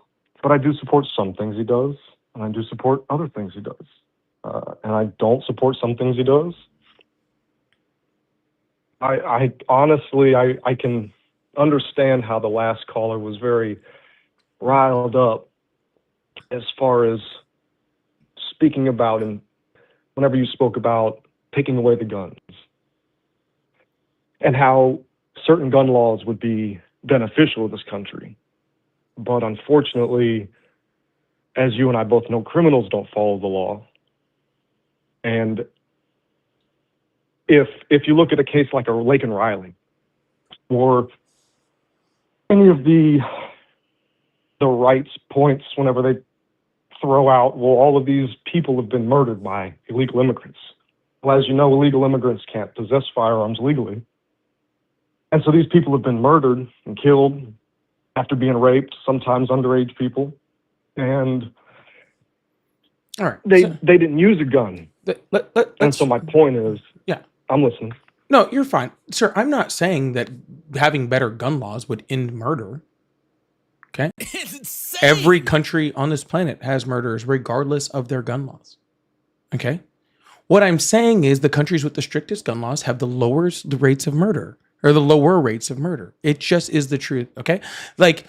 but I do support some things he does, and I do support other things he does. And I don't support some things he does. I honestly, I can understand how the last caller was very riled up as far as speaking about, and whenever you spoke about taking away the guns and how certain gun laws would be beneficial to this country. But unfortunately, as you and I both know, criminals don't follow the law. And if you look at a case like a Laken Riley or any of the rights points whenever they throw out, well, all of these people have been murdered by illegal immigrants. Well, as you know, illegal immigrants can't possess firearms legally. And so these people have been murdered and killed after being raped, sometimes underage people. And All right. they didn't use a gun. And so my point is, yeah, I'm listening. No, you're fine. Sir, I'm not saying that having better gun laws would end murder. Okay? It's insane. Every country on this planet has murderers regardless of their gun laws. Okay? What I'm saying is the countries with the strictest gun laws have the lower rates of murder, or the lower rates of murder. It just is the truth, okay? Like,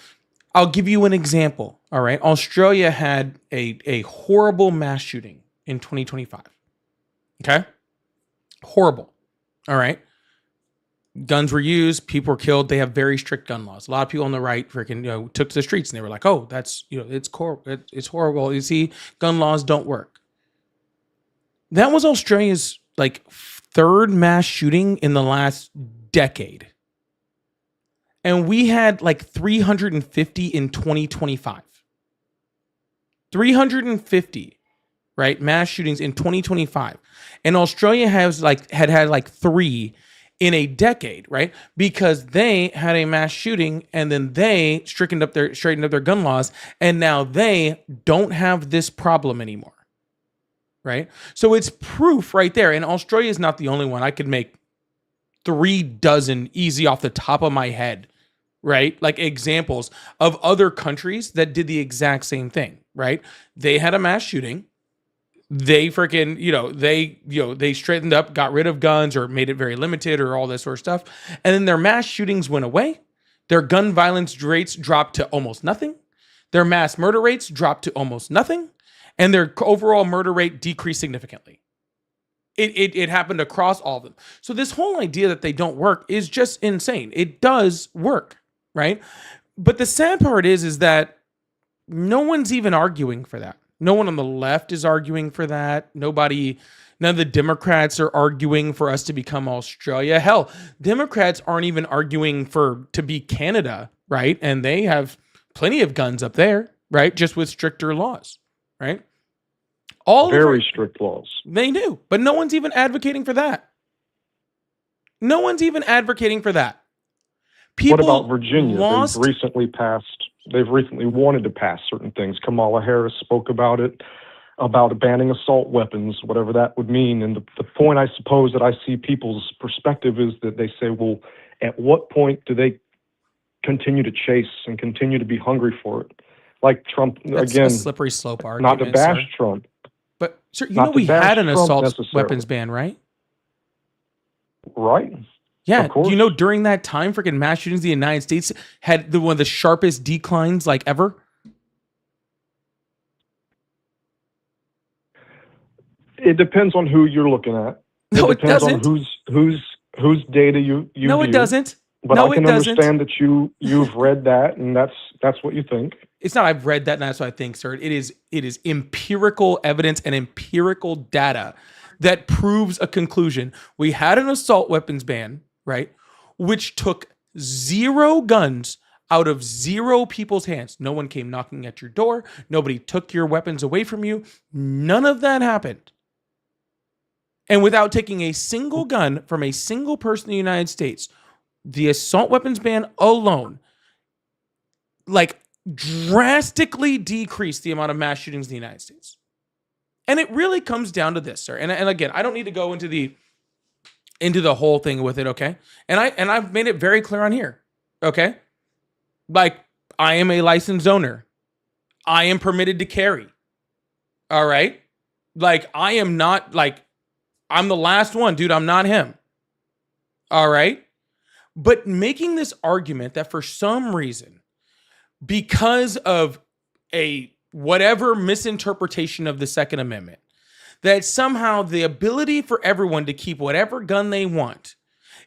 I'll give you an example, all right? Australia had a horrible mass shooting in 2025, okay? Horrible, all right? Guns were used, people were killed. They have very strict gun laws. A lot of people on the right freaking took to the streets and they were like, "Oh, that's it's horrible. You see, gun laws don't work." That was Australia's like third mass shooting in the last decade, and we had like 350 in 2025. 350, right? Mass shootings in 2025, and Australia has had like 3 in a decade, right? Because they had a mass shooting and then they straightened up their gun laws, and now they don't have this problem anymore, right? So it's proof right there. And Australia is not the only one. I could make 3 dozen easy off the top of my head, right? Like examples of other countries that did the exact same thing, right? They had a mass shooting. They freaking, they straightened up, got rid of guns or made it very limited or all this sort of stuff. And then their mass shootings went away. Their gun violence rates dropped to almost nothing. Their mass murder rates dropped to almost nothing. And their overall murder rate decreased significantly. It happened across all of them. So this whole idea that they don't work is just insane. It does work, right? But the sad part is that no one's even arguing for that. No one on the left is arguing for that. None of the Democrats are arguing for us to become Australia. Hell, Democrats aren't even arguing to be Canada, right? And they have plenty of guns up there, right? Just with stricter laws, right? Very strict laws. They do, but no one's even advocating for that. No one's even advocating for that. What about Virginia? They've recently passed They've recently wanted to pass certain things. Kamala Harris spoke about it, about banning assault weapons, whatever that would mean. And the point, I suppose, that I see people's perspective is that they say, well, at what point do they continue to chase and continue to be hungry for it? Like Trump, That's again, a slippery slope argument. not to bash sir. Trump. But sir, you Not know to we bash had an Trump assault necessarily. weapons ban, right? Right? Yeah. Of course. Do you know during that time, freaking mass shootings in the United States had one of the sharpest declines like ever? It depends on who you're looking at. No, it depends doesn't. on whose data you No, it view. doesn't. But No, I can it doesn't. understand that you've read that, and that's what you think. It's not I've read that and that's what I think, sir. It is empirical evidence and empirical data that proves a conclusion. We had an assault weapons ban, right? Which took 0 guns out of 0 people's hands. No one came knocking at your door. Nobody took your weapons away from you. None of that happened. And without taking a single gun from a single person in the United States, the assault weapons ban alone, like, drastically decreased the amount of mass shootings in the United States. And it really comes down to this, sir. And again, I don't need to go into the whole thing with it, okay? And I've made it very clear on here, okay? Like, I am a licensed owner. I am permitted to carry. All right? Like, I am not, like, I'm the last one, dude. I'm not him. All right? But making this argument that for some reason, because of a whatever misinterpretation of the Second Amendment, that somehow the ability for everyone to keep whatever gun they want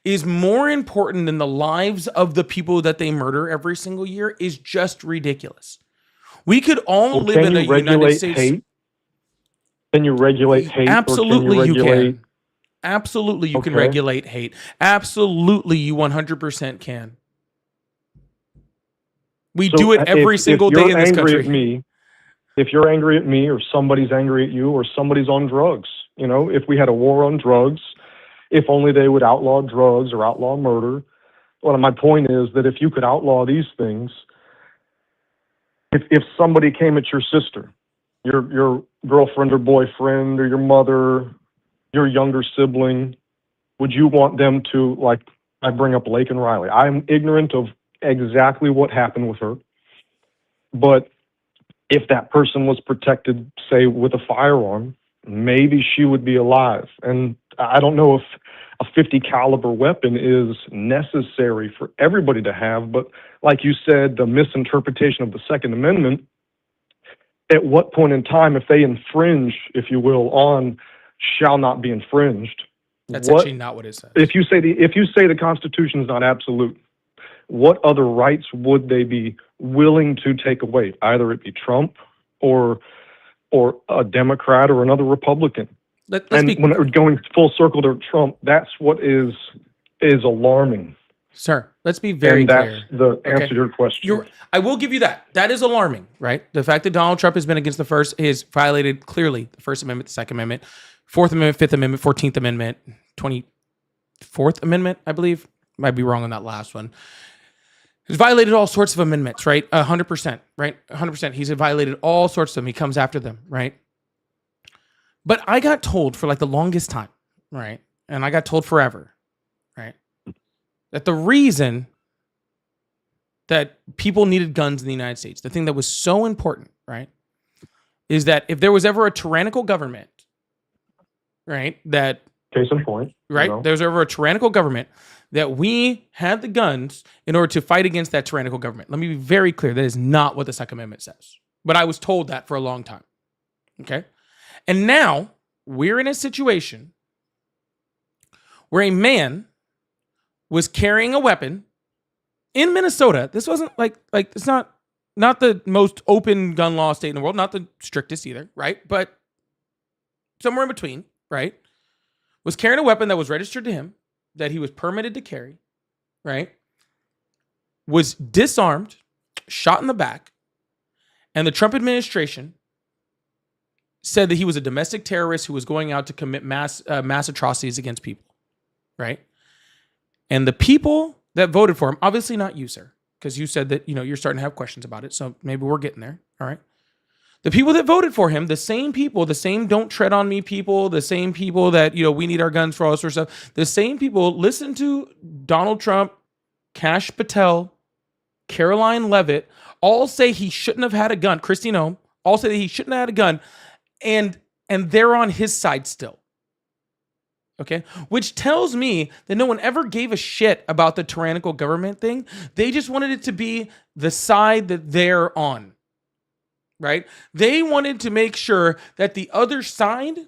is more important than the lives of the people that they murder every single year is just ridiculous. We could all live in a United States. Hate? Can you regulate hate? Absolutely, or can you regulate... can. Absolutely, you can Okay. regulate hate. Absolutely, you 100% can. We So do it every single day in this country. If you're angry at me, or somebody's angry at you, or somebody's on drugs, if we had a war on drugs, if only they would outlaw drugs or outlaw murder. Well, my point is that if you could outlaw these things, if somebody came at your sister, your girlfriend or boyfriend, or your mother, your younger sibling, would you want them to, like, I bring up Laken Riley. I'm ignorant of exactly what happened with her, but if that person was protected, say, with a firearm, maybe she would be alive. And I don't know if a 50 caliber weapon is necessary for everybody to have, but like you said, the misinterpretation of the Second Amendment, at what point in time, if they infringe, if you will, on shall not be infringed, That's actually not what it says. if you say the Constitution is not absolute, what other rights would they be willing to take away? Either it be Trump or a Democrat or another Republican. Let's And be, when we're going full circle to Trump, that's what is alarming. sir, let's be very And that's clear. the answer to your question. I will give you that. That is alarming, right? The fact that Donald Trump has been against has violated clearly the First Amendment, the Second Amendment, Fourth Amendment, Fifth Amendment, 14th Amendment, 24th Amendment, I believe. Might be wrong on that last one. He's violated all sorts of amendments, right? 100%, right? 100%. He's violated all sorts of them. He comes after them, right? But I got told for like the longest time, right? And I got told forever, right? That the reason that people needed guns in the United States, the thing that was so important, right? Is that if there was ever a tyrannical government, right? That, Case in point. right? You know? There's ever a tyrannical government that we had the guns in order to fight against that tyrannical government. Let me be very clear. That is not what the Second Amendment says. But I was told that for a long time. Okay? And now we're in a situation where a man was carrying a weapon in Minnesota. This wasn't like it's not the most open gun law state in the world, not the strictest either, right? But somewhere in between, right? Was carrying a weapon that was registered to him, that he was permitted to carry, right? Was disarmed, shot in the back, and the Trump administration said that he was a domestic terrorist who was going out to commit mass atrocities against people, right? And the people that voted for him, obviously not you, sir, because you said that, you're starting to have questions about it. So maybe we're getting there. All right. The people that voted for him, the same people, the same don't tread on me people, the same people that, we need our guns for all this sort of stuff. The same people listen to Donald Trump, Kash Patel, Caroline Levitt, all say he shouldn't have had a gun. Kristi Noem, all say that he shouldn't have had a gun. And they're on his side still. Okay, which tells me that no one ever gave a shit about the tyrannical government thing. They just wanted it to be the side that they're on, right? They wanted to make sure that the other side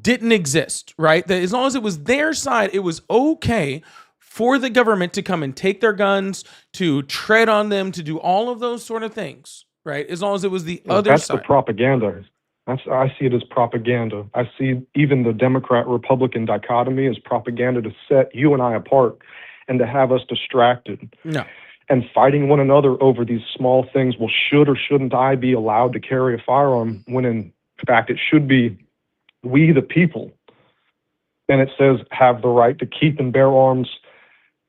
didn't exist, right? That as long as it was their side, it was okay for the government to come and take their guns, to tread on them, to do all of those sort of things, right? As long as it was the other That's side. the propaganda. I see it as propaganda. I see even the Democrat-Republican dichotomy as propaganda to set you and I apart and to have us distracted. No. And fighting one another over these small things. Well, should or shouldn't I be allowed to carry a firearm, when in fact it should be we the people. And it says have the right to keep and bear arms,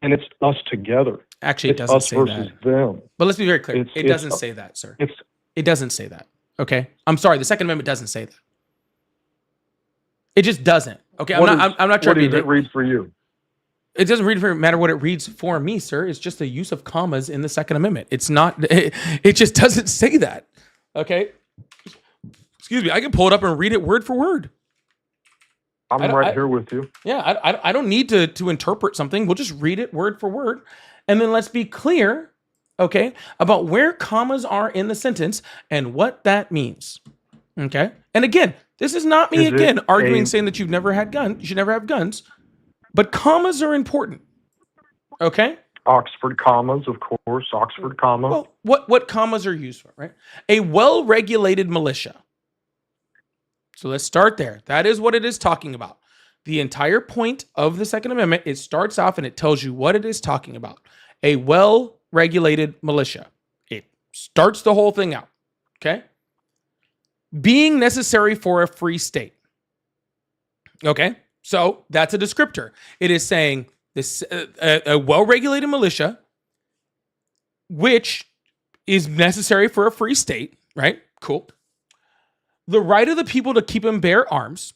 and it's us together. Actually, it It's doesn't us say versus that. them. But let's be very clear. It's- It it's- doesn't say that, sir. It's It doesn't say that. Okay. I'm sorry. The Second Amendment doesn't say that. It just doesn't. Okay. I'm not trying to be. What does it read for you? It doesn't matter what it reads for me, sir. It's just the use of commas in the Second Amendment. It's not. It just doesn't say that. Okay. Excuse me. I can pull it up and read it word for word. I'm right here with you. Yeah. I don't need to interpret something. We'll just read it word for word, and then let's be clear, okay, about where commas are in the sentence and what that means. Okay. And again, this is not me Is it arguing a- saying that you've never had guns. You should never have guns, but commas are important. Okay. Oxford commas, of course. Oxford comma. Well, what commas are used for, right? A well-regulated militia. So let's start there. That is what it is talking about. The entire point of the Second Amendment, it starts off and it tells you what it is talking about. A well-regulated militia. It starts the whole thing out. Okay? Being necessary for a free state. Okay? So that's a descriptor. It is saying this a well-regulated militia, which is necessary for a free state, right? Cool. The right of the people to keep and bear arms.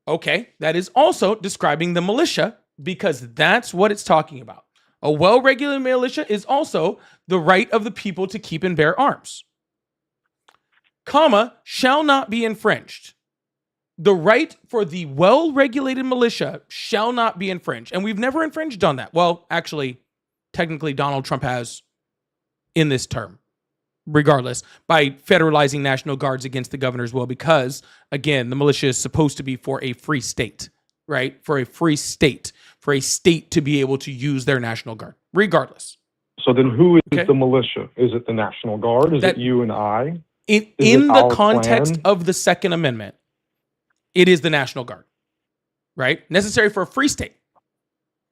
Okay, that is also describing the militia because that's what it's talking about. A well-regulated militia is also the right of the people to keep and bear arms. Comma, shall not be infringed. The right for the well-regulated militia shall not be infringed. And we've never infringed on that. Well, actually, technically, Donald Trump has in this term, regardless, by federalizing National Guards against the governor's will, because, again, the militia is supposed to be for a free state, right? For a free state, for a state to be able to use their National Guard, regardless. So then who is Okay. the militia? Is it the National Guard? Is That- it you and I? In it the our context plan? of the Second Amendment, it is the National Guard, right? Necessary for a free state.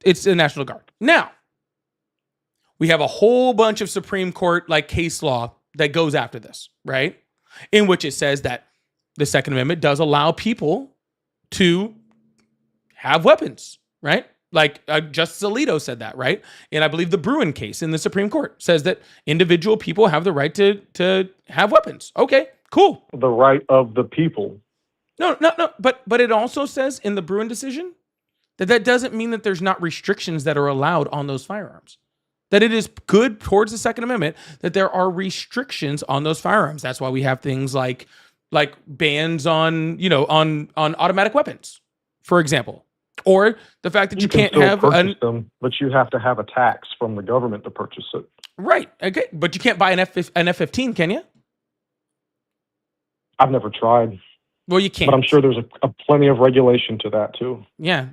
It's the National Guard. Now, we have a whole bunch of Supreme Court like case law that goes after this, right? In which it says that the Second Amendment does allow people to have weapons, right? Like Justice Alito said that, right? And I believe the Bruin case in the Supreme Court says that individual people have the right to have weapons. Okay, cool. The right of the people. No. But it also says in the Bruin decision that doesn't mean that there's not restrictions that are allowed on those firearms. That it is good towards the Second Amendment that there are restrictions on those firearms. That's why we have things like bans on automatic weapons, for example, or the fact that you can't still have purchase them, but you have to have a tax from the government to purchase it. right. Okay, but you can't buy an F-15, can you? I've never tried, Well, you can't. but I'm sure there's a plenty of regulation to that too. Yeah.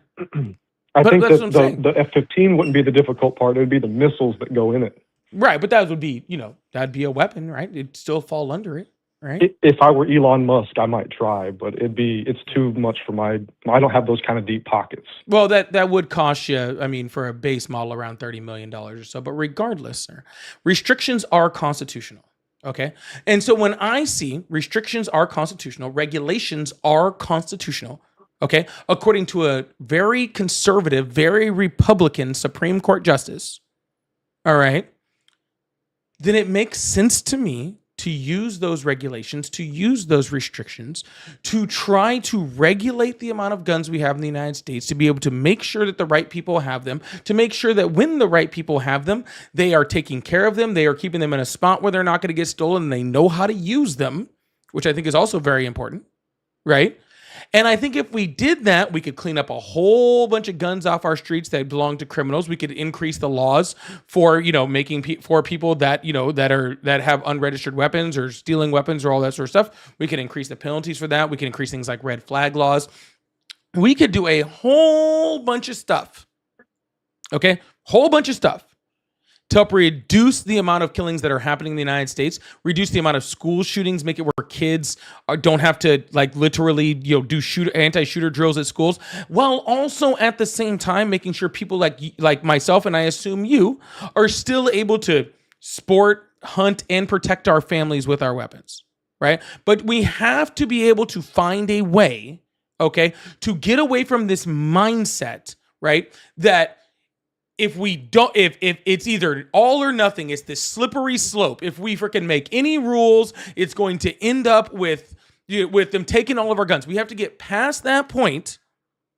I But think that's that what I'm saying. the F-15 wouldn't be the difficult part. It would be the missiles that go in it. Right, but that would be, that'd be a weapon, right? It'd still fall under it, right? If I were Elon Musk, I might try, but it's too much for I don't have those kind of deep pockets. Well, that would cost you, I mean, for a base model around $30 million or so. But regardless, sir, restrictions are constitutional. Okay. And so when I see restrictions are constitutional, regulations are constitutional. Okay. According to a very conservative, very Republican Supreme Court justice. all right, then it makes sense to me to use those regulations, to use those restrictions, to try to regulate the amount of guns we have in the United States, to be able to make sure that the right people have them, to make sure that when the right people have them, they are taking care of them, they are keeping them in a spot where they're not going to get stolen, and they know how to use them, which I think is also very important, right? And I think if we did that, we could clean up a whole bunch of guns off our streets that belong to criminals. We could increase the laws for, for people that, that have unregistered weapons or stealing weapons or all that sort of stuff. We could increase the penalties for that. We could increase things like red flag laws. We could do a whole bunch of stuff. Okay? Whole bunch of stuff to help reduce the amount of killings that are happening in the United States, reduce the amount of school shootings, make it where kids don't have to literally, do anti-shooter drills at schools, while also at the same time making sure people like myself, and I assume you, are still able to sport, hunt, and protect our families with our weapons, right? But we have to be able to find a way, okay, to get away from this mindset, right, that if it's either all or nothing, it's this slippery slope. If we freaking make any rules, it's going to end up with them taking all of our guns. We have to get past that point,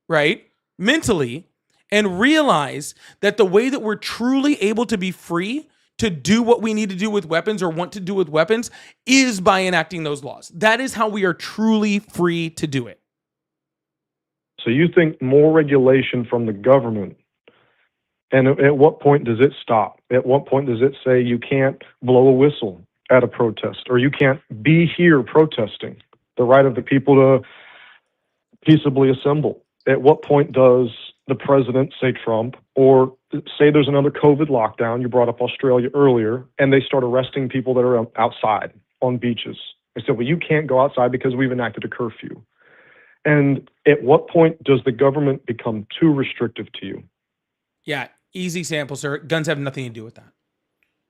right, mentally, and realize that the way that we're truly able to be free to do what we need to do with weapons or want to do with weapons is by enacting those laws. That is how we are truly free to do it. So you think more regulation from the government, and at what point does it stop? At what point does it say you can't blow a whistle at a protest, or you can't be here protesting, the right of the people to peaceably assemble? At what point does the president, say Trump, or say there's another COVID lockdown, you brought up Australia earlier, and they start arresting people that are outside on beaches? They say, well, you can't go outside because we've enacted a curfew. And at what point does the government become too restrictive to you? Yeah, easy sample, sir. Guns have nothing to do with that.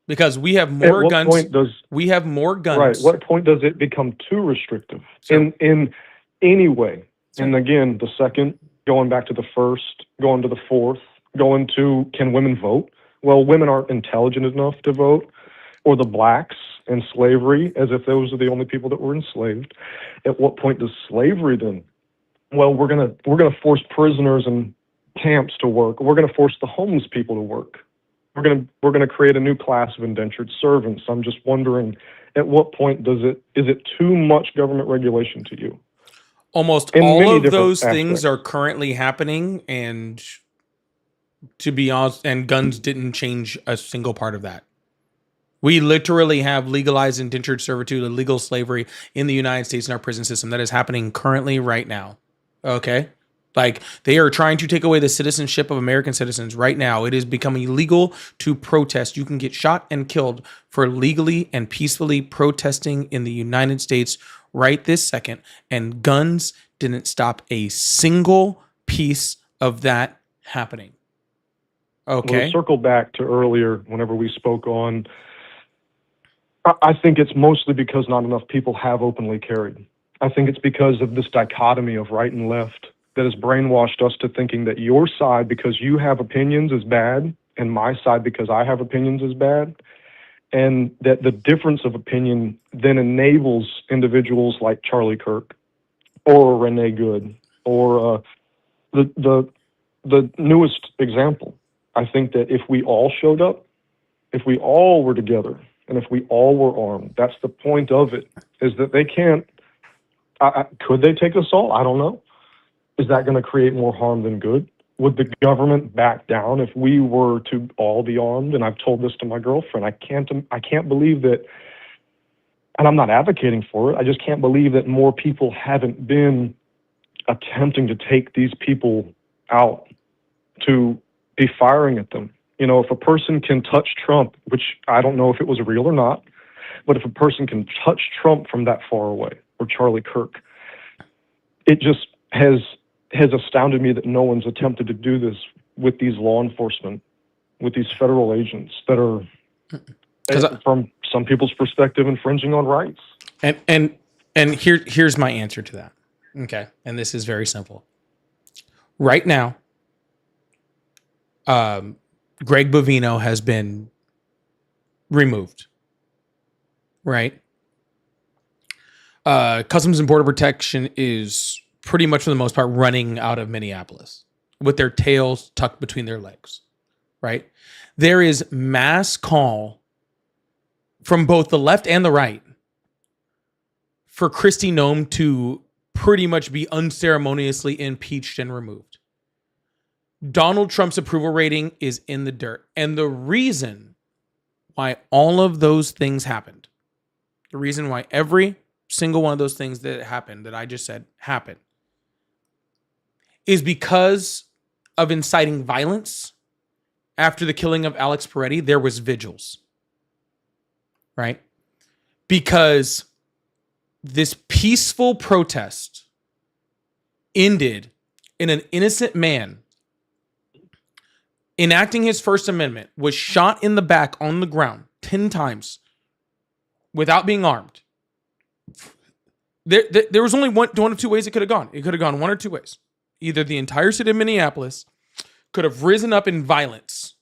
Because we have more guns. We have more guns. Right. What point does it become too restrictive in any way? And again, the second, going back to the first, going to the fourth, going to, can women vote? Well, women aren't intelligent enough to vote. Or the blacks and slavery, as if those are the only people that were enslaved. At what point does slavery then? Well, we're gonna force prisoners and camps to work. We're going to force the homeless people to work. We're going to create a new class of indentured servants. I'm just wondering, at what point is it too much government regulation to you? Almost all of those things are currently happening, and to be honest, and guns didn't change a single part of that. We literally have legalized indentured servitude, illegal slavery in the United States in our prison system. That is happening currently right now. Okay? They are trying to take away the citizenship of American citizens right now. It is becoming illegal to protest. You can get shot and killed for legally and peacefully protesting in the United States right this second. And guns didn't stop a single piece of that happening. Okay. We'll circle back to earlier whenever we spoke on, I think it's mostly because not enough people have openly carried. I think it's because of this dichotomy of right and left that has brainwashed us to thinking that your side, because you have opinions, is bad, and my side, because I have opinions, is bad. And that the difference of opinion then enables individuals like Charlie Kirk or Renee Good or the newest example. I think that if we all showed up, if we all were together, and if we all were armed, that's the point of it, is that they can't, could they take us all? I don't know. Is that going to create more harm than good? Would the government back down if we were to all be armed? And I've told this to my girlfriend. I can't believe that, and I'm not advocating for it, I just can't believe that more people haven't been attempting to take these people out, to be firing at them. If a person can touch Trump, which I don't know if it was real or not, but if a person can touch Trump from that far away, or Charlie Kirk, it just has astounded me that no one's attempted to do this with these law enforcement, with these federal agents that are, from some people's perspective, infringing on rights. And here's my answer to that. Okay, and this is very simple. Right now, Greg Bovino has been removed, right? Customs and Border Protection is pretty much for the most part running out of Minneapolis with their tails tucked between their legs, right? There is mass call from both the left and the right for Kristi Noem to pretty much be unceremoniously impeached and removed. Donald Trump's approval rating is in the dirt. And the reason why all of those things happened, the reason why every single one of those things that happened, that I just said happened, is because of inciting violence. After the killing of Alex Peretti, there was vigils, right? Because this peaceful protest ended in an innocent man enacting his First Amendment, was shot in the back on the ground 10 times without being armed. There was only one of two ways it could have gone. It could have gone one or two ways. Either the entire city of Minneapolis could have risen up in violence,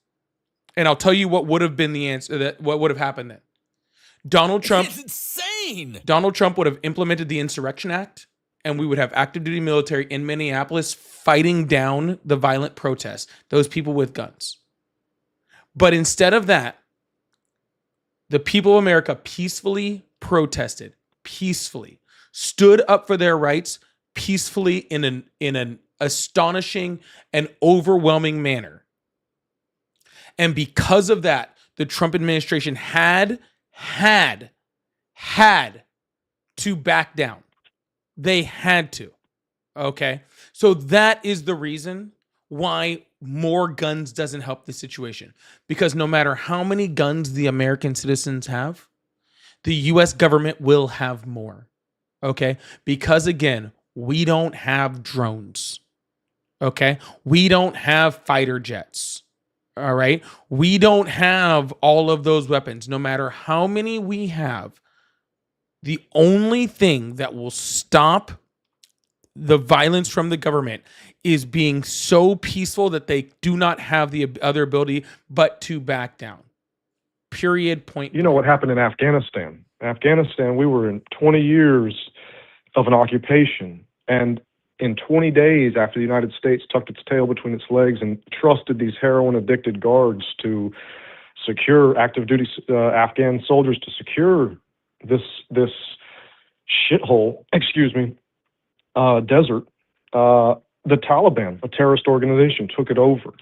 and I'll tell you what would have been the answer. What would have happened then? Donald Trump. It's insane. Donald Trump would have implemented the Insurrection Act, and we would have active duty military in Minneapolis fighting down the violent protests, those people with guns. But instead of that, the people of America peacefully protested, peacefully stood up for their rights, peacefully in an astonishing and overwhelming manner. And because of that, the Trump administration had to back down. They had to. Okay? So that is the reason why more guns doesn't help the situation. Because no matter how many guns the American citizens have, the US government will have more. Okay? Because again, we don't have drones. Okay? We don't have fighter jets. All right? We don't have all of those weapons. No matter how many we have, the only thing that will stop the violence from the government is being so peaceful that they do not have the other ability but to back down. Period. Point. You know what happened in Afghanistan? Afghanistan, we were in 20 years of an occupation. And in 20 days after the United States tucked its tail between its legs and trusted these heroin-addicted guards to secure active duty Afghan soldiers to secure this shithole, desert, the Taliban, a terrorist organization, took it over.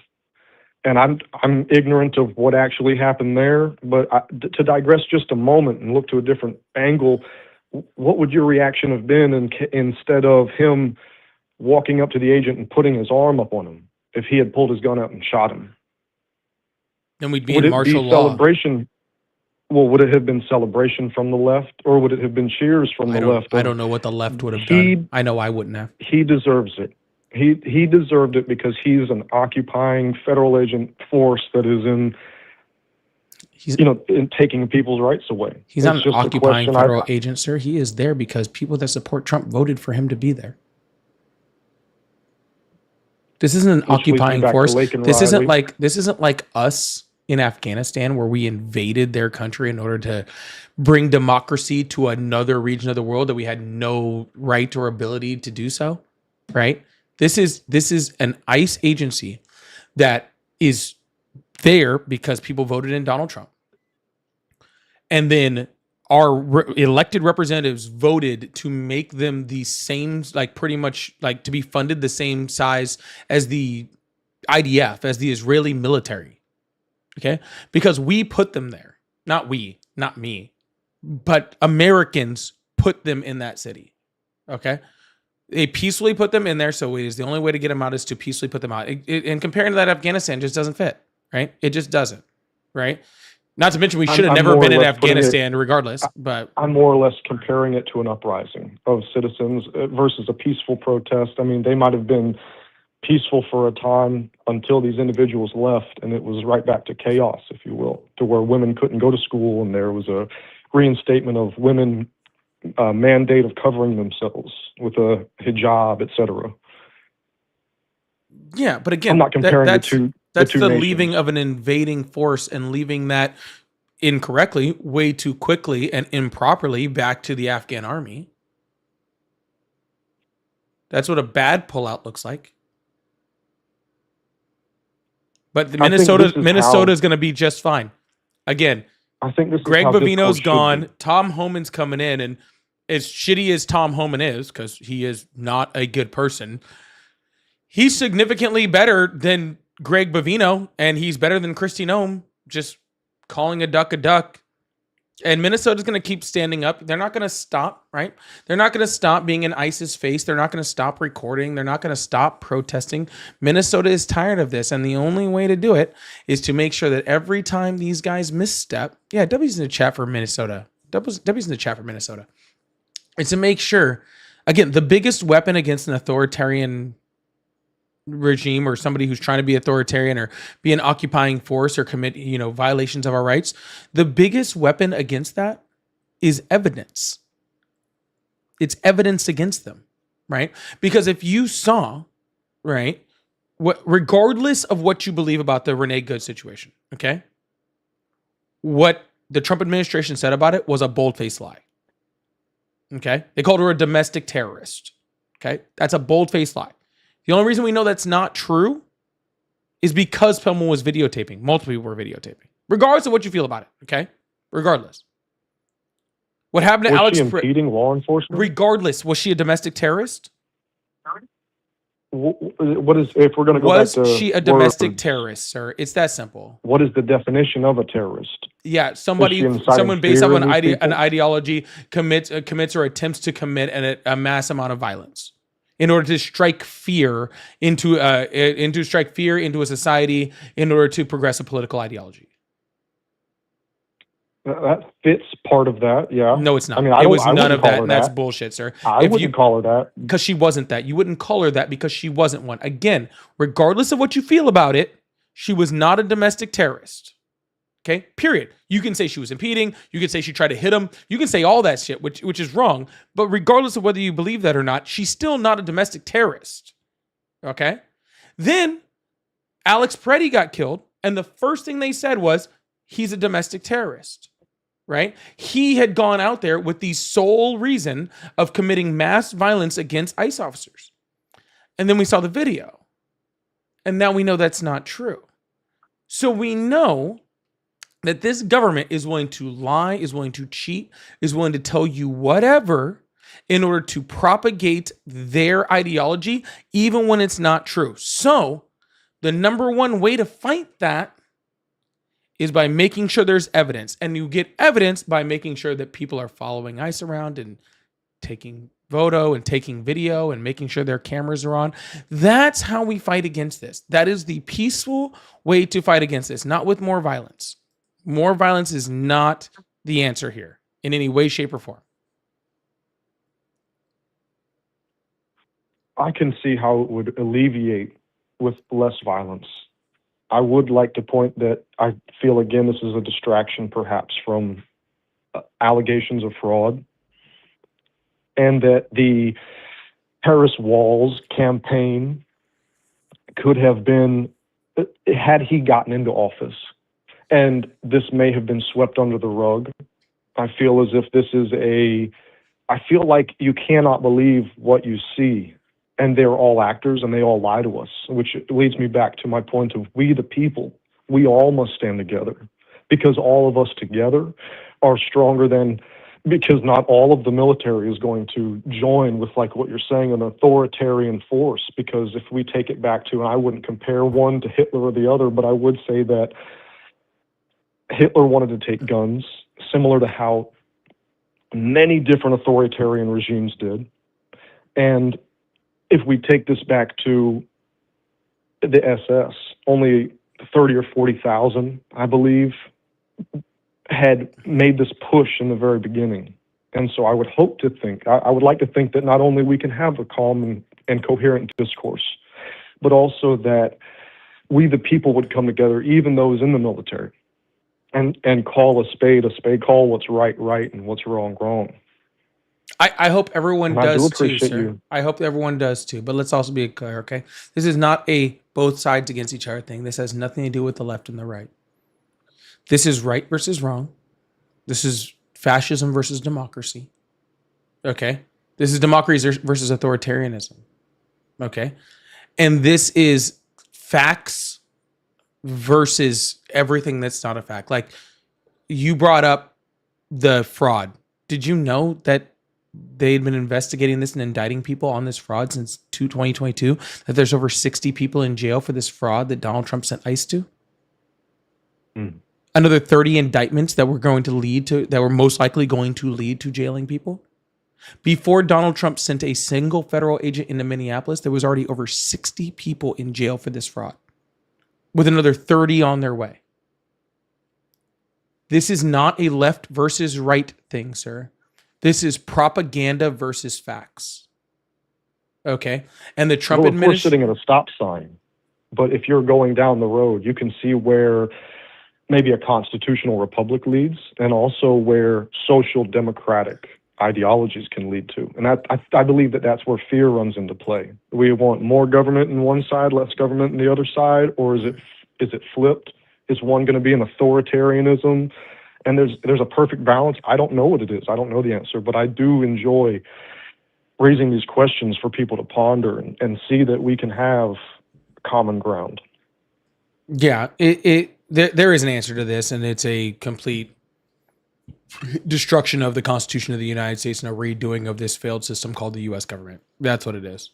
And I'm ignorant of what actually happened there, but to digress just a moment and look to a different angle, what would your reaction have been instead of him walking up to the agent and putting his arm up on him if he had pulled his gun out and shot him? Then we'd be in martial law. Celebration? Well, would it have been celebration from the left, or would it have been cheers from the left? I don't know what the left would have done. I know I wouldn't have. He deserves it. He deserved it because he's an occupying federal agent force that is in taking people's rights away. He's not an occupying federal agent, sir. He is there because people that support Trump voted for him to be there. This isn't an occupying force. This isn't like us in Afghanistan where we invaded their country in order to bring democracy to another region of the world that we had no right or ability to do so, right? This is an ICE agency that is there because people voted in Donald Trump. And then our elected representatives voted to make them the same, pretty much to be funded the same size as the IDF, as the Israeli military. Okay? Because we put them there. Not me, but Americans put them in that city. Okay? They peacefully put them in there, so it is the only way to get them out is to peacefully put them out. And comparing to that, Afghanistan just doesn't fit, right? It just doesn't, right? Not to mention we should have never been in Afghanistan regardless, but... I'm more or less comparing it to an uprising of citizens versus a peaceful protest. I mean, they might have been peaceful for a time until these individuals left, and it was right back to chaos, if you will, to where women couldn't go to school, and there was a reinstatement of women mandate of covering themselves with a hijab, etc. Yeah, but again, I'm not comparing that's the two the nations. leaving of an invading force and leaving that incorrectly, way too quickly and improperly back to the Afghan army. That's what a bad pullout looks like. But the I think this is Minnesota how- is going to be just fine. Again, I think this Greg is how this Bovino's coach should gone. be. Tom Homan's coming in, and as shitty as Tom Homan is, because he is not a good person, he's significantly better than Greg Bovino, and he's better than Kristi Noem, just calling a duck a duck. And Minnesota's going to keep standing up. They're not going to stop, right? They're not going to stop being in ISIS face. They're not going to stop recording. They're not going to stop protesting. Minnesota is tired of this. And the only way to do it is to make sure that every time these guys misstep, yeah, W's in the chat for Minnesota. W's in the chat for Minnesota. It's to make sure, again, the biggest weapon against an authoritarian regime or somebody who's trying to be authoritarian or be an occupying force or commit, violations of our rights, the biggest weapon against that is evidence. It's evidence against them, right? Because if you saw, right, regardless of what you believe about the Renee Good situation, okay, what the Trump administration said about it was a bold-faced lie. Okay, they called her a domestic terrorist. Okay, that's a bold-faced lie. The only reason we know that's not true is because someone was videotaping. Multiple people were videotaping. Regardless of what you feel about it, okay? Regardless. What happened to Was Alex? she impeding law enforcement? Regardless, was she a domestic terrorist? What is, if we're going to go back Was to she a domestic words, terrorist, sir? It's that simple. what is the definition of a terrorist? Yeah, Is someone she inciting based fear on in these an people? ideology commits or attempts to commit a mass amount of violence in order to strike fear into a society in order to progress a political ideology. That fits part of that, yeah. No, it's not. I mean, It was none wouldn't of call that, her and that's bullshit, sir. I wouldn't call her that. Because she wasn't that. You wouldn't call her that because she wasn't one. Again, regardless of what you feel about it, she was not a domestic terrorist. Okay, period. You can say she was impeding. You can say she tried to hit him. You can say all that shit, which is wrong. But regardless of whether you believe that or not, she's still not a domestic terrorist. Okay? Then Alex Preddy got killed, and the first thing they said was, he's a domestic terrorist. Right? He had gone out there with the sole reason of committing mass violence against ICE officers. And then we saw the video. And now we know that's not true. So we know that this government is willing to lie, is willing to cheat, is willing to tell you whatever in order to propagate their ideology, even when it's not true. So the number one way to fight that is by making sure there's evidence. And you get evidence by making sure that people are following ICE around and taking photo and taking video and making sure their cameras are on. That's how we fight against this. That is the peaceful way to fight against this, not with more violence. More violence is not the answer here in any way, shape, or form. I can see how it would alleviate with less violence. I would like to point that I feel, again, this is a distraction perhaps from allegations of fraud, and that the Harris Walls campaign could have been, had he gotten into office, and this may have been swept under the rug. I feel as if this is I feel like you cannot believe what you see. And they're all actors and they all lie to us, which leads me back to my point of we the people, we all must stand together, because all of us together are stronger than, because not all of the military is going to join with, like what you're saying, an authoritarian force. Because if we take it back to, and I wouldn't compare one to Hitler or the other, but I would say that Hitler wanted to take guns, similar to how many different authoritarian regimes did. And if we take this back to the SS, only 30 or 40,000, I believe, had made this push in the very beginning. And so I would hope to think, I would like to think that not only we can have a calm and coherent discourse, but also that we the people would come together, even those in the military, and call a spade, call what's right, and what's wrong, wrong. I hope everyone And I do does too, appreciate sir. you. I hope everyone does too. But let's also be clear, okay? This is not a both sides against each other thing. This has nothing to do with the left and the right. This is right versus wrong. This is fascism versus democracy. Okay. This is democracy versus authoritarianism. Okay. And this is facts versus everything that's not a fact. Like you brought up the fraud. Did you know that they'd been investigating this and indicting people on this fraud since 2022? That there's over 60 people in jail for this fraud that Donald Trump sent ICE to? Another 30 indictments that were most likely going to lead to jailing people. Before Donald Trump sent a single federal agent into Minneapolis, there was already over 60 people in jail for this fraud, with another 30 on their way. This is not a left versus right thing, sir. This is propaganda versus facts. Okay? And the Trump Well, if we're administration... sitting at a stop sign, but if you're going down the road, you can see where maybe a constitutional republic leads and also where social democratic ideologies can lead to. And I believe that that's where fear runs into play. We want more government in one side, less government in the other side, or is it flipped? Is one going to be an authoritarianism? And there's a perfect balance. I don't know what it is. I don't know the answer, but I do enjoy raising these questions for people to ponder and see that we can have common ground. Yeah, there is an answer to this, and it's a complete destruction of the Constitution of the United States and a redoing of this failed system called the U.S. government. That's what it is.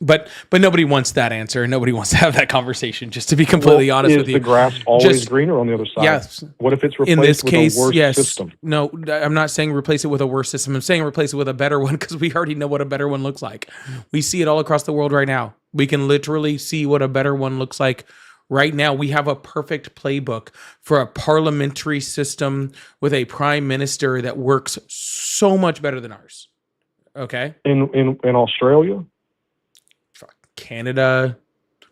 But nobody wants that answer, and nobody wants to have that conversation. Just to be completely honest with you, is the grass always greener on the other side? Yes. What if it's replaced in this case, with a worse yes. system? No, I'm not saying replace it with a worse system. I'm saying replace it with a better one because we already know what a better one looks like. We see it all across the world right now. We can literally see what a better one looks like right now. We have a perfect playbook for a parliamentary system with a prime minister that works so much better than ours. Okay? In Australia? Canada,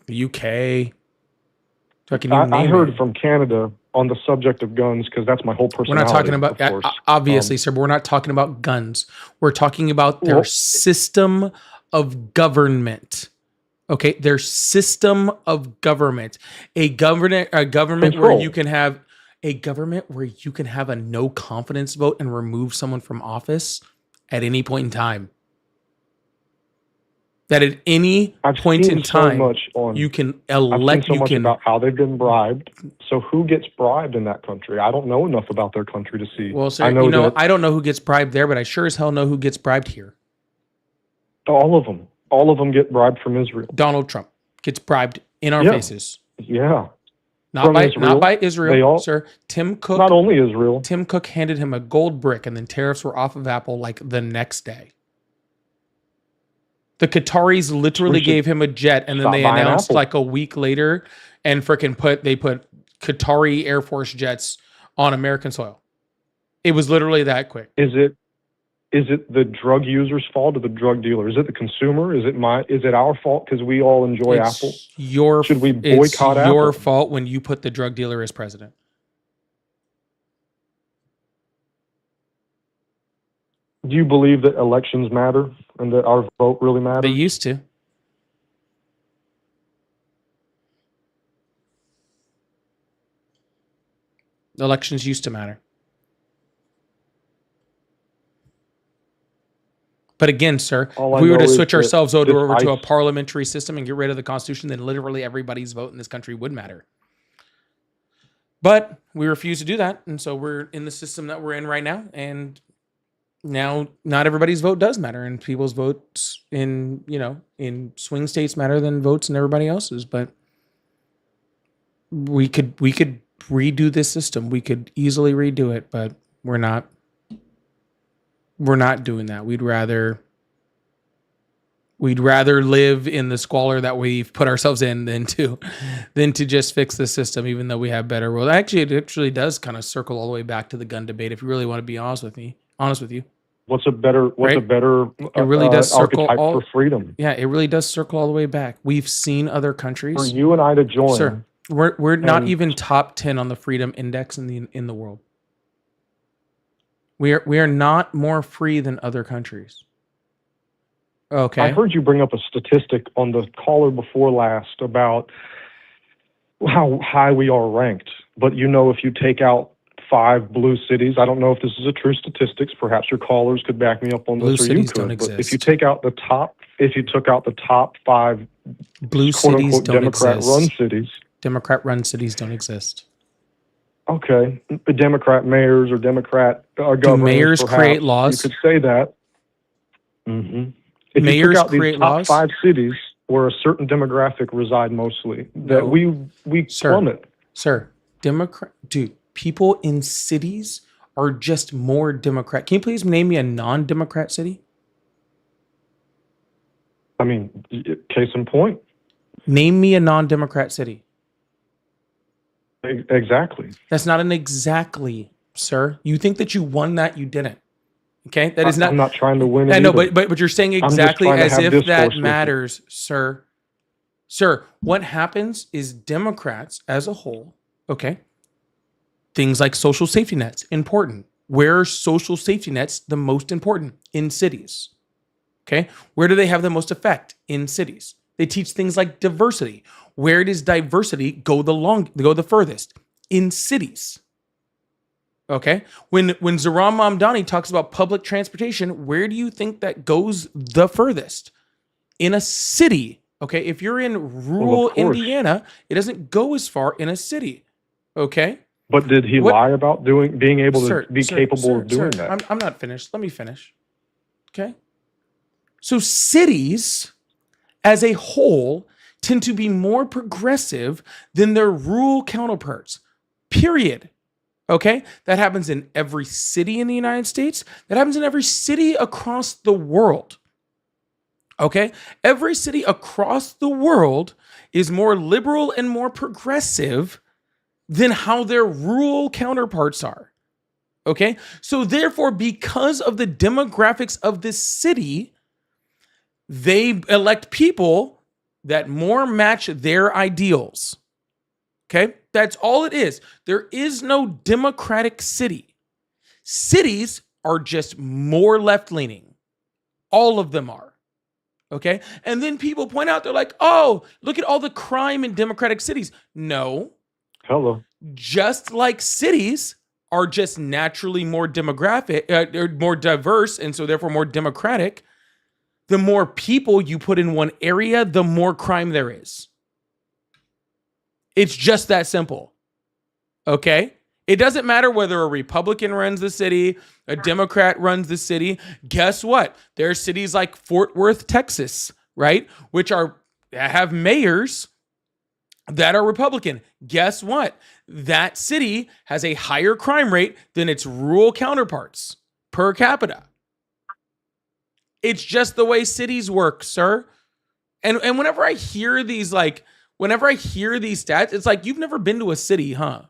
the UK. I heard from Canada on the subject of guns because that's my whole personality. We're not talking about, of course. obviously, sir, but we're not talking about guns. We're talking about their system of government. Okay, their system of government. A government Control. where you can have a no confidence vote and remove someone from office at any point in time. That at any point in time, you can elect. I've seen so much about how they've been bribed. So who gets bribed in that country? I don't know enough about their country to see. Well, sir, I don't know who gets bribed there, but I sure as hell know who gets bribed here. All of them. All of them get bribed from Israel. Donald Trump gets bribed in our faces. Yeah. Not by Israel, sir. Tim Cook. Not only Israel. Tim Cook handed him a gold brick, and then tariffs were off of Apple like the next day. The Qataris literally gave him a jet, and then they announced like a week later, and they put Qatari Air Force jets on American soil. It was literally that quick. Is it the drug user's fault or the drug dealer? Is it the consumer? Is it our fault because we all enjoy Apple? Should we boycott Apple? It's your fault when you put the drug dealer as president. Do you believe that elections matter and that our vote really matters? They used to. Elections used to matter. But again, sir, if we were to switch ourselves over to a parliamentary system and get rid of the Constitution, then literally everybody's vote in this country would matter. But we refuse to do that, and so we're in the system that we're in right now, and now not everybody's vote does matter, and people's votes in swing states matter than votes in everybody else's. But we could redo this system. We could easily redo it, but we're not doing that. We'd rather live in the squalor that we've put ourselves in than to just fix the system, even though we have better rules. Actually, it actually does kind of circle all the way back to the gun debate. If you really want to be honest with you. What's a better it really does circle archetype for freedom? Yeah, it really does circle all the way back. We've seen other countries. For you and I to join. Sir, we're not even top 10 on the freedom index in the world. We are not more free than other countries. Okay. I heard you bring up a statistic on the caller before last about how high we are ranked. But if you take out 5 blue cities, I don't know if this is a true statistics. Perhaps your callers could back me up on Blue this, or you cities could. don't But if exist. you took out the top 5 Blue quote cities unquote don't Democrat-run exist. cities, Democrat-run cities don't exist. okay, the Democrat mayors or Democrat governors, mayors perhaps, create laws? You could say that. Mm-hmm. If you Mayors took out these create top laws? 5 cities where a certain demographic reside mostly, that No. we Sir. plummet. Sir, people in cities are just more Democrat. Can you please name me a non-Democrat city? I mean, case in point. Name me a non-Democrat city. Exactly. That's not an exactly, sir. You think that you won that, you didn't. Okay? That is not. I'm not trying to win it I know, either. but you're saying just exactly trying to as have if discourse that with you. matters, sir. Sir, what happens is Democrats as a whole, okay? Things like social safety nets, important. Where are social safety nets the most important? In cities. Okay? Where do they have the most effect? In cities. They teach things like diversity. Where does diversity go the furthest? In cities. Okay? When Zohran Mamdani talks about public transportation, where do you think that goes the furthest? In a city. Okay? If you're in rural course. Indiana, it doesn't go as far in a city. Okay? But did he What- lie about being able Sir, to be sir, capable sir, of doing sir, that? I'm not finished. Let me finish. Okay. So cities as a whole tend to be more progressive than their rural counterparts. Period. Okay. That happens in every city in the United States. That happens in every city across the world. Okay. Every city across the world is more liberal and more progressive than how their rural counterparts are. Okay? So therefore, because of the demographics of this city, they elect people that more match their ideals. Okay? That's all it is. There is no democratic city. Cities are just more left-leaning. All of them are. Okay? And then people point out, they're like, oh, look at all the crime in democratic cities. No. Hello. Just like cities are just naturally more demographic, or more diverse, and so therefore more democratic, the more people you put in one area, the more crime there is. It's just that simple. Okay? It doesn't matter whether a Republican runs the city, a Democrat runs the city. Guess what? There are cities like Fort Worth, Texas, right? Which have mayors that are Republican. Guess what? That city has a higher crime rate than its rural counterparts per capita. It's just the way cities work, sir. And whenever I hear these stats, it's like, you've never been to a city, huh?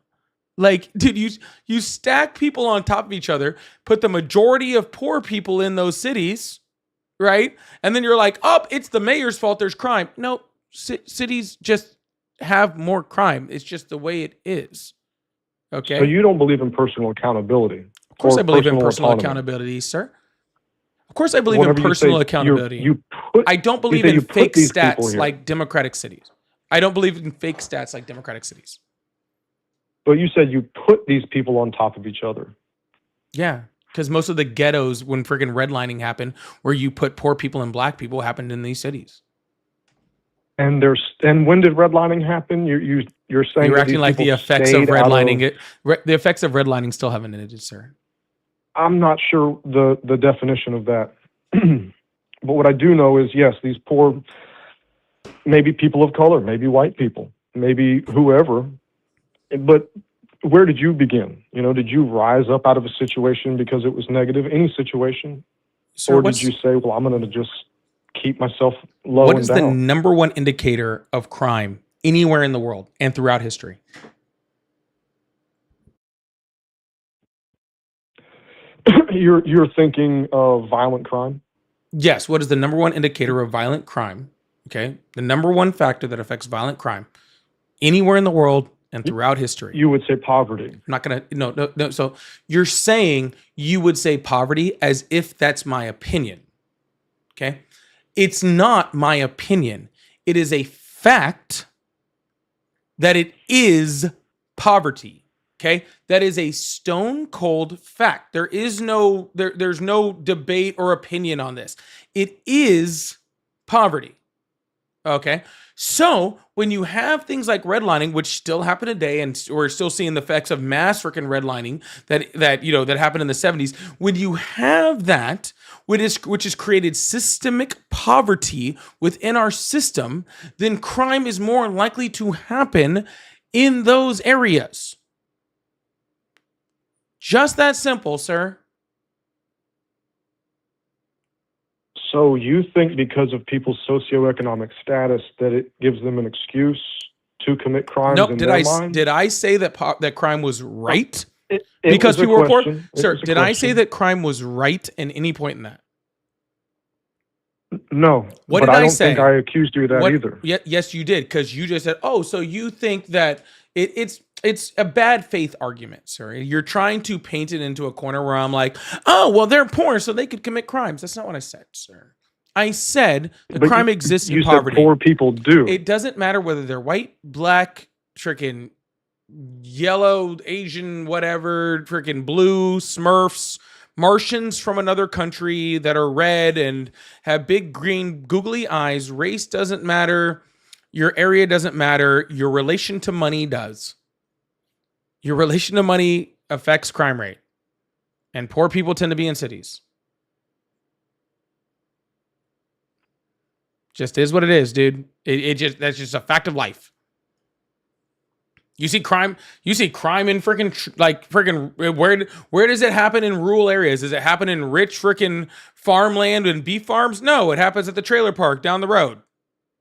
Like, dude, you stack people on top of each other, put the majority of poor people in those cities, right? And then you're like, oh, it's the mayor's fault there's crime. No, cities just have more crime. It's just the way it is. Okay. So you don't believe in personal accountability? Of course, or I believe in personal autonomy? accountability, sir. Of course, I believe Whenever in you personal say accountability. put, I don't believe say in you put fake these people stats here. like democratic cities. I don't believe in fake stats like democratic cities. But you said you put these people on top of each other. Yeah, because most of the ghettos, when friggin' redlining happened, where you put poor people and black people, happened in these cities. And when did redlining happen? You're saying You're that acting these like the people effects of stayed out redlining. The effects of redlining still haven't ended, sir. I'm not sure the definition of that. But what I do know is, yes, these poor, maybe people of color, maybe white people, maybe whoever. But where did you begin? Did you rise up out of a situation because it was negative? Any situation? Sir, Or did you say, well, I'm going to just keep myself low what and is the down? number one indicator of crime anywhere in the world and throughout history? You're thinking of violent crime? Yes. What is the number one indicator of violent crime? Okay. The number one factor that affects violent crime anywhere in the world and throughout history. You would say poverty. I'm not going to, no. So you're saying you would say poverty as if that's my opinion. Okay. It's not my opinion. It is a fact that it is poverty. Okay, that is a stone cold fact. There's no debate or opinion on this. It is poverty. Okay, so when you have things like redlining, which still happen today, and we're still seeing the effects of mass freaking redlining that happened in the 70s. When you have that, which has created systemic poverty within our system, then crime is more likely to happen in those areas. Just that simple, sir. So you think because of people's socioeconomic status that it gives them an excuse to commit crimes Nope. in Did their mind? I say that that crime was right? It Because was a people were poor? question. It Sir, was a did I say question. that crime was right in any point in that? No. What but did I I don't say? think I accused you of that What- either. Yes, you did, because you just said, "Oh, so you think that it's a bad faith argument, sir. You're trying to paint it into a corner where I'm like, oh, well, they're poor, so they could commit crimes." That's not what I said, sir. I said the But crime exists in you poverty. said poor people do. It doesn't matter whether they're white, black, freaking yellow, Asian, whatever, freaking blue, Smurfs, Martians from another country that are red and have big green googly eyes. Race doesn't matter. Your area doesn't matter. Your relation to money does. Your relation to money affects crime rate. And poor people tend to be in cities. Just is what it is, dude. That's just a fact of life. You see crime in freaking where does it happen in rural areas? Does it happen in rich freaking farmland and beef farms? No, it happens at the trailer park down the road.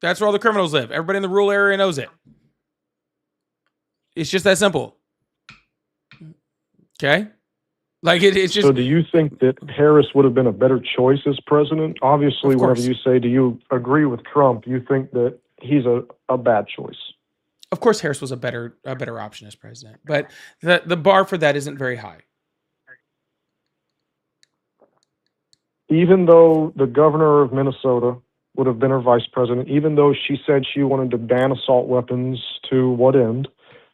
That's where all the criminals live. Everybody in the rural area knows it. It's just that simple. Okay? Like it's just So do you think that Harris would have been a better choice as president? Obviously, Of whenever course. you say, do you agree with Trump, you think that he's a bad choice. Of course Harris was a better option as president, but the bar for that isn't very high. Even though the governor of Minnesota would have been her vice president, even though she said she wanted to ban assault weapons, to what end?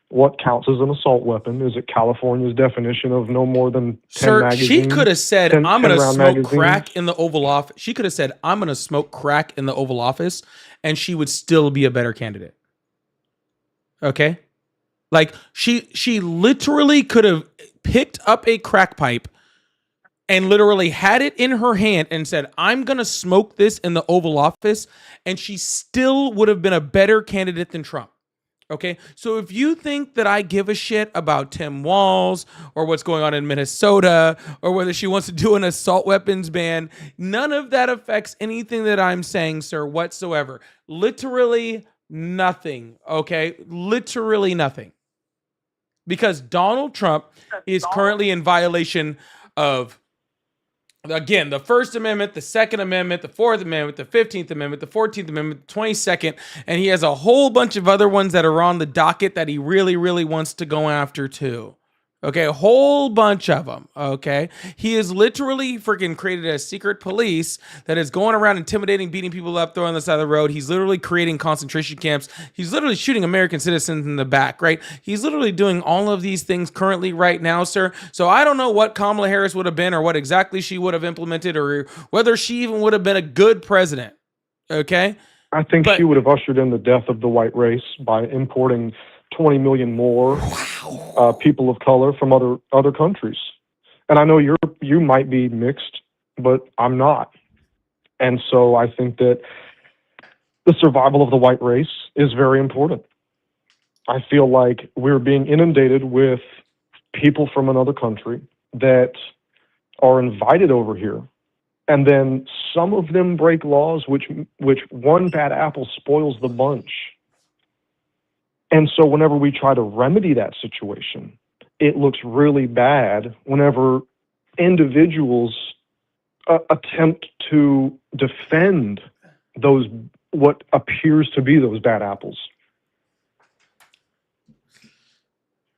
What counts as an assault weapon? Is it California's definition of no more than 10 Sir, magazines? she could have said, 10 I'm going to 10-round smoke magazines? crack in the Oval Office. She could have said, I'm going to smoke crack in the Oval Office, and she would still be a better candidate. Okay? Like, she literally could have picked up a crack pipe and literally had it in her hand and said, I'm going to smoke this in the Oval Office, and she still would have been a better candidate than Trump. Okay, so if you think that I give a shit about Tim Walz or what's going on in Minnesota or whether she wants to do an assault weapons ban, none of that affects anything that I'm saying, sir, whatsoever. Literally nothing, okay? Literally nothing. Because Donald Trump is currently in violation of, again, the First Amendment, the Second Amendment, the Fourth Amendment, the 15th Amendment, the 14th Amendment, the 22nd, and he has a whole bunch of other ones that are on the docket that he really, really wants to go after too. Okay, a whole bunch of them, okay? He has literally freaking created a secret police that is going around intimidating, beating people up, throwing on the side of the road. He's literally creating concentration camps. He's literally shooting American citizens in the back, right? He's literally doing all of these things currently right now, sir. So I don't know what Kamala Harris would have been or what exactly she would have implemented or whether she even would have been a good president, okay? I think she would have ushered in the death of the white race by importing 20 million more people of color from other countries. And I know you might be mixed, but I'm not. And so I think that the survival of the white race is very important. I feel like we're being inundated with people from another country that are invited over here. And then some of them break laws, which one bad apple spoils the bunch. And so whenever we try to remedy that situation, it looks really bad whenever individuals attempt to defend those, what appears to be those bad apples.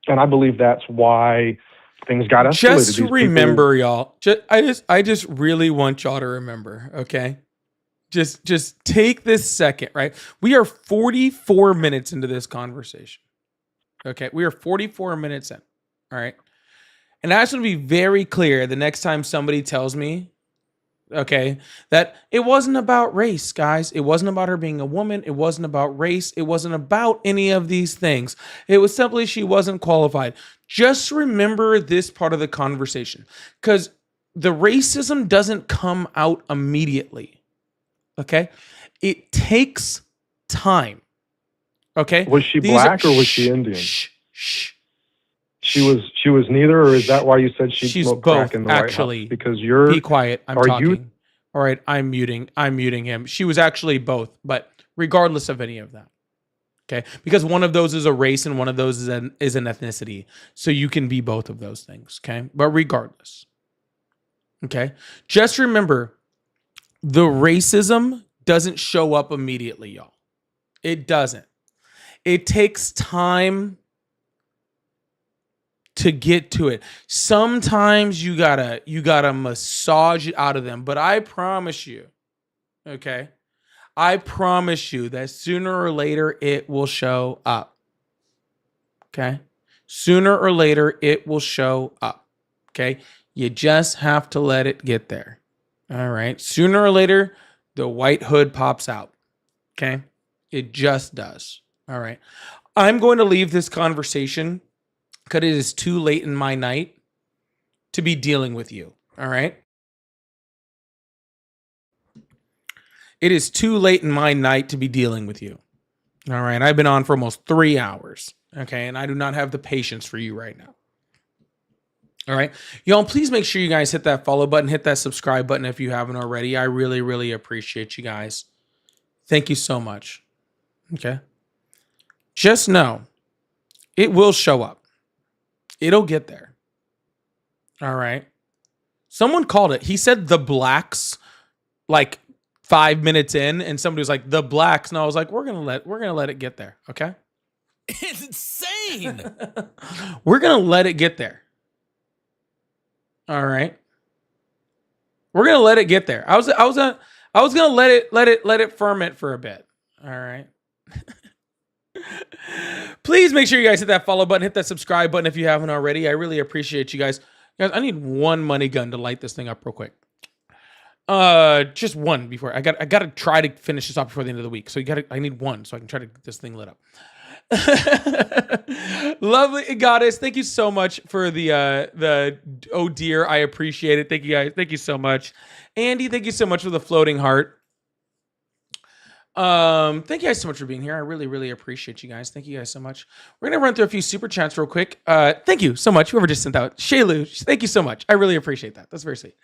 And I believe that's why things got escalated. Just These remember, y'all. I just really want y'all to remember, okay? Just take this second, right? We are 44 minutes into this conversation. Okay, we are 44 minutes in. All right. And I just want to be very clear the next time somebody tells me, okay, that it wasn't about race, guys. It wasn't about her being a woman. It wasn't about race. It wasn't about any of these things. It was simply she wasn't qualified. Just remember this part of the conversation, because the racism doesn't come out immediately. Okay. It takes time. Okay. Was she These black are- or was she Indian? Shh. She was neither, or is that why you said she She's smoked both, crack in the White actually. House? Because you're Be quiet. I'm are talking. you- All right. I'm muting him. She was actually both, but regardless of any of that. Okay. Because one of those is a race and one of those is an ethnicity. So you can be both of those things. Okay. But regardless. Okay. Just remember, the racism doesn't show up immediately, y'all. It doesn't. It takes time to get to it. Sometimes you gotta massage it out of them. But I promise you, okay, I promise you that sooner or later it will show up. Okay? Sooner or later it will show up. Okay? You just have to let it get there. All right? Sooner or later, the white hood pops out. Okay? It just does. All right. I'm going to leave this conversation because it is too late in my night to be dealing with you. All right. It is too late in my night to be dealing with you. All right. I've been on for almost 3 hours. Okay. And I do not have the patience for you right now. All right. Y'all, please make sure you guys hit that follow button, hit that subscribe button if you haven't already. I really, really appreciate you guys. Thank you so much. Okay. Just know it will show up. It'll get there. All right. Someone called it. He said the blacks like 5 minutes in, and somebody was like, the blacks. And I was like, we're gonna let it get there. Okay. It's insane. We're gonna let it get there. All right. We're gonna let it get there. I was gonna let it ferment for a bit. All right. Please make sure you guys hit that follow button, hit that subscribe button if you haven't already. I really appreciate you guys. Guys, I need one money gun to light this thing up real quick. Just one before I gotta try to finish this off before the end of the week. So I need one so I can try to get this thing lit up. Lovely goddess, thank you so much for the oh dear, I appreciate it. Thank you guys. Thank you so much. Andy, thank you so much for the floating heart. Thank you guys so much for being here. I really, really appreciate you guys. Thank you guys so much. We're gonna run through a few super chats real quick. Thank you so much. Whoever just sent out Shaylu, thank you so much. I really appreciate that. That's very sweet.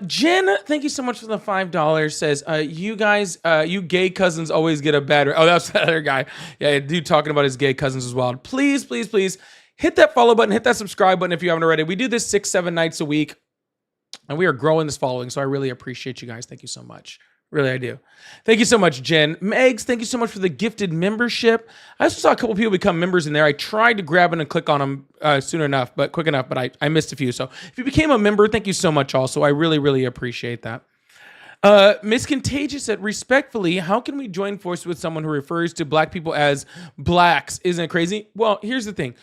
Jen, thank you so much for the $5. Says, you guys, you gay cousins always get a bad. Oh, that's the other guy. Yeah, dude talking about his gay cousins as well. Please, please, please hit that follow button, hit that subscribe button if you haven't already. We do this 6-7 nights a week, and we are growing this following. So I really appreciate you guys. Thank you so much. Really, I do. Thank you so much, Jen. Megs, thank you so much for the gifted membership. I also saw a couple people become members in there. I tried to grab and click on them quick enough, but I missed a few. So if you became a member, thank you so much also. I really, really appreciate that. Miss Contagious said, respectfully, how can we join forces with someone who refers to black people as blacks? Isn't it crazy? Well, here's the thing.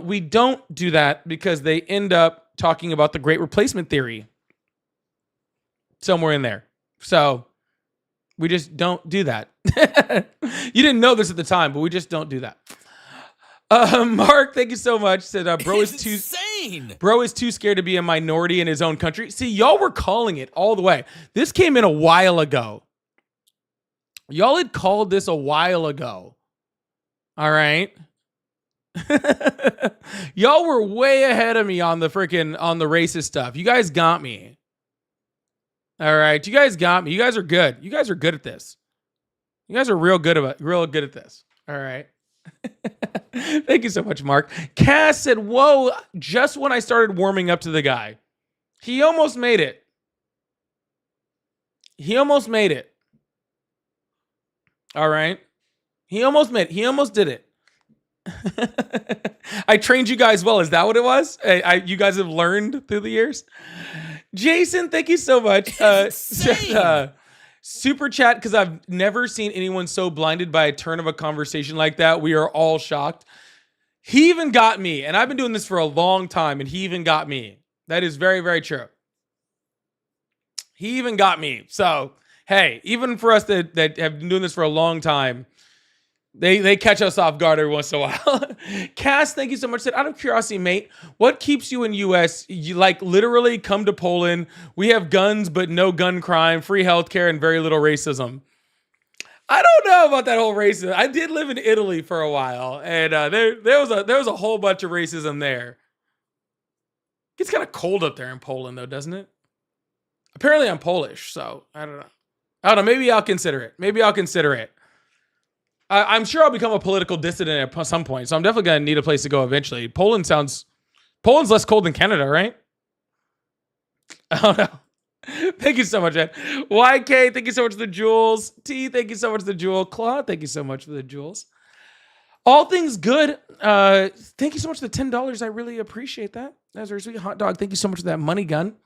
We don't do that because they end up talking about the Great Replacement theory somewhere in there. So we just don't do that. You didn't know this at the time, but we just don't do that. Mark, thank you so much. Said, bro is too scared to be a minority in his own country. See, y'all were calling it all the way. This came in a while ago. Y'all had called this a while ago. All right. Y'all were way ahead of me on the racist stuff. You guys got me. All right, you guys got me. You guys are good. You guys are good at this. You guys are real good at this. All right. Thank you so much, Mark. Cass said, whoa, just when I started warming up to the guy. He almost made it. All right. He almost did it. I trained you guys well. Is that what it was? You guys have learned through the years? Jason, thank you so much. Super chat, because I've never seen anyone so blinded by a turn of a conversation like that. We are all shocked. He even got me, and I've been doing this for a long time, and he even got me. That is very, very true. He even got me. So, hey, even for us that have been doing this for a long time, they catch us off guard every once in a while. Cass, thank you so much. Said, out of curiosity, mate, what keeps you in U.S.? You like literally come to Poland. We have guns, but no gun crime, free healthcare, and very little racism. I don't know about that whole racism. I did live in Italy for a while, and there was a whole bunch of racism there. It gets kind of cold up there in Poland, though, doesn't it? Apparently, I'm Polish, so I don't know. Maybe I'll consider it. I'm sure I'll become a political dissident at some point, so I'm definitely gonna need a place to go eventually. Poland's less cold than Canada, right? I don't know. Thank you so much, Ed. YK, thank you so much for the jewels. T, thank you so much for the jewel. Claude, thank you so much for the jewels. All things good. Thank you so much for the $10. I really appreciate that. That's very sweet. Hot dog, thank you so much for that money gun.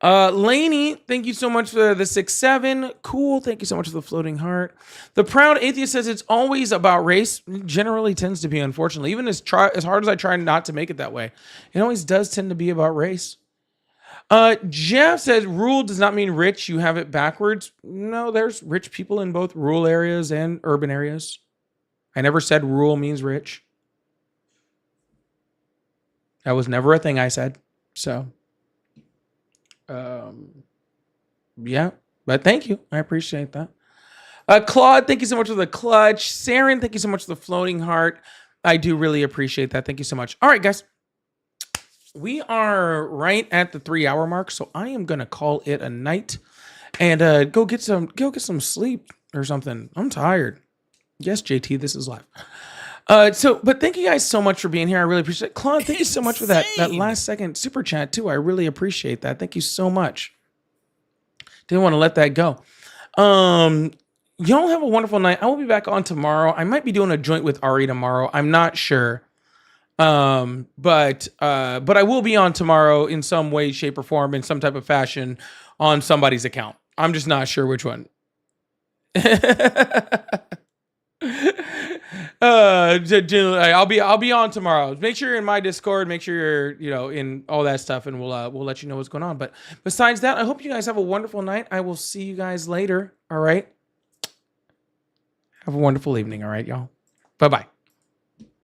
Laney, thank you so much for the 6-7. Cool, thank you so much for the floating heart. The proud atheist says it's always about race. It generally tends to be, unfortunately. Even as hard as I try not to make it that way, it always does tend to be about race. Jeff says rural does not mean rich. You have it backwards. No, there's rich people in both rural areas and urban areas. I never said rural means rich. That was never a thing I said. So, yeah, but thank you. I appreciate that. Claude, thank you so much for the clutch. Saren, thank you so much for the floating heart. I do really appreciate that. Thank you so much. All right, guys. We are right at the 3-hour mark, so I am gonna call it a night and go get some sleep or something. I'm tired. Yes, JT, this is live. But thank you guys so much for being here. I really appreciate it. Claude, thank you so much for that last second super chat too. I really appreciate that. Thank you so much. Didn't want to let that go. Y'all have a wonderful night. I will be back on tomorrow. I might be doing a joint with Ari tomorrow. I'm not sure. But I will be on tomorrow in some way, shape, or form, in some type of fashion on somebody's account. I'm just not sure which one. I'll be on tomorrow. Make sure you're in my Discord. Make sure you're in all that stuff, and we'll let you know what's going on. But besides that, I hope you guys have a wonderful night. I will see you guys later. All right. Have a wonderful evening. All right, y'all. Bye-bye.